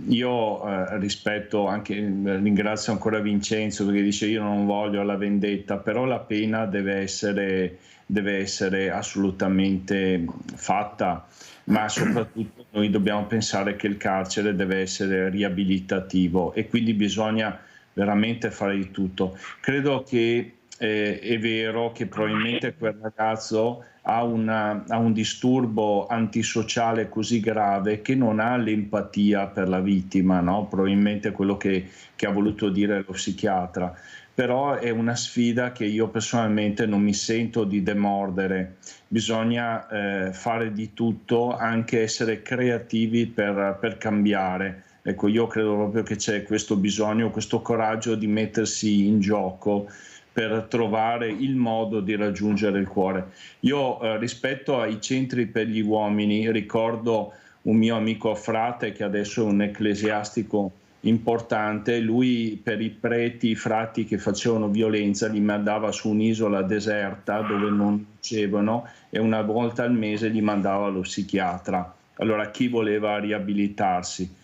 [SPEAKER 18] io rispetto anche, ringrazio ancora Vincenzo perché dice io non voglio la vendetta, però la pena deve essere assolutamente fatta, ma soprattutto noi dobbiamo pensare che il carcere deve essere riabilitativo e quindi bisogna veramente fare di tutto. Credo che è vero che probabilmente quel ragazzo ha un disturbo antisociale così grave che non ha l'empatia per la vittima, no? Probabilmente quello che ha voluto dire lo psichiatra. Però è una sfida che io personalmente non mi sento di demordere. Bisogna fare di tutto, anche essere creativi per cambiare. Ecco, io credo proprio che c'è questo bisogno, questo coraggio di mettersi in gioco per trovare il modo di raggiungere il cuore. Io rispetto ai centri per gli uomini ricordo un mio amico frate che adesso è un ecclesiastico importante, lui per i preti, i frati che facevano violenza li mandava su un'isola deserta dove non dicevano e una volta al mese li mandava allo psichiatra. Allora chi voleva riabilitarsi?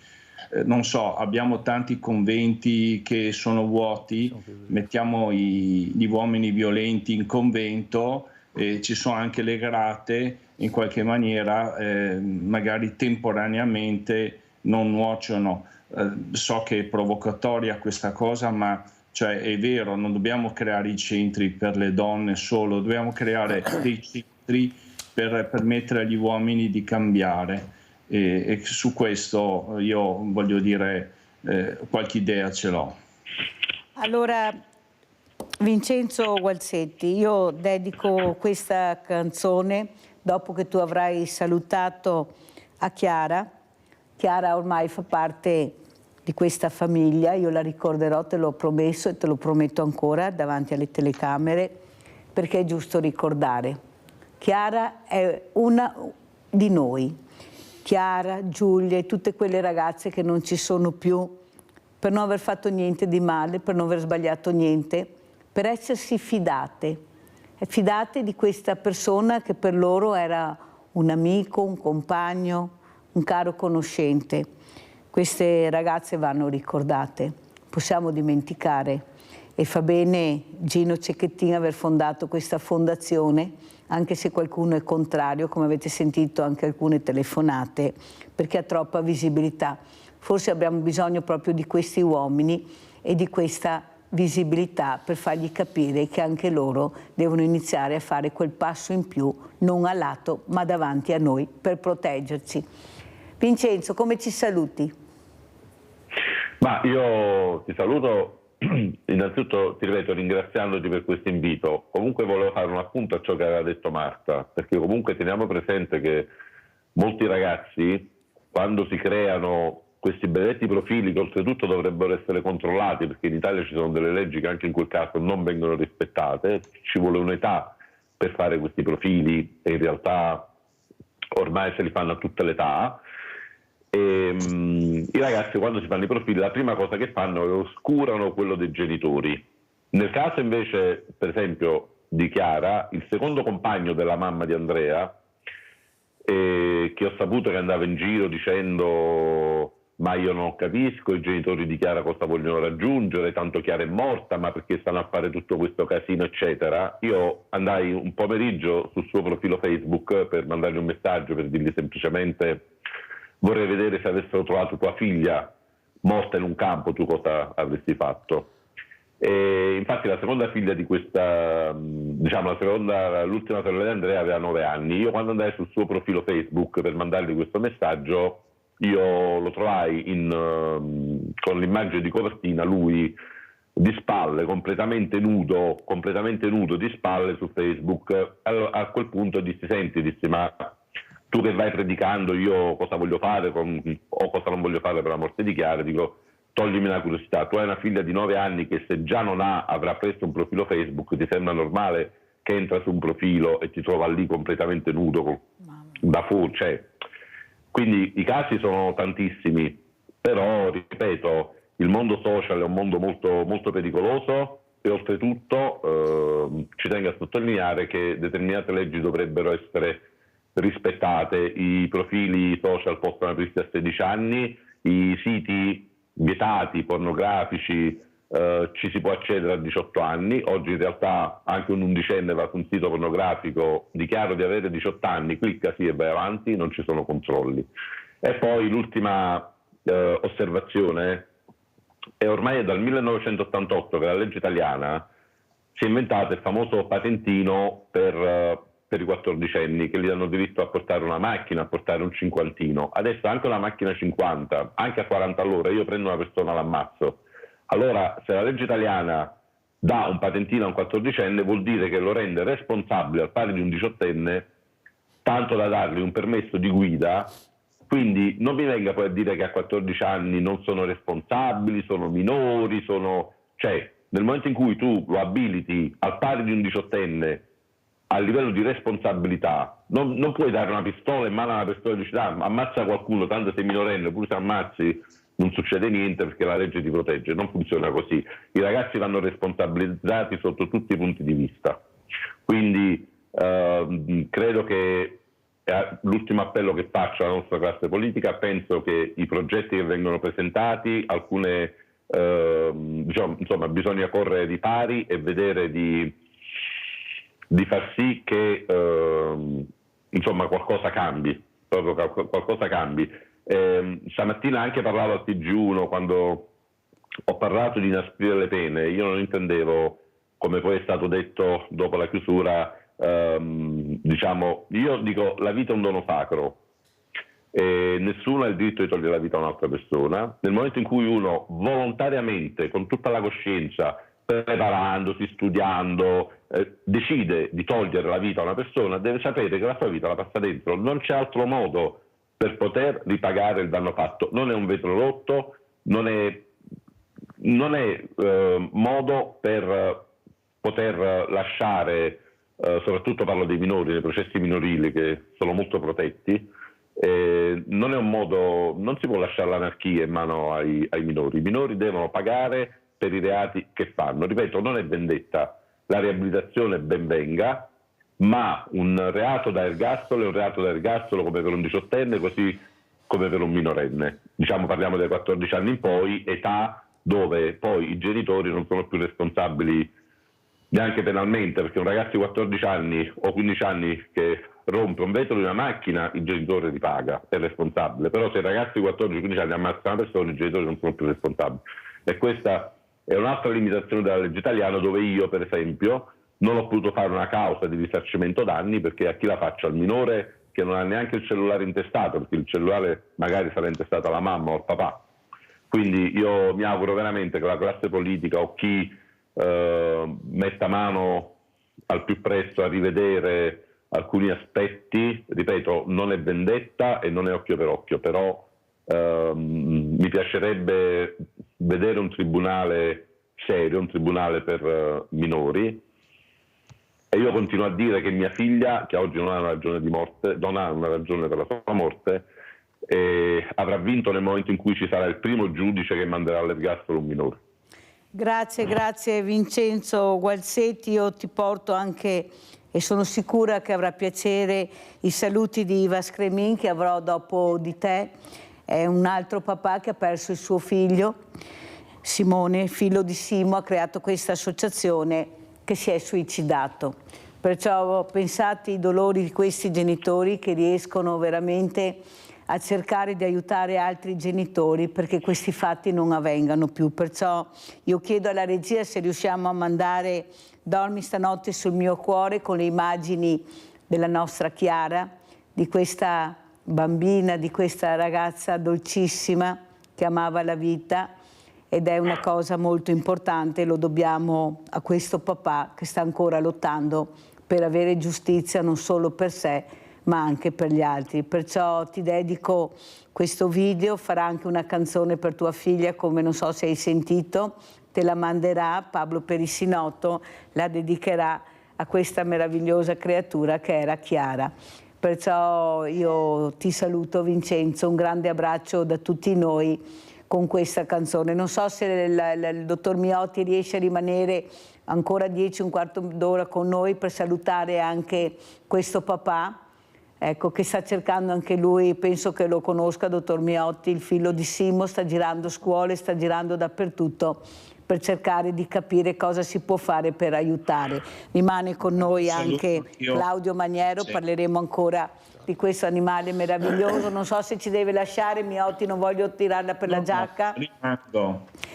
[SPEAKER 18] Non so, abbiamo tanti conventi che sono vuoti, mettiamo gli uomini violenti in convento, ci sono anche le grate, in qualche maniera magari temporaneamente non nuociono. So che è provocatoria questa cosa, ma cioè, è vero, non dobbiamo creare i centri per le donne solo, dobbiamo creare dei centri per permettere agli uomini di cambiare. E su questo io voglio dire qualche idea ce l'ho.
[SPEAKER 2] Allora, Vincenzo Gualzetti, io dedico questa canzone dopo che tu avrai salutato a Chiara. Chiara ormai fa parte di questa famiglia, io la ricorderò, te l'ho promesso e te lo prometto ancora davanti alle telecamere, perché è giusto ricordare. Chiara è una di noi. Chiara, Giulia e tutte quelle ragazze che non ci sono più per non aver fatto niente di male, per non aver sbagliato niente, per essersi fidate di questa persona che per loro era un amico, un compagno, un caro conoscente. Queste ragazze vanno ricordate, possiamo dimenticare, e fa bene Gino Cecchettin aver fondato questa fondazione, anche se qualcuno è contrario, come avete sentito anche alcune telefonate, perché ha troppa visibilità. Forse abbiamo bisogno proprio di questi uomini e di questa visibilità per fargli capire che anche loro devono iniziare a fare quel passo in più, non a lato ma davanti a noi, per proteggerci. Vincenzo, come ci saluti?
[SPEAKER 16] Ma io ti saluto innanzitutto, ti ripeto, ringraziandoti per questo invito. Comunque volevo fare un appunto a ciò che aveva detto Marta, perché comunque teniamo presente che molti ragazzi, quando si creano questi benedetti profili, che oltretutto dovrebbero essere controllati, perché in Italia ci sono delle leggi che anche in quel caso non vengono rispettate, ci vuole un'età per fare questi profili e in realtà ormai se li fanno a tutte le età. E, i ragazzi quando si fanno i profili la prima cosa che fanno è oscurano quello dei genitori. Nel caso invece per esempio di Chiara, il secondo compagno della mamma di Andrea, che ho saputo che andava in giro dicendo ma io non capisco i genitori di Chiara cosa vogliono raggiungere, tanto Chiara è morta, ma perché stanno a fare tutto questo casino eccetera. Io andai un pomeriggio sul suo profilo Facebook per mandargli un messaggio per dirgli semplicemente vorrei vedere se avessero trovato tua figlia morta in un campo, tu cosa avresti fatto? E infatti la seconda figlia di questa, diciamo l'ultima sorella di Andrea aveva 9 anni. Io quando andai sul suo profilo Facebook per mandargli questo messaggio, io lo trovai con l'immagine di copertina, lui di spalle, completamente nudo di spalle su Facebook. Allora, a quel punto dissi, ma tu che vai predicando, io cosa voglio fare o cosa non voglio fare per la morte di Chiara? Dico, toglimi la curiosità, tu hai una figlia di 9 anni che se già non avrà preso un profilo Facebook, ti sembra normale che entra su un profilo e ti trova lì completamente nudo, da fuori, cioè. Quindi i casi sono tantissimi, però, ripeto, il mondo social è un mondo molto, molto pericoloso e oltretutto ci tengo a sottolineare che determinate leggi dovrebbero essere rispettate. I profili social possono aprirsi a 16 anni, i siti vietati, pornografici, ci si può accedere a 18 anni. Oggi in realtà anche un undicenne va su un sito pornografico, dichiaro di avere 18 anni, clicca sì e vai avanti, non ci sono controlli. E poi l'ultima osservazione è ormai è dal 1988 che la legge italiana si è inventata il famoso patentino per i 14enni, che gli danno diritto a portare una macchina, a portare un cinquantino. Adesso anche una macchina 50, anche a 40 all'ora, io prendo una persona, l'ammazzo. Allora, se la legge italiana dà un patentino a un 14enne, vuol dire che lo rende responsabile al pari di un 18enne, tanto da dargli un permesso di guida. Quindi non mi venga poi a dire che a 14 anni non sono responsabili, sono minori, cioè nel momento in cui tu lo abiliti al pari di un 18enne a livello di responsabilità, non puoi dare una pistola in mano a una persona e dici ammazza qualcuno, tanto sei minorenne, pure se ammazzi non succede niente perché la legge ti protegge. Non funziona così. I ragazzi vanno responsabilizzati sotto tutti i punti di vista. Quindi credo che l'ultimo appello che faccio alla nostra classe politica, penso che i progetti che vengono presentati, alcune diciamo, insomma, bisogna correre di pari e vedere di far sì che insomma qualcosa cambi, proprio qualcosa cambi. Stamattina anche parlavo al TG1 quando ho parlato di inasprire le pene. Io non intendevo, come poi è stato detto dopo la chiusura, diciamo, io dico la vita è un dono sacro e nessuno ha il diritto di togliere la vita a un'altra persona. Nel momento in cui uno volontariamente, con tutta la coscienza, preparandosi, studiando, decide di togliere la vita a una persona, deve sapere che la sua vita la passa dentro. Non c'è altro modo per poter ripagare il danno fatto. Non è un vetro rotto, non è modo per poter lasciare, soprattutto parlo dei minori, dei processi minorili che sono molto protetti, non è un modo, non si può lasciare l'anarchia in mano ai minori. I minori devono pagare per i reati che fanno. Ripeto, non è vendetta, la riabilitazione ben venga, ma un reato da ergastolo è un reato da ergastolo come per un 18enne, così come per un minorenne. Diciamo, parliamo dai 14 anni in poi, età dove poi i genitori non sono più responsabili neanche penalmente, perché un ragazzo di 14 anni o 15 anni che rompe un vetro di una macchina, il genitore ripaga, è responsabile. Però se il ragazzo di 14-15 anni ammazza una persona, i genitori non sono più responsabili. E questa è un'altra limitazione della legge italiana, dove io, per esempio, non ho potuto fare una causa di risarcimento danni, perché a chi la faccio? Al minore che non ha neanche il cellulare intestato, perché il cellulare magari sarà intestato alla mamma o al papà. Quindi io mi auguro veramente che la classe politica o chi metta mano al più presto a rivedere alcuni aspetti. Ripeto, non è vendetta e non è occhio per occhio, però mi piacerebbe vedere un tribunale serio, un tribunale per minori. E io continuo a dire che mia figlia, che oggi non ha una ragione di morte, non ha una ragione per la sua morte, avrà vinto nel momento in cui ci sarà il primo giudice che manderà all'ergastolo un minore.
[SPEAKER 2] Grazie Vincenzo Gualzetti. Io ti porto anche, e sono sicura che avrà piacere, i saluti di Iva Scremin, che avrò dopo di te. È un altro papà che ha perso il suo figlio, Simone, figlio di Simo, ha creato questa associazione che si è suicidato. Perciò pensate ai dolori di questi genitori che riescono veramente a cercare di aiutare altri genitori perché questi fatti non avvengano più. Perciò io chiedo alla regia se riusciamo a mandare Dormi stanotte sul mio cuore con le immagini della nostra Chiara, di questa bambina, di questa ragazza dolcissima che amava la vita, ed è una cosa molto importante, lo dobbiamo a questo papà che sta ancora lottando per avere giustizia non solo per sé ma anche per gli altri. Perciò ti dedico questo video, farà anche una canzone per tua figlia, come non so se hai sentito, te la manderà Pablo Perissinotto, la dedicherà a questa meravigliosa creatura che era Chiara. Perciò io ti saluto Vincenzo, un grande abbraccio da tutti noi con questa canzone. Non so se il dottor Miotti riesce a rimanere ancora 10, un quarto d'ora con noi per salutare anche questo papà, ecco, che sta cercando anche lui, penso che lo conosca, dottor Miotti, il figlio di Simo, sta girando scuole, sta girando dappertutto per cercare di capire cosa si può fare per aiutare. Rimane con noi anche Claudio Maniero, parleremo ancora di questo animale meraviglioso. Non so se ci deve lasciare, Miotti, non voglio tirarla per la giacca.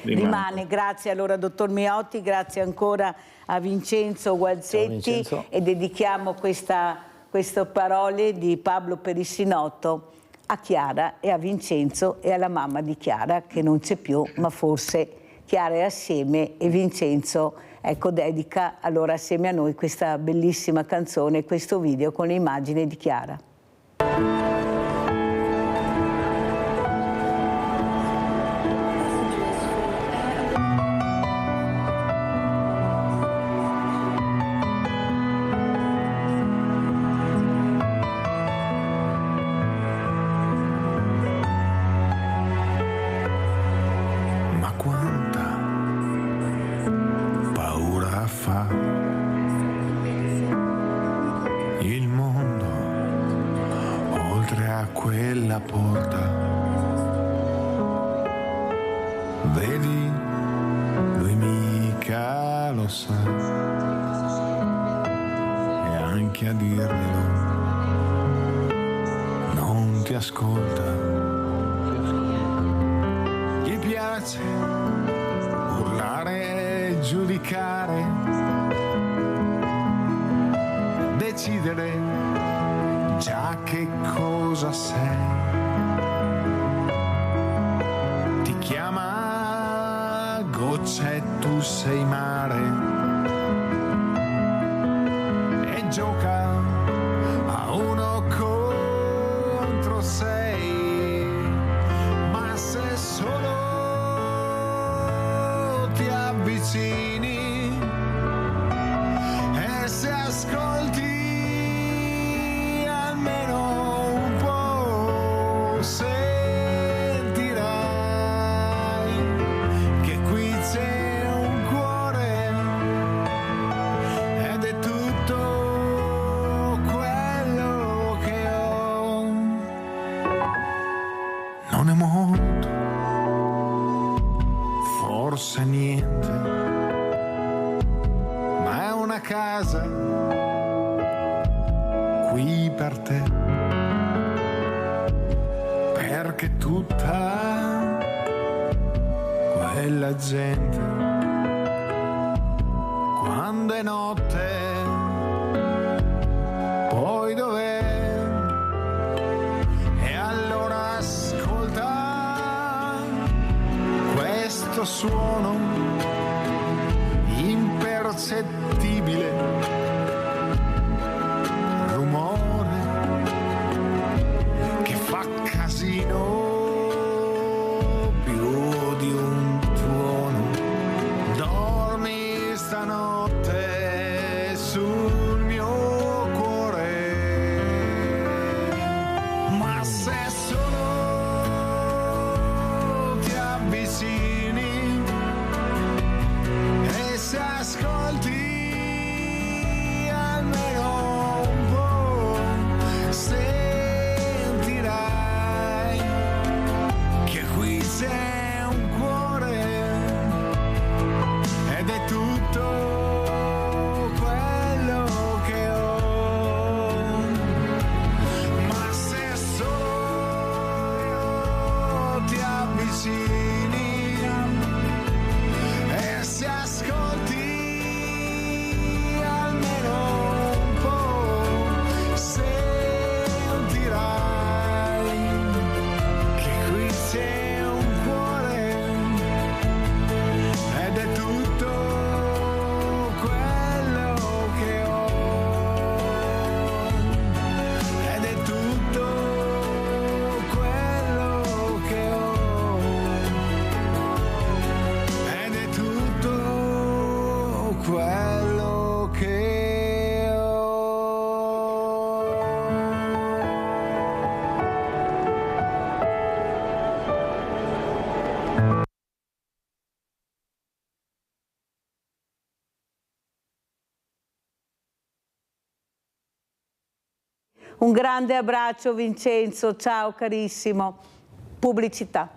[SPEAKER 2] Rimane, grazie allora dottor Miotti, grazie ancora a Vincenzo Gualzetti e dedichiamo queste parole di Pablo Perissinotto a Chiara e a Vincenzo e alla mamma di Chiara che non c'è più, ma forse Chiara è assieme e Vincenzo, ecco, dedica allora assieme a noi questa bellissima canzone, questo video con le immagini di Chiara.
[SPEAKER 1] la porta. Vedi, lui mica lo sa, e anche a dirglielo non ti ascolta. Gli piace urlare e giudicare, decidere già che cosa sei. Ti chiama goccia e tu sei mare, e gioca a 1 contro 6, ma se solo ti avvicini e se ascolti almeno un po', sentirai che qui c'è un cuore ed è tutto quello che ho. Non è molto, forse niente, ma è una casa qui per te, perché tutta quella gente, quando è notte, poi dov'è? E allora ascolta questo suono impercettibile, rumore che fa casino più di un tuono. Dormi stanotte sul mio cuore, ma se solo ti avvicini e se ascolti almeno un po', sentirai che qui c'è un cuore ed è tutto quello che ho. Ma se solo ti avvicini e se ascolti almeno un po', sentirai che qui c'è un cuore ed è tutto quello che ho, ed è tutto quello che ho, ed è tutto quello che ho.
[SPEAKER 2] Un grande abbraccio Vincenzo, ciao carissimo. Pubblicità.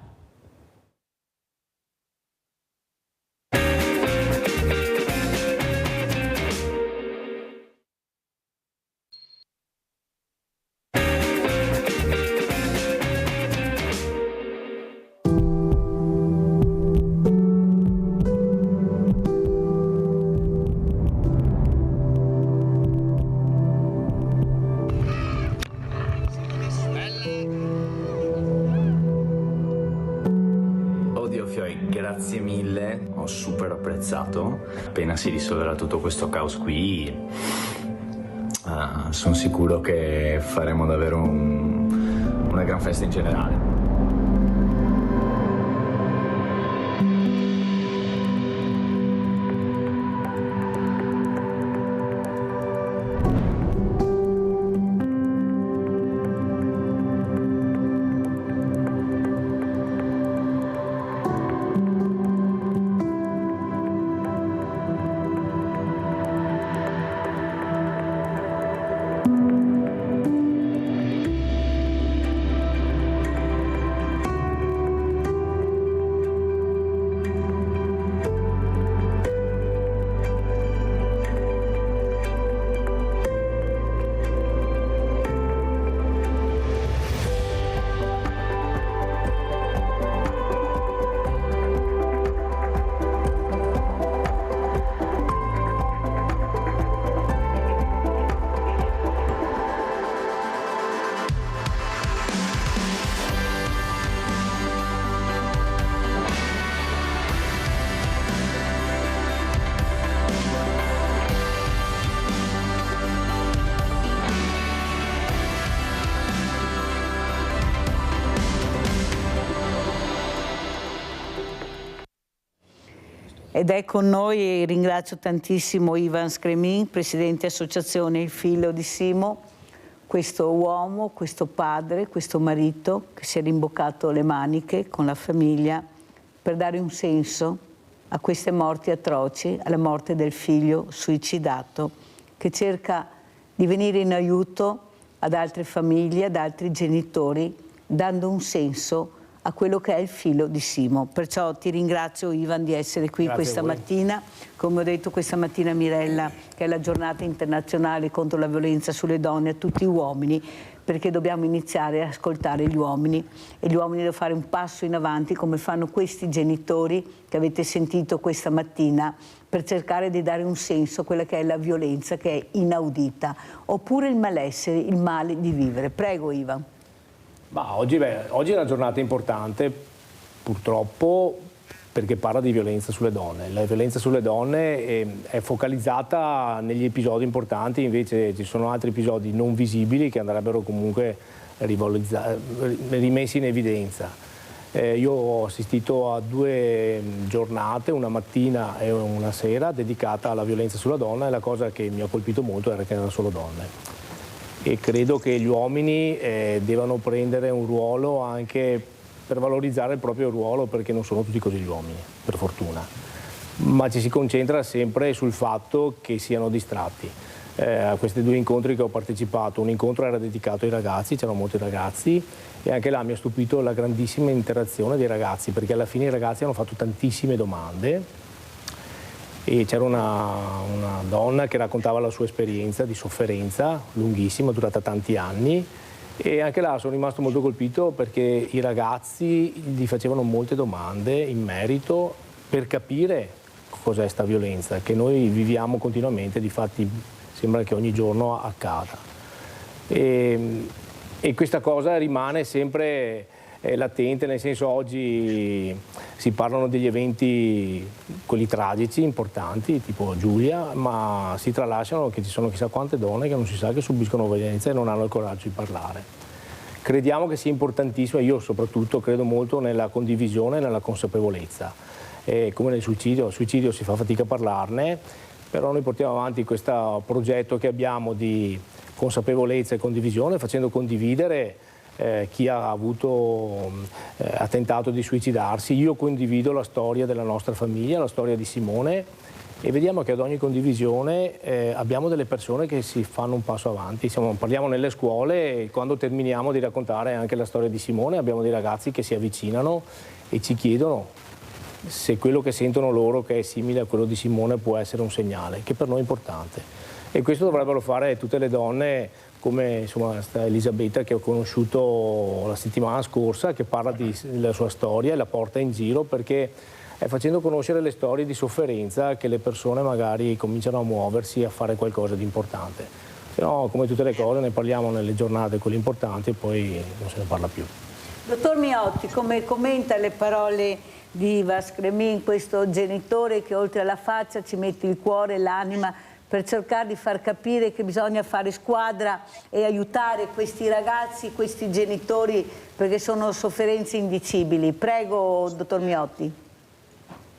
[SPEAKER 6] Oddio Fioi, grazie mille, ho super apprezzato. Appena si risolverà tutto questo caos qui, sono sicuro che faremo davvero una gran festa in generale.
[SPEAKER 2] Ed è con noi, e ringrazio tantissimo Ivan Scremin, presidente associazione Il Figlio di Simo, questo uomo, questo padre, questo marito che si è rimboccato le maniche con la famiglia per dare un senso a queste morti atroci, alla morte del figlio suicidato, che cerca di venire in aiuto ad altre famiglie, ad altri genitori, dando un senso a quello che è il filo di Simo. Perciò ti ringrazio, Ivan, di essere qui questa mattina. Come ho detto questa mattina, Mirella, che è la giornata internazionale contro la violenza sulle donne, a tutti gli uomini, perché dobbiamo iniziare a ascoltare gli uomini, e gli uomini devono fare un passo in avanti come fanno questi genitori che avete sentito questa mattina, per cercare di dare un senso a quella che è la violenza, che è inaudita, oppure il malessere, il male di vivere. Prego, Ivan.
[SPEAKER 7] Oggi è una giornata importante, purtroppo, perché parla di violenza sulle donne. La violenza sulle donne è focalizzata negli episodi importanti, invece ci sono altri episodi non visibili che andrebbero comunque rimessi in evidenza. Io ho assistito a 2 giornate, una mattina e una sera, dedicata alla violenza sulla donna, e la cosa che mi ha colpito molto era che erano solo donne. E credo che gli uomini devono prendere un ruolo anche per valorizzare il proprio ruolo, perché non sono tutti così gli uomini, per fortuna. Ma ci si concentra sempre sul fatto che siano distratti. A questi 2 incontri che ho partecipato, un incontro era dedicato ai ragazzi, c'erano molti ragazzi, e anche là mi ha stupito la grandissima interazione dei ragazzi, perché alla fine i ragazzi hanno fatto tantissime domande, e c'era una donna che raccontava la sua esperienza di sofferenza lunghissima, durata tanti anni, e anche là sono rimasto molto colpito, perché i ragazzi gli facevano molte domande in merito per capire cos'è sta violenza, che noi viviamo continuamente, difatti sembra che ogni giorno accada. E questa cosa rimane sempre latente, nel senso, oggi si parlano degli eventi, quelli tragici, importanti, tipo Giulia, ma si tralasciano che ci sono chissà quante donne che non si sa che subiscono violenza e non hanno il coraggio di parlare. Crediamo che sia importantissimo, io soprattutto credo molto nella condivisione e nella consapevolezza. Come nel suicidio si fa fatica a parlarne, però noi portiamo avanti questo progetto che abbiamo di consapevolezza e condivisione, facendo condividere chi ha tentato di suicidarsi. Io condivido la storia della nostra famiglia, la storia di Simone, e vediamo che ad ogni condivisione abbiamo delle persone che si fanno un passo avanti. Parliamo nelle scuole, e quando terminiamo di raccontare anche la storia di Simone abbiamo dei ragazzi che si avvicinano e ci chiedono se quello che sentono loro, che è simile a quello di Simone, può essere un segnale, che per noi è importante. E questo dovrebbero fare tutte le donne, come sta Elisabetta, che ho conosciuto la settimana scorsa, che parla della sua storia e la porta in giro, perché è facendo conoscere le storie di sofferenza che le persone magari cominciano a muoversi, a fare qualcosa di importante. Se no, come tutte le cose, ne parliamo nelle giornate quelle importanti e poi non se ne parla più.
[SPEAKER 2] Dottor Miotti, come commenta le parole di Ivan Scremin, questo genitore che oltre alla faccia ci mette il cuore e l'anima per cercare di far capire che bisogna fare squadra e aiutare questi ragazzi, questi genitori, perché sono sofferenze indicibili. Prego, dottor Miotti.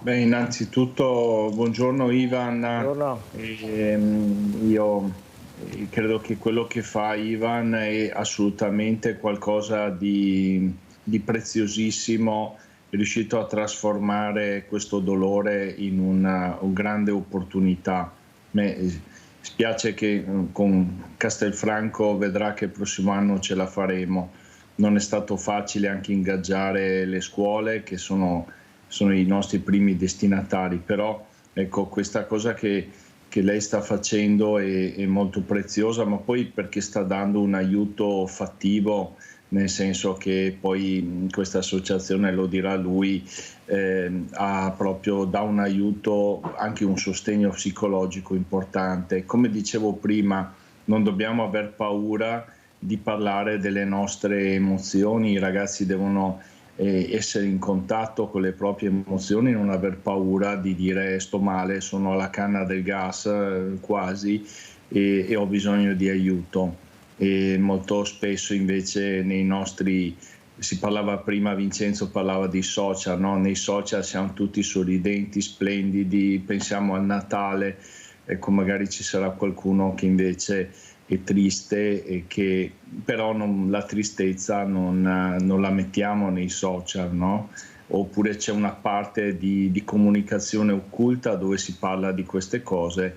[SPEAKER 18] Innanzitutto buongiorno Ivan. Buongiorno. Io credo che quello che fa Ivan è assolutamente qualcosa di preziosissimo, è riuscito a trasformare questo dolore in una grande opportunità. Mi spiace che con Castelfranco vedrà che il prossimo anno ce la faremo. Non è stato facile anche ingaggiare le scuole, che sono i nostri primi destinatari, però ecco, questa cosa che lei sta facendo è molto preziosa, ma poi perché sta dando un aiuto fattivo, nel senso che poi questa associazione, lo dirà lui, dà un aiuto, anche un sostegno psicologico importante. Come dicevo prima, non dobbiamo aver paura di parlare delle nostre emozioni, i ragazzi devono essere in contatto con le proprie emozioni, non aver paura di dire sto male, sono alla canna del gas quasi e ho bisogno di aiuto. E molto spesso invece nei nostri si parlava prima, Vincenzo parlava di social, no? Nei social siamo tutti sorridenti, splendidi, pensiamo al Natale, ecco magari ci sarà qualcuno che invece è triste e che però la tristezza non la mettiamo nei social, no? Oppure c'è una parte di comunicazione occulta dove si parla di queste cose,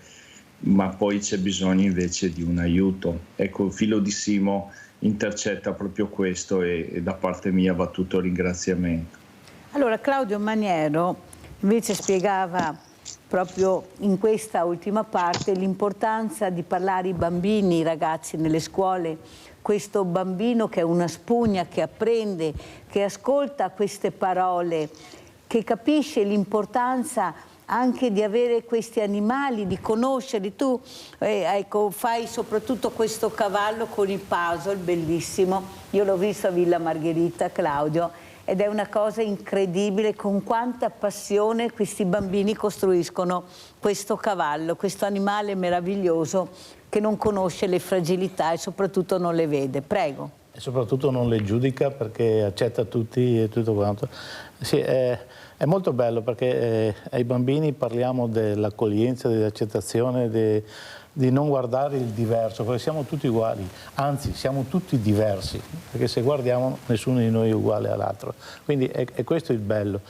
[SPEAKER 18] ma poi c'è bisogno invece di un aiuto. Ecco, il filo di Simo intercetta proprio questo e da parte mia va tutto il ringraziamento.
[SPEAKER 2] Allora Claudio Maniero invece spiegava proprio in questa ultima parte l'importanza di parlare ai bambini, ai ragazzi nelle scuole, questo bambino che è una spugna, che apprende, che ascolta queste parole, che capisce l'importanza anche di avere questi animali, di conoscerli. Tu ecco, fai soprattutto questo cavallo con il puzzle, bellissimo. Io l'ho visto a Villa Margherita, Claudio, ed è una cosa incredibile con quanta passione questi bambini costruiscono questo cavallo, questo animale meraviglioso che non conosce le fragilità e soprattutto non le vede. Prego.
[SPEAKER 20] E soprattutto non le giudica perché accetta tutti e tutto quanto. Sì, è molto bello perché ai bambini parliamo dell'accoglienza, dell'accettazione, di non guardare il diverso, perché siamo tutti uguali, anzi siamo tutti diversi, perché se guardiamo nessuno di noi è uguale all'altro. Quindi è questo il bello.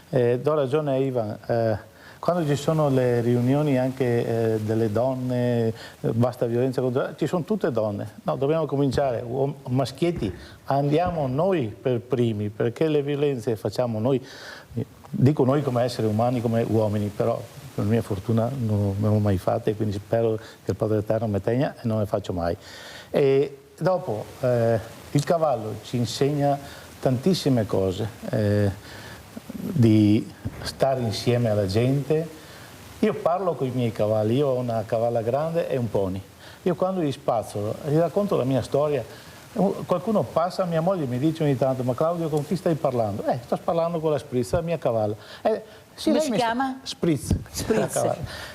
[SPEAKER 20] Do ragione a Ivan. Quando ci sono le riunioni anche delle donne, basta violenza contro, ci sono tutte donne. No, dobbiamo cominciare, maschietti, andiamo noi per primi, perché le violenze facciamo noi, dico noi come esseri umani, come uomini, però per mia fortuna non le ho mai fatte, quindi spero che il Padre Eterno mi tenga e non le faccio mai. E dopo il cavallo ci insegna tantissime cose. Di stare insieme alla gente. Io parlo con i miei cavalli, io ho una cavalla grande e un pony. Io quando gli spazzolo, gli racconto la mia storia, qualcuno passa, mia moglie mi dice ogni tanto: ma Claudio, con chi stai parlando? Sto parlando con la Spritz, la mia cavalla. Sì,
[SPEAKER 2] come si chiama?
[SPEAKER 20] Spritz.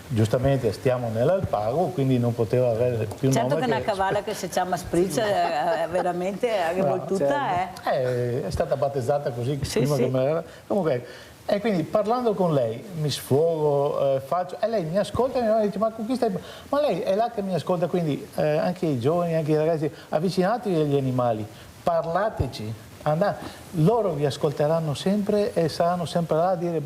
[SPEAKER 20] Giustamente stiamo nell'Alpago, quindi non poteva avere più
[SPEAKER 2] certo
[SPEAKER 20] nome
[SPEAKER 2] che una cavalla che si chiama Spritz è veramente rivoltuta.
[SPEAKER 20] È stata battezzata così prima
[SPEAKER 2] sì.
[SPEAKER 20] Che me era. Comunque, e quindi parlando con lei mi sfogo, faccio, e lei mi ascolta e mi dice: ma con chi stai? Ma lei è là che mi ascolta, quindi anche i giovani, anche i ragazzi, avvicinatevi agli animali, parlateci, loro vi ascolteranno sempre e saranno sempre là a dire: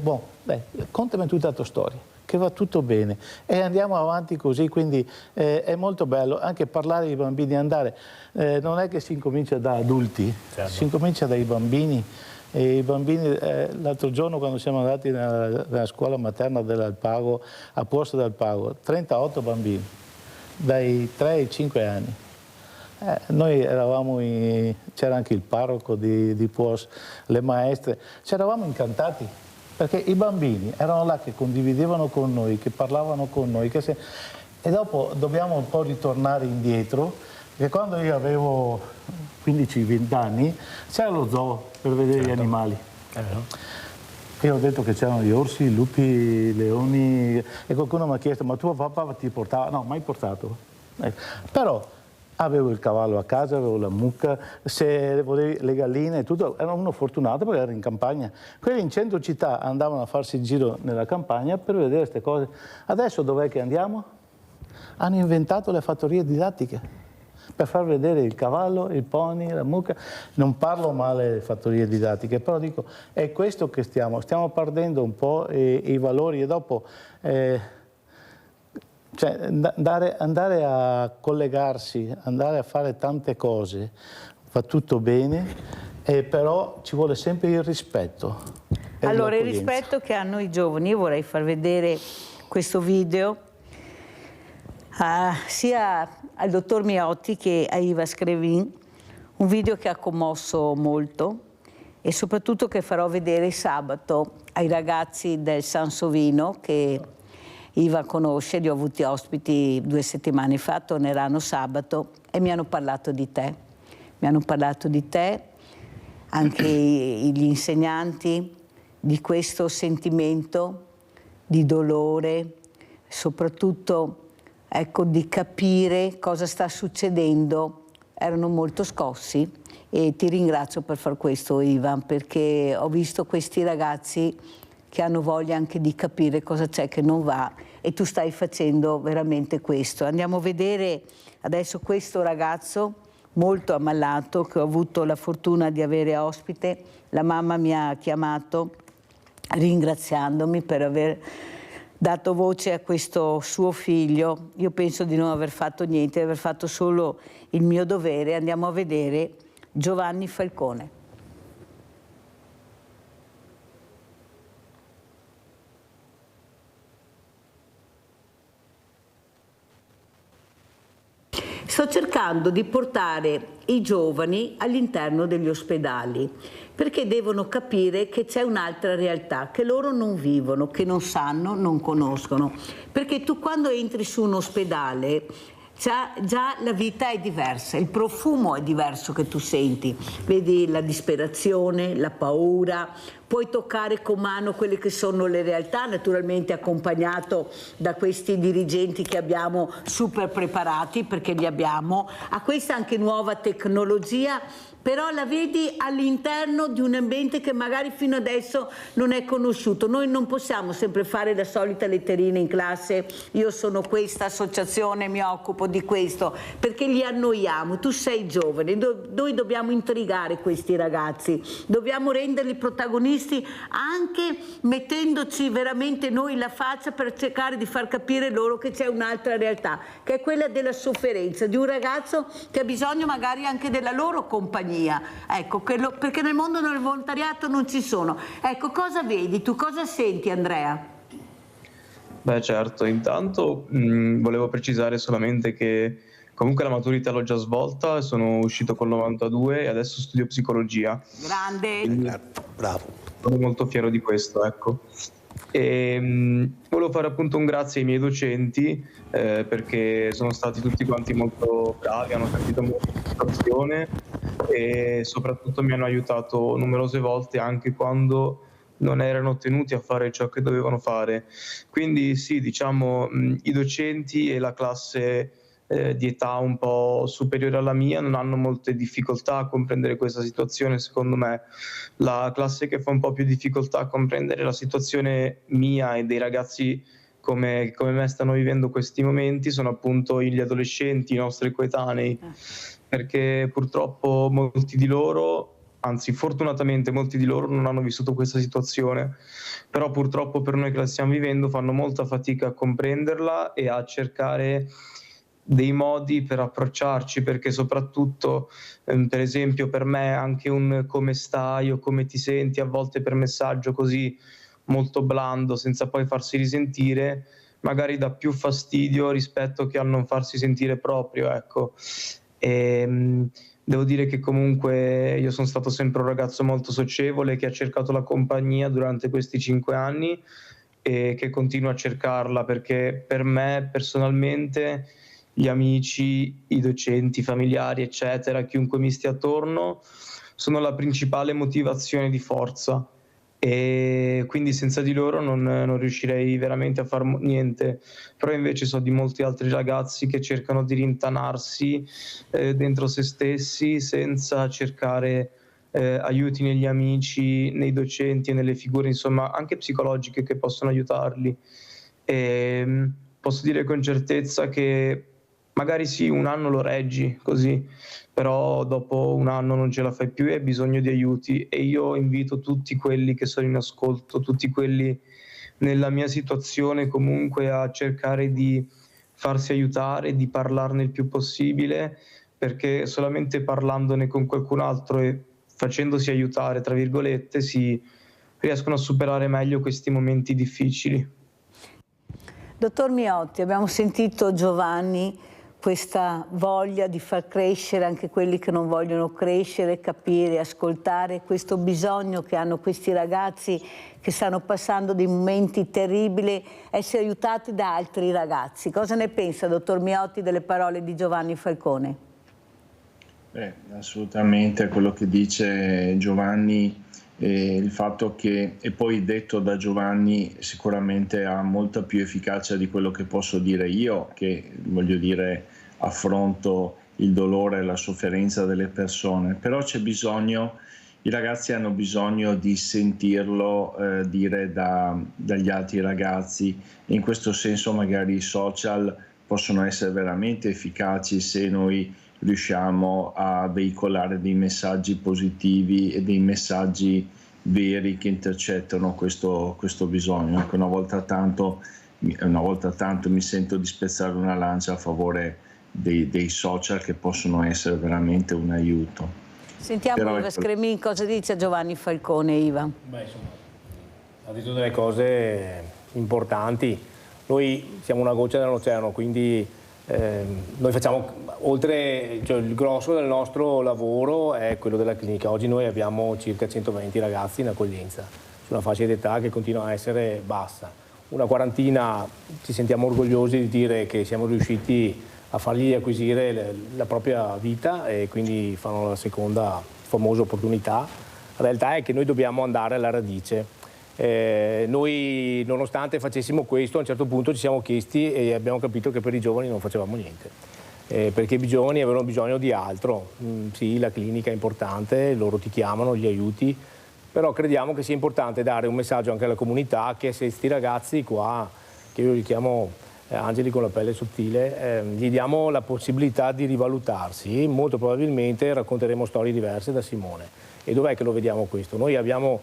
[SPEAKER 20] contami tutta la tua storia, che va tutto bene, e andiamo avanti così. Quindi è molto bello anche parlare ai bambini, non è che si incomincia da adulti, certo. Si incomincia dai bambini. E i bambini, l'altro giorno quando siamo andati nella scuola materna dell'Alpago, a Puos dell'Alpago, 38 bambini, dai 3 ai 5 anni. Noi eravamo, c'era anche il parroco di Puos, le maestre, ci eravamo incantati, perché i bambini erano là che condividevano con noi, che parlavano con noi, e dopo dobbiamo un po' ritornare indietro, perché quando io avevo 15-20 anni c'era lo zoo per vedere gli animali. Io ho detto che c'erano gli orsi, i lupi, i leoni, e qualcuno mi ha chiesto: ma tuo papà ti portava? No, mai portato. Però avevo il cavallo a casa, avevo la mucca, se volevi le galline e tutto, ero uno fortunato perché ero in campagna. Quelli in centro città andavano a farsi il giro nella campagna per vedere queste cose. Adesso dov'è che andiamo? Hanno inventato le fattorie didattiche per far vedere il cavallo, il pony, la mucca. Non parlo male delle fattorie didattiche, però dico, è questo che stiamo perdendo un po' i valori, e dopo andare a collegarsi, andare a fare tante cose, va tutto bene, però ci vuole sempre il rispetto.
[SPEAKER 2] Allora, il rispetto che hanno i giovani, io vorrei far vedere questo video sia al dottor Miotti che a Iva Scrivin, un video che ha commosso molto e soprattutto che farò vedere sabato ai ragazzi del Sansovino, che Iva conosce, li ho avuti ospiti 2 settimane fa, torneranno sabato e mi hanno parlato di te. Mi hanno parlato di te, anche gli insegnanti, di questo sentimento di dolore, soprattutto ecco, di capire cosa sta succedendo. Erano molto scossi E ti ringrazio per far questo, Ivan, perché ho visto questi ragazzi che hanno voglia anche di capire cosa c'è che non va, e tu stai facendo veramente questo. Andiamo a vedere adesso questo ragazzo molto ammalato che ho avuto la fortuna di avere ospite. La mamma mi ha chiamato ringraziandomi per aver dato voce a questo suo figlio. Io penso di non aver fatto niente, di aver fatto solo il mio dovere. Andiamo a vedere Giovanni Falcone. Sto cercando di portare i giovani all'interno degli ospedali, perché devono capire che c'è un'altra realtà, che loro non vivono, che non sanno, non conoscono. Perché tu quando entri su un ospedale già la vita è diversa, il profumo è diverso che tu senti, vedi la disperazione, la paura, puoi toccare con mano quelle che sono le realtà, naturalmente accompagnato da questi dirigenti che abbiamo super preparati, perché li abbiamo, a questa anche nuova tecnologia, però la vedi all'interno di un ambiente che magari fino adesso non è conosciuto. Noi non possiamo sempre fare la solita letterina in classe, io sono questa associazione, mi occupo di questo, perché li annoiamo. Tu sei giovane, noi dobbiamo intrigare questi ragazzi, dobbiamo renderli protagonisti anche mettendoci veramente noi la faccia per cercare di far capire loro che c'è un'altra realtà, che è quella della sofferenza di un ragazzo che ha bisogno magari anche della loro compagnia. Ecco, perché nel mondo del volontariato non ci sono. Ecco, cosa vedi tu, cosa senti, Andrea?
[SPEAKER 8] Beh, certo, intanto volevo precisare solamente che comunque la maturità l'ho già svolta, sono uscito col 92 e adesso studio psicologia.
[SPEAKER 2] Grande!
[SPEAKER 8] Quindi, bravo. Sono molto fiero di questo, ecco. E volevo fare appunto un grazie ai miei docenti perché sono stati tutti quanti molto bravi, hanno capito molto la situazione e soprattutto mi hanno aiutato numerose volte anche quando non erano tenuti a fare ciò che dovevano fare. Quindi sì, diciamo i docenti e la classe di età un po' superiore alla mia non hanno molte difficoltà a comprendere questa situazione. Secondo me la classe che fa un po' più difficoltà a comprendere la situazione mia e dei ragazzi come me stanno vivendo questi momenti sono appunto gli adolescenti, i nostri coetanei, perché purtroppo molti di loro, anzi fortunatamente molti di loro non hanno vissuto questa situazione, però purtroppo per noi che la stiamo vivendo fanno molta fatica a comprenderla e a cercare dei modi per approcciarci, perché soprattutto per esempio per me anche un come stai o come ti senti a volte per messaggio così molto blando senza poi farsi risentire magari dà più fastidio rispetto che a non farsi sentire proprio, ecco. E devo dire che comunque io sono stato sempre un ragazzo molto socievole che ha cercato la compagnia durante questi 5 anni e che continua a cercarla, perché per me personalmente gli amici, i docenti, i familiari, eccetera, chiunque mi stia attorno, sono la principale motivazione di forza e quindi senza di loro non riuscirei veramente a far niente. Però invece so di molti altri ragazzi che cercano di rintanarsi dentro se stessi senza cercare aiuti negli amici, nei docenti e nelle figure, insomma, anche psicologiche che possono aiutarli. E posso dire con certezza che magari sì, un anno lo reggi così, però dopo un anno non ce la fai più e hai bisogno di aiuti. E io invito tutti quelli che sono in ascolto, tutti quelli nella mia situazione comunque a cercare di farsi aiutare, di parlarne il più possibile, perché solamente parlandone con qualcun altro e facendosi aiutare, tra virgolette, si riescono a superare meglio questi momenti difficili.
[SPEAKER 2] Dottor Miotti, abbiamo sentito Giovanni, questa voglia di far crescere anche quelli che non vogliono crescere, capire, ascoltare, questo bisogno che hanno questi ragazzi che stanno passando dei momenti terribili, essere aiutati da altri ragazzi. Cosa ne pensa, dottor Miotti, delle parole di Giovanni Falcone?
[SPEAKER 18] Assolutamente quello che dice Giovanni, il fatto che, e poi detto da Giovanni, sicuramente ha molta più efficacia di quello che posso dire io, che voglio dire affronto il dolore e la sofferenza delle persone, però c'è bisogno, i ragazzi hanno bisogno di sentirlo dire dagli altri ragazzi, e in questo senso magari i social possono essere veramente efficaci se noi riusciamo a veicolare dei messaggi positivi e dei messaggi veri che intercettano questo bisogno. Ecco, una volta tanto mi sento di spezzare una lancia a favore dei social, che possono essere veramente un aiuto.
[SPEAKER 2] Sentiamo Iva Scremin cosa dice Giovanni Falcone. Iva.
[SPEAKER 7] Beh, insomma, ha detto delle cose importanti. Noi siamo una goccia nell'oceano, quindi noi facciamo, cioè il grosso del nostro lavoro è quello della clinica. Oggi noi abbiamo circa 120 ragazzi in accoglienza, su una fascia d'età che continua a essere bassa. Una quarantina ci sentiamo orgogliosi di dire che siamo riusciti a fargli acquisire la propria vita e quindi fanno la seconda famosa opportunità. La realtà è che noi dobbiamo andare alla radice. Noi, nonostante facessimo questo, a un certo punto ci siamo chiesti e abbiamo capito che per i giovani non facevamo niente, perché i giovani avevano bisogno di altro. Sì, la clinica è importante, loro ti chiamano, gli aiuti, però crediamo che sia importante dare un messaggio anche alla comunità, che se questi ragazzi qua, che io li chiamo angeli con la pelle sottile, gli diamo la possibilità di rivalutarsi. Molto probabilmente racconteremo storie diverse da Simone. E dov'è che lo vediamo questo? Noi abbiamo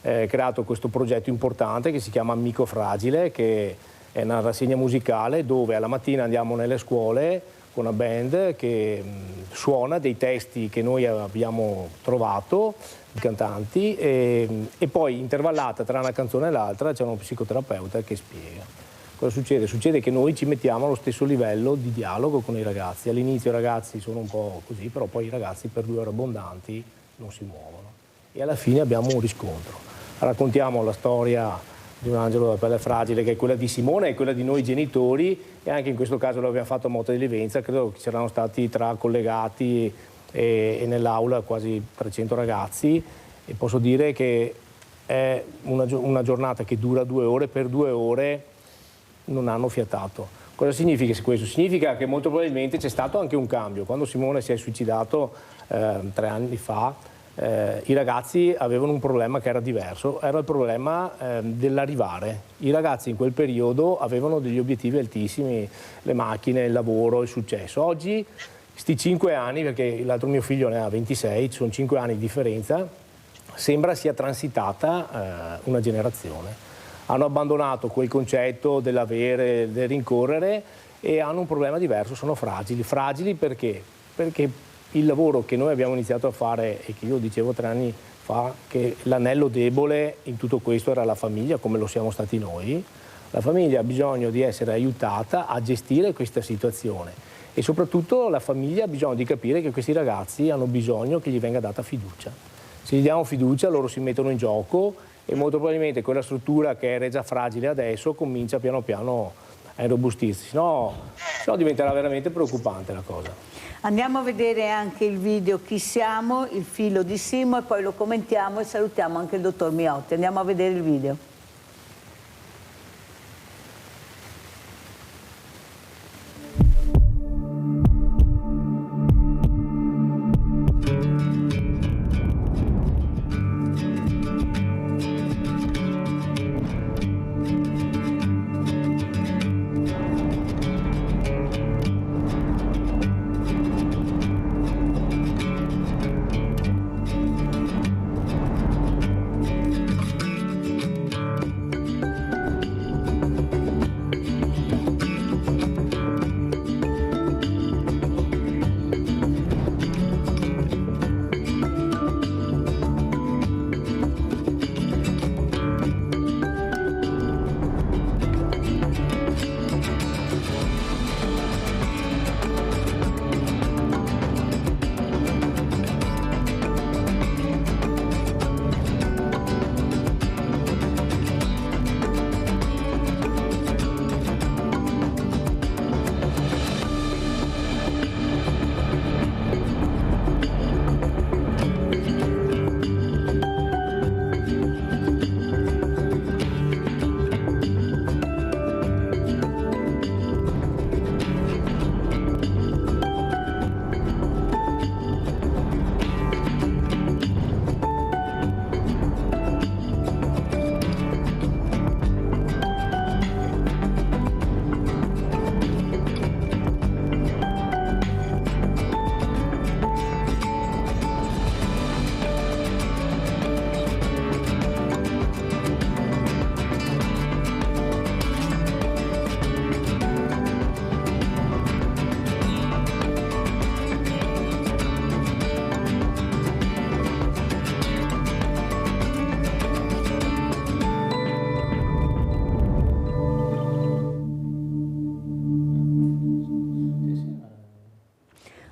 [SPEAKER 7] creato questo progetto importante che si chiama Amico Fragile, che è una rassegna musicale dove alla mattina andiamo nelle scuole con una band che suona dei testi che noi abbiamo trovato, i cantanti, e poi intervallata tra una canzone e l'altra c'è uno psicoterapeuta che spiega. Cosa succede? Succede che noi ci mettiamo allo stesso livello di dialogo con i ragazzi. All'inizio i ragazzi sono un po' così, però poi i ragazzi per 2 ore abbondanti non si muovono. E alla fine abbiamo un riscontro. Raccontiamo la storia di un angelo dalla pelle fragile, che è quella di Simone e quella di noi genitori, e anche in questo caso lo abbiamo fatto a Motta di Livenza. Credo che c'erano stati tra collegati e nell'aula quasi 300 ragazzi, e posso dire che è una giornata che dura 2 ore, per 2 ore non hanno fiatato. Cosa significa questo? Significa che molto probabilmente c'è stato anche un cambio. Quando Simone si è suicidato 3 anni fa, i ragazzi avevano un problema che era diverso, era il problema dell'arrivare. I ragazzi in quel periodo avevano degli obiettivi altissimi, le macchine, il lavoro, il successo. Oggi, sti 5 anni, perché l'altro mio figlio ne ha 26, ci sono 5 anni di differenza, sembra sia transitata una generazione. Hanno abbandonato quel concetto dell'avere, del rincorrere, e hanno un problema diverso, sono fragili. Fragili perché? Perché il lavoro che noi abbiamo iniziato a fare, e che io dicevo 3 anni fa, che l'anello debole in tutto questo era la famiglia, come lo siamo stati noi. La famiglia ha bisogno di essere aiutata a gestire questa situazione, e soprattutto la famiglia ha bisogno di capire che questi ragazzi hanno bisogno che gli venga data fiducia. Se gli diamo fiducia, loro si mettono in gioco, e molto probabilmente quella struttura che era già fragile adesso comincia piano piano a irrobustirsi, se no diventerà veramente preoccupante la cosa.
[SPEAKER 2] Andiamo a vedere anche il video Chi siamo, il filo di Simo, e poi lo commentiamo e salutiamo anche il dottor Miotti. Andiamo a vedere il video.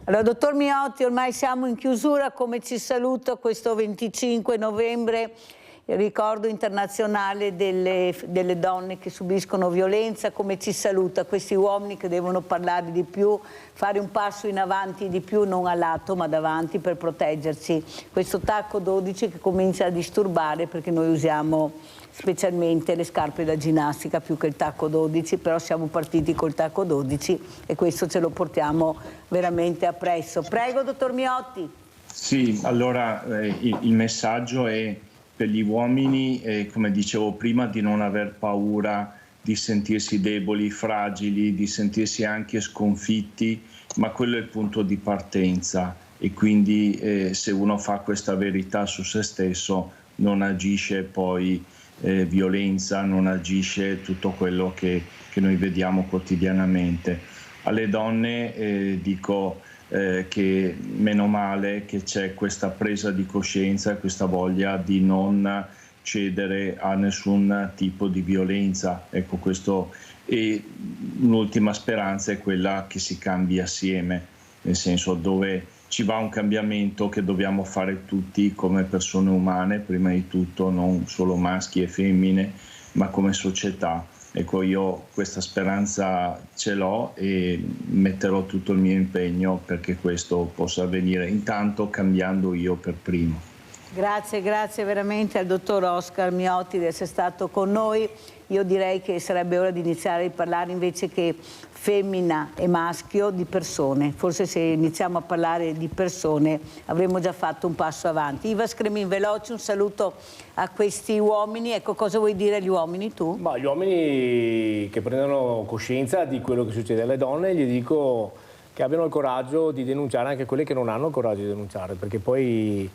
[SPEAKER 2] Allora, dottor Miotti, ormai siamo in chiusura, come ci saluta questo 25 novembre, il ricordo internazionale delle donne che subiscono violenza, come ci saluta questi uomini che devono parlare di più, fare un passo in avanti di più, non a lato ma davanti, per proteggerci. Questo tacco 12 che comincia a disturbare perché noi usiamo specialmente le scarpe da ginnastica più che il tacco 12, però siamo partiti col tacco 12 e questo ce lo portiamo veramente appresso. Prego, dottor Miotti.
[SPEAKER 18] Sì, allora il messaggio è per gli uomini, come dicevo prima, di non aver paura di sentirsi deboli, fragili, di sentirsi anche sconfitti, ma quello è il punto di partenza e quindi se uno fa questa verità su se stesso non agisce poi violenza, non agisce tutto quello che noi vediamo quotidianamente. Alle donne dico che meno male che c'è questa presa di coscienza, questa voglia di non cedere a nessun tipo di violenza. Ecco, questo, e un'ultima speranza è quella che si cambi assieme, nel senso dove ci va un cambiamento che dobbiamo fare tutti come persone umane, prima di tutto, non solo maschi e femmine, ma come società. Ecco, io questa speranza ce l'ho e metterò tutto il mio impegno perché questo possa avvenire, intanto cambiando io per primo.
[SPEAKER 2] Grazie veramente al dottor Oscar Miotti di essere stato con noi. Io direi che sarebbe ora di iniziare a parlare invece che femmina e maschio di persone. Forse se iniziamo a parlare di persone avremmo già fatto un passo avanti. Iva Scremin, veloce, un saluto a questi uomini. Ecco, cosa vuoi dire agli uomini tu?
[SPEAKER 7] Ma gli uomini che prendono coscienza di quello che succede alle donne, gli dico che abbiano il coraggio di denunciare anche quelle che non hanno il coraggio di denunciare, perché poi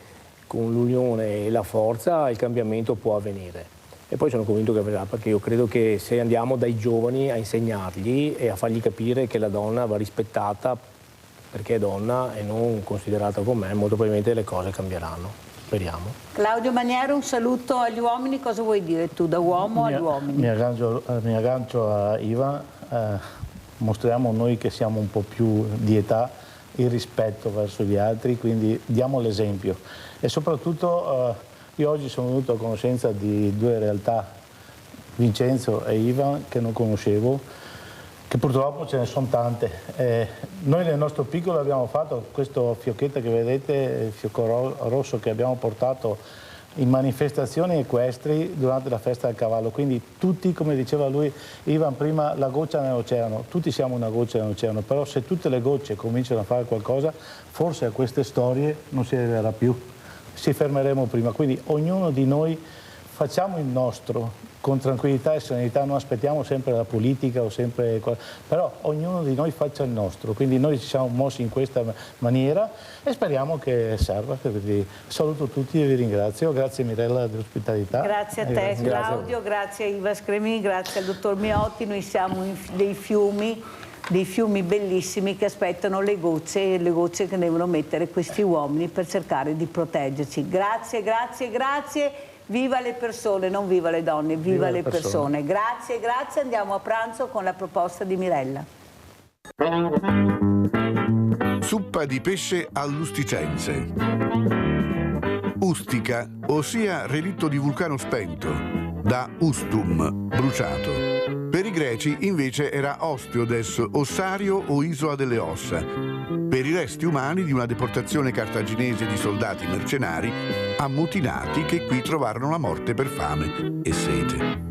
[SPEAKER 7] con l'unione e la forza il cambiamento può avvenire. E poi sono convinto che avverrà, perché io credo che se andiamo dai giovani a insegnargli e a fargli capire che la donna va rispettata perché è donna e non considerata com'è, molto probabilmente le cose cambieranno. Speriamo.
[SPEAKER 2] Claudio Maniero, un saluto agli uomini. Cosa vuoi dire tu, da uomo agli uomini?
[SPEAKER 20] Mi aggancio a Iva, mostriamo noi che siamo un po' più di età il rispetto verso gli altri, quindi diamo l'esempio. E soprattutto io oggi sono venuto a conoscenza di due realtà, Vincenzo e Ivan, che non conoscevo, che purtroppo ce ne sono tante. Noi nel nostro piccolo abbiamo fatto questo fiocchetto che vedete, il fiocco rosso che abbiamo portato in manifestazioni equestri durante la festa del cavallo, quindi tutti, come diceva lui, Ivan prima, la goccia nell'oceano, tutti siamo una goccia nell'oceano, però se tutte le gocce cominciano a fare qualcosa, forse a queste storie non si arriverà più. Ci fermeremo prima, quindi ognuno di noi facciamo il nostro con tranquillità e serenità, non aspettiamo sempre la politica o sempre, però ognuno di noi faccia il nostro, quindi noi ci siamo mossi in questa maniera e speriamo che serva. Quindi saluto tutti e vi ringrazio, grazie Mirella dell'ospitalità.
[SPEAKER 2] Grazie a te Claudio, grazie a Iva Scremin, grazie al dottor Miotti. Noi siamo dei fiumi bellissimi che aspettano le gocce che devono mettere questi uomini per cercare di proteggerci. Grazie. Viva le persone, non viva le donne, viva le persone. Grazie. Andiamo a pranzo con la proposta di Mirella.
[SPEAKER 9] Suppa di pesce all'usticense. Ustica, ossia relitto di vulcano spento, da ustum, bruciato. Per i greci invece era ostiodes, ossario o isola delle ossa, per i resti umani di una deportazione cartaginese di soldati mercenari ammutinati che qui trovarono la morte per fame e sete.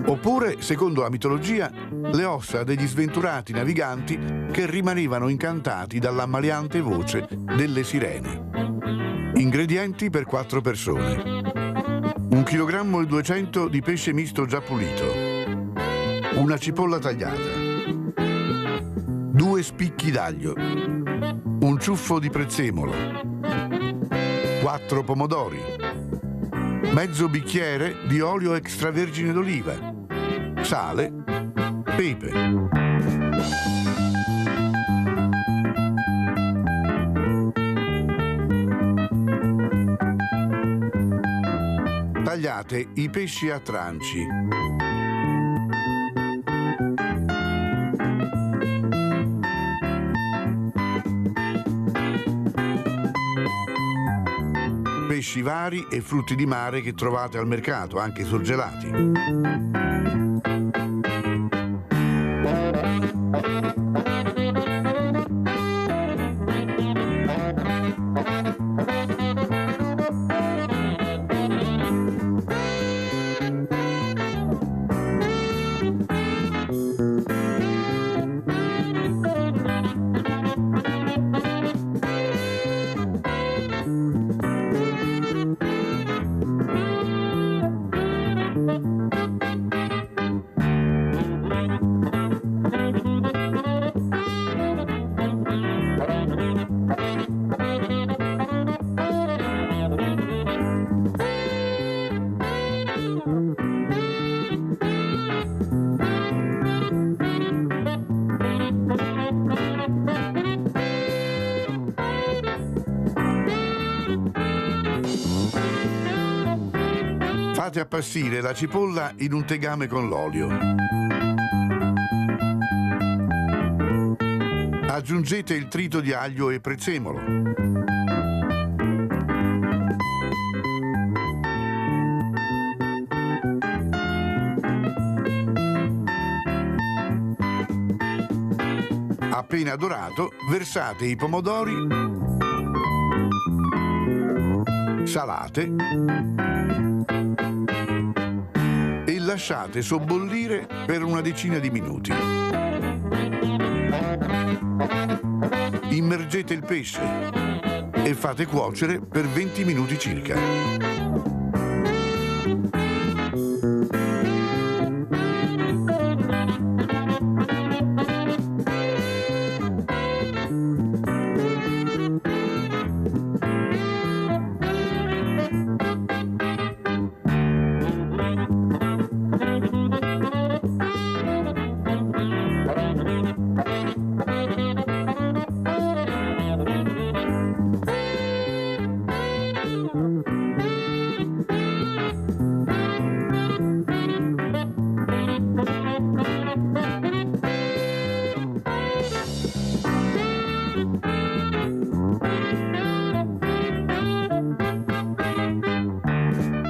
[SPEAKER 9] Oppure, secondo la mitologia, le ossa degli sventurati naviganti che rimanevano incantati dall'ammaliante voce delle sirene. Ingredienti per 4 persone: 1,2 kg di pesce misto già pulito, una cipolla tagliata, 2 spicchi d'aglio, un ciuffo di prezzemolo, 4 pomodori, mezzo bicchiere di olio extravergine d'oliva, sale, pepe. Tagliate i pesci a tranci. pesci vari e frutti di mare che trovate al mercato, anche surgelati. Fate appassire la cipolla in un tegame con l'olio. Aggiungete il trito di aglio e prezzemolo. Appena dorato, versate i pomodori, salate e lasciate sobbollire per una decina di minuti. Immergete il pesce e fate cuocere per 20 minuti circa.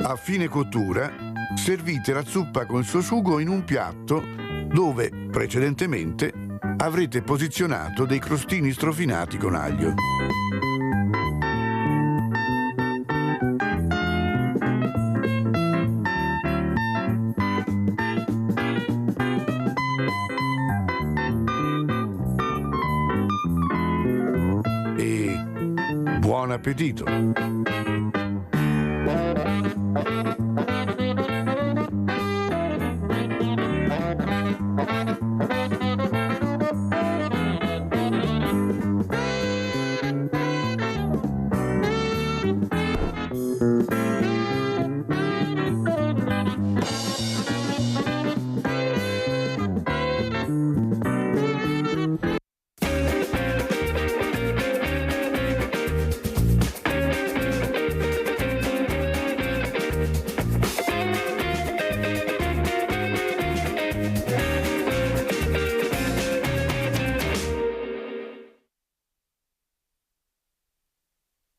[SPEAKER 9] A fine cottura, servite la zuppa con il suo sugo in un piatto dove, precedentemente, avrete posizionato dei crostini strofinati con aglio. E buon appetito!